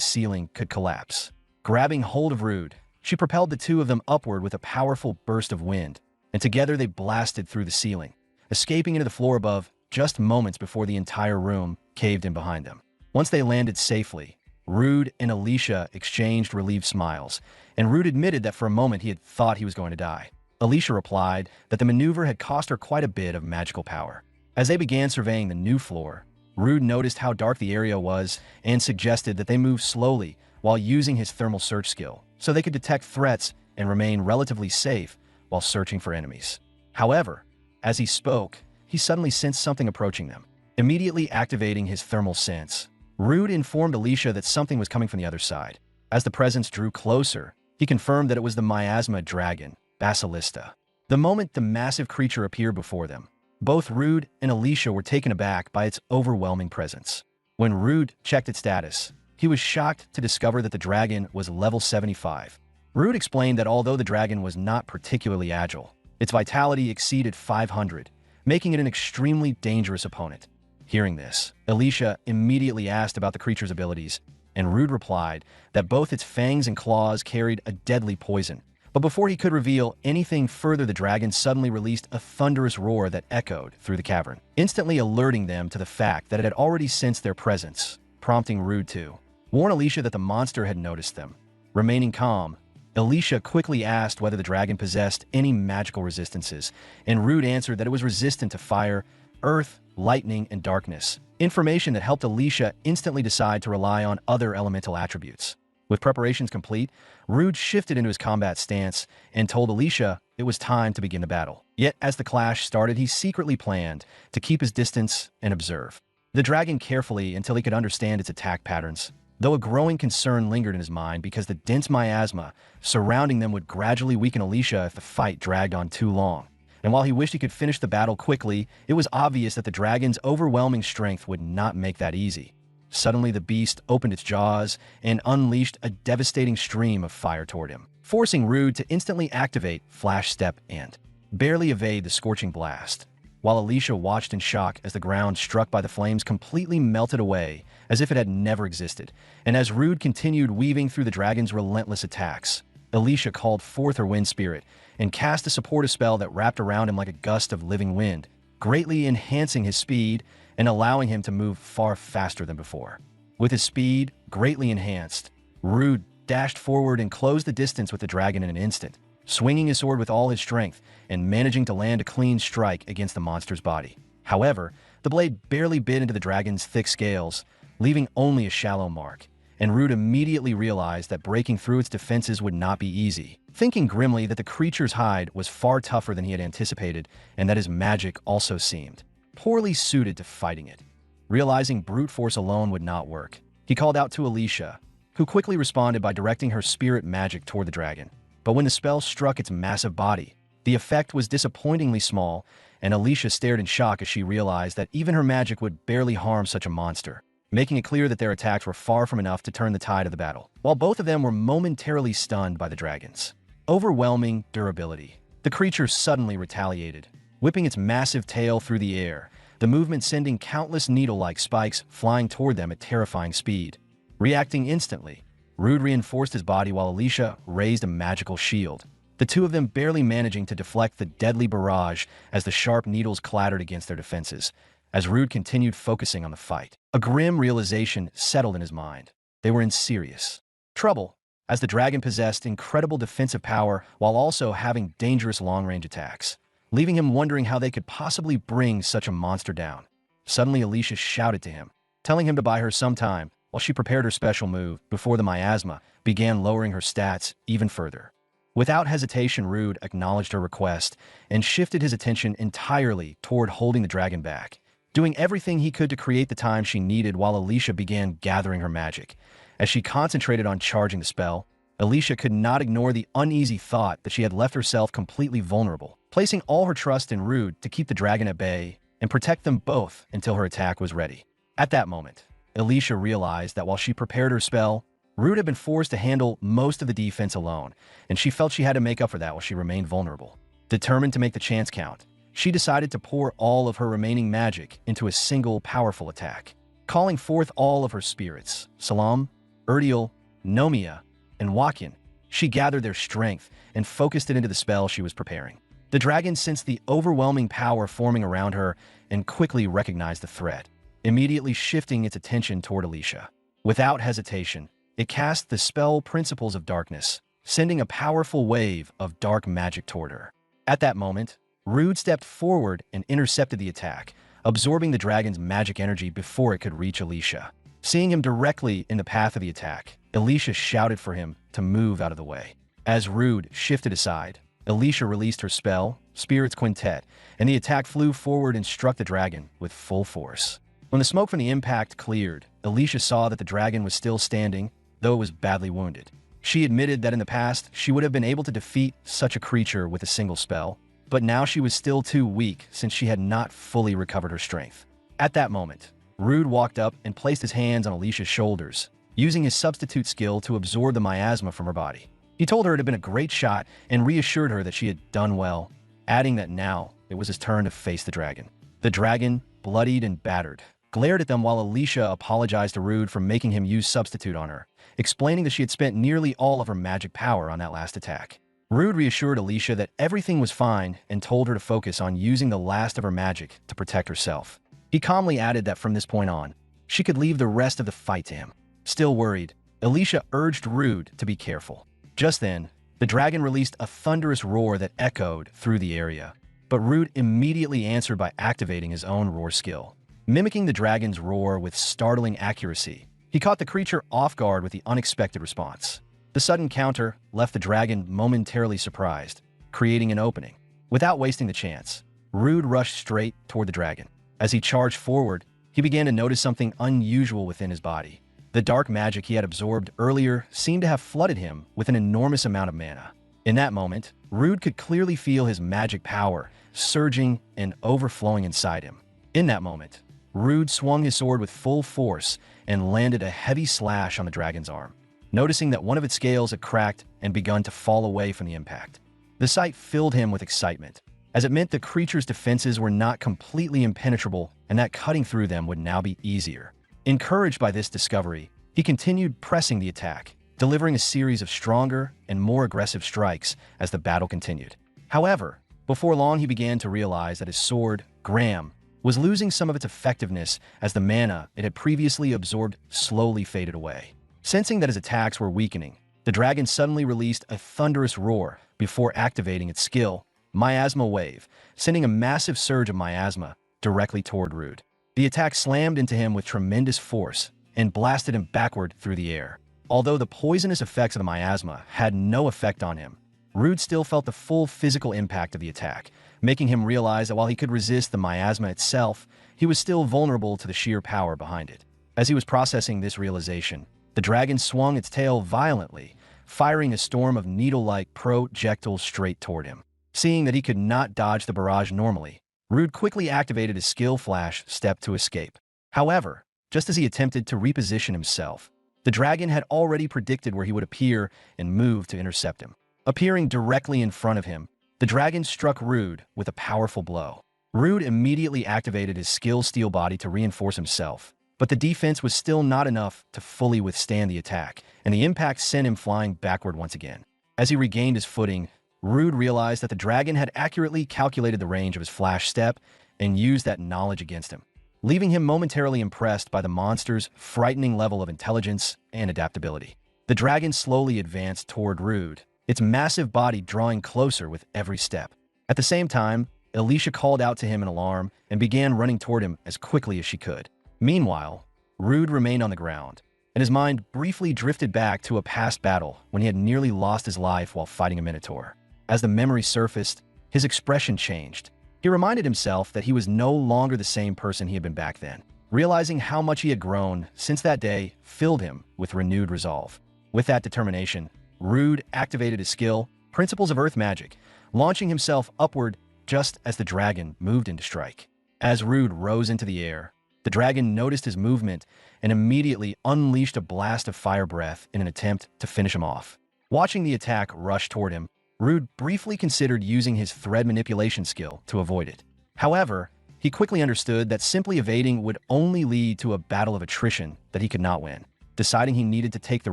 ceiling could collapse. Grabbing hold of Rude, she propelled the two of them upward with a powerful burst of wind, and together they blasted through the ceiling, escaping into the floor above just moments before the entire room caved in behind them. Once they landed safely, Rude and Alicia exchanged relieved smiles, and Rude admitted that for a moment he had thought he was going to die. Alicia replied that the maneuver had cost her quite a bit of magical power. As they began surveying the new floor, Rude noticed how dark the area was and suggested that they move slowly while using his thermal search skill so they could detect threats and remain relatively safe while searching for enemies. However, as he spoke, he suddenly sensed something approaching them. Immediately activating his thermal sense, Rude informed Alicia that something was coming from the other side. As the presence drew closer, he confirmed that it was the miasma dragon, Basilista. The moment the massive creature appeared before them, both Rude and Alicia were taken aback by its overwhelming presence. When Rude checked its status, he was shocked to discover that the dragon was level 75. Rude explained that although the dragon was not particularly agile, its vitality exceeded 500, making it an extremely dangerous opponent. Hearing this, Alicia immediately asked about the creature's abilities, and Rude replied that both its fangs and claws carried a deadly poison. But before he could reveal anything further, the dragon suddenly released a thunderous roar that echoed through the cavern, instantly alerting them to the fact that it had already sensed their presence, prompting Rude to warn Alicia that the monster had noticed them. Remaining calm, Alicia quickly asked whether the dragon possessed any magical resistances, and Rude answered that it was resistant to fire, earth, lightning, and darkness, information that helped Alicia instantly decide to rely on other elemental attributes. With preparations complete, Rude shifted into his combat stance and told Alicia it was time to begin the battle. Yet, as the clash started, he secretly planned to keep his distance and observe the dragon carefully until he could understand its attack patterns, though a growing concern lingered in his mind because the dense miasma surrounding them would gradually weaken Alicia if the fight dragged on too long. And while he wished he could finish the battle quickly, it was obvious that the dragon's overwhelming strength would not make that easy. Suddenly, the beast opened its jaws and unleashed a devastating stream of fire toward him, forcing Rude to instantly activate Flash Step and barely evade the scorching blast, while Alicia watched in shock as the ground struck by the flames completely melted away as if it had never existed. And as Rude continued weaving through the dragon's relentless attacks, Alicia called forth her wind spirit and cast a supportive spell that wrapped around him like a gust of living wind, greatly enhancing his speed and allowing him to move far faster than before. With his speed greatly enhanced, Rude dashed forward and closed the distance with the dragon in an instant, swinging his sword with all his strength and managing to land a clean strike against the monster's body. However, the blade barely bit into the dragon's thick scales, leaving only a shallow mark, and Rude immediately realized that breaking through its defenses would not be easy, thinking grimly that the creature's hide was far tougher than he had anticipated and that his magic also seemed poorly suited to fighting it. Realizing brute force alone would not work, he called out to Alicia, who quickly responded by directing her spirit magic toward the dragon. But when the spell struck its massive body, the effect was disappointingly small, and Alicia stared in shock as she realized that even her magic would barely harm such a monster, making it clear that their attacks were far from enough to turn the tide of the battle. While both of them were momentarily stunned by the dragon's overwhelming durability, the creature suddenly retaliated, whipping its massive tail through the air, the movement sending countless needle-like spikes flying toward them at terrifying speed. Reacting instantly, Rude reinforced his body while Alicia raised a magical shield, the two of them barely managing to deflect the deadly barrage as the sharp needles clattered against their defenses. As Rude continued focusing on the fight, a grim realization settled in his mind. They were in serious trouble, as the dragon possessed incredible defensive power while also having dangerous long-range attacks, leaving him wondering how they could possibly bring such a monster down. Suddenly, Alicia shouted to him, telling him to buy her some time while she prepared her special move before the miasma began lowering her stats even further. Without hesitation, Rude acknowledged her request and shifted his attention entirely toward holding the dragon back, doing everything he could to create the time she needed while Alicia began gathering her magic. As she concentrated on charging the spell, Alicia could not ignore the uneasy thought that she had left herself completely vulnerable, placing all her trust in Rude to keep the dragon at bay and protect them both until her attack was ready. At that moment, Alicia realized that while she prepared her spell, Rude had been forced to handle most of the defense alone, and she felt she had to make up for that while she remained vulnerable. Determined to make the chance count, she decided to pour all of her remaining magic into a single powerful attack. Calling forth all of her spirits, Salam, Urdial, Nomia, and Wakin, she gathered their strength and focused it into the spell she was preparing. The dragon sensed the overwhelming power forming around her and quickly recognized the threat, immediately shifting its attention toward Alicia. Without hesitation, it cast the spell Principles of Darkness, sending a powerful wave of dark magic toward her. At that moment, Rude stepped forward and intercepted the attack, absorbing the dragon's magic energy before it could reach Alicia. Seeing him directly in the path of the attack, Alicia shouted for him to move out of the way. As Rude shifted aside, Alicia released her spell, Spirit's Quintet, and the attack flew forward and struck the dragon with full force. When the smoke from the impact cleared, Alicia saw that the dragon was still standing, though it was badly wounded. She admitted that in the past, she would have been able to defeat such a creature with a single spell, but now she was still too weak since she had not fully recovered her strength. At that moment, Rude walked up and placed his hands on Alicia's shoulders, using his substitute skill to absorb the miasma from her body. He told her it had been a great shot and reassured her that she had done well, adding that now it was his turn to face the dragon. The dragon, bloodied and battered, glared at them while Alicia apologized to Rude for making him use substitute on her, explaining that she had spent nearly all of her magic power on that last attack. Rude reassured Alicia that everything was fine and told her to focus on using the last of her magic to protect herself. He calmly added that from this point on, she could leave the rest of the fight to him. Still worried, Alicia urged Rude to be careful. Just then, the dragon released a thunderous roar that echoed through the area, but Rude immediately answered by activating his own roar skill. Mimicking the dragon's roar with startling accuracy, he caught the creature off guard with the unexpected response. The sudden counter left the dragon momentarily surprised, creating an opening. Without wasting the chance, Rude rushed straight toward the dragon. As he charged forward, he began to notice something unusual within his body. The dark magic he had absorbed earlier seemed to have flooded him with an enormous amount of mana. In that moment, Rude could clearly feel his magic power surging and overflowing inside him. In that moment, Rude swung his sword with full force and landed a heavy slash on the dragon's arm, noticing that one of its scales had cracked and begun to fall away from the impact. The sight filled him with excitement, as it meant the creature's defenses were not completely impenetrable and that cutting through them would now be easier. Encouraged by this discovery, he continued pressing the attack, delivering a series of stronger and more aggressive strikes as the battle continued. However, before long he began to realize that his sword, Graham, was losing some of its effectiveness as the mana it had previously absorbed slowly faded away. Sensing that his attacks were weakening, the dragon suddenly released a thunderous roar before activating its skill, Miasma Wave, sending a massive surge of miasma directly toward Rude. The attack slammed into him with tremendous force and blasted him backward through the air. Although the poisonous effects of the miasma had no effect on him, Rude still felt the full physical impact of the attack, making him realize that while he could resist the miasma itself, he was still vulnerable to the sheer power behind it. As he was processing this realization, the dragon swung its tail violently, firing a storm of needle-like projectiles straight toward him. Seeing that he could not dodge the barrage normally, Rude quickly activated his skill flash step to escape. However, just as he attempted to reposition himself, the dragon had already predicted where he would appear and moved to intercept him. Appearing directly in front of him, the dragon struck Rude with a powerful blow. Rude immediately activated his skill steel body to reinforce himself, but the defense was still not enough to fully withstand the attack, and the impact sent him flying backward once again. As he regained his footing, Rude realized that the dragon had accurately calculated the range of his flash step and used that knowledge against him, leaving him momentarily impressed by the monster's frightening level of intelligence and adaptability. The dragon slowly advanced toward Rude, its massive body drawing closer with every step. At the same time, Alicia called out to him in alarm and began running toward him as quickly as she could. Meanwhile, Rude remained on the ground, and his mind briefly drifted back to a past battle when he had nearly lost his life while fighting a minotaur. As the memory surfaced, his expression changed. He reminded himself that he was no longer the same person he had been back then. Realizing how much he had grown since that day filled him with renewed resolve. With that determination, Rude activated his skill, Principles of Earth Magic, launching himself upward just as the dragon moved into strike. As Rude rose into the air, the dragon noticed his movement and immediately unleashed a blast of fire breath in an attempt to finish him off. Watching the attack rush toward him, Rude briefly considered using his thread manipulation skill to avoid it. However, he quickly understood that simply evading would only lead to a battle of attrition that he could not win. Deciding he needed to take the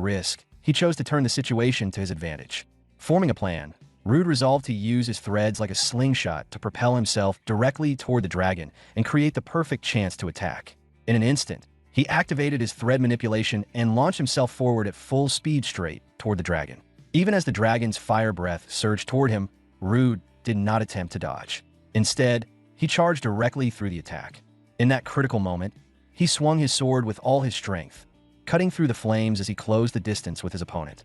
risk, he chose to turn the situation to his advantage. Forming a plan, Rude resolved to use his threads like a slingshot to propel himself directly toward the dragon and create the perfect chance to attack. In an instant, he activated his thread manipulation and launched himself forward at full speed straight toward the dragon. Even as the dragon's fire breath surged toward him, Rude did not attempt to dodge. Instead, he charged directly through the attack. In that critical moment, he swung his sword with all his strength, cutting through the flames as he closed the distance with his opponent.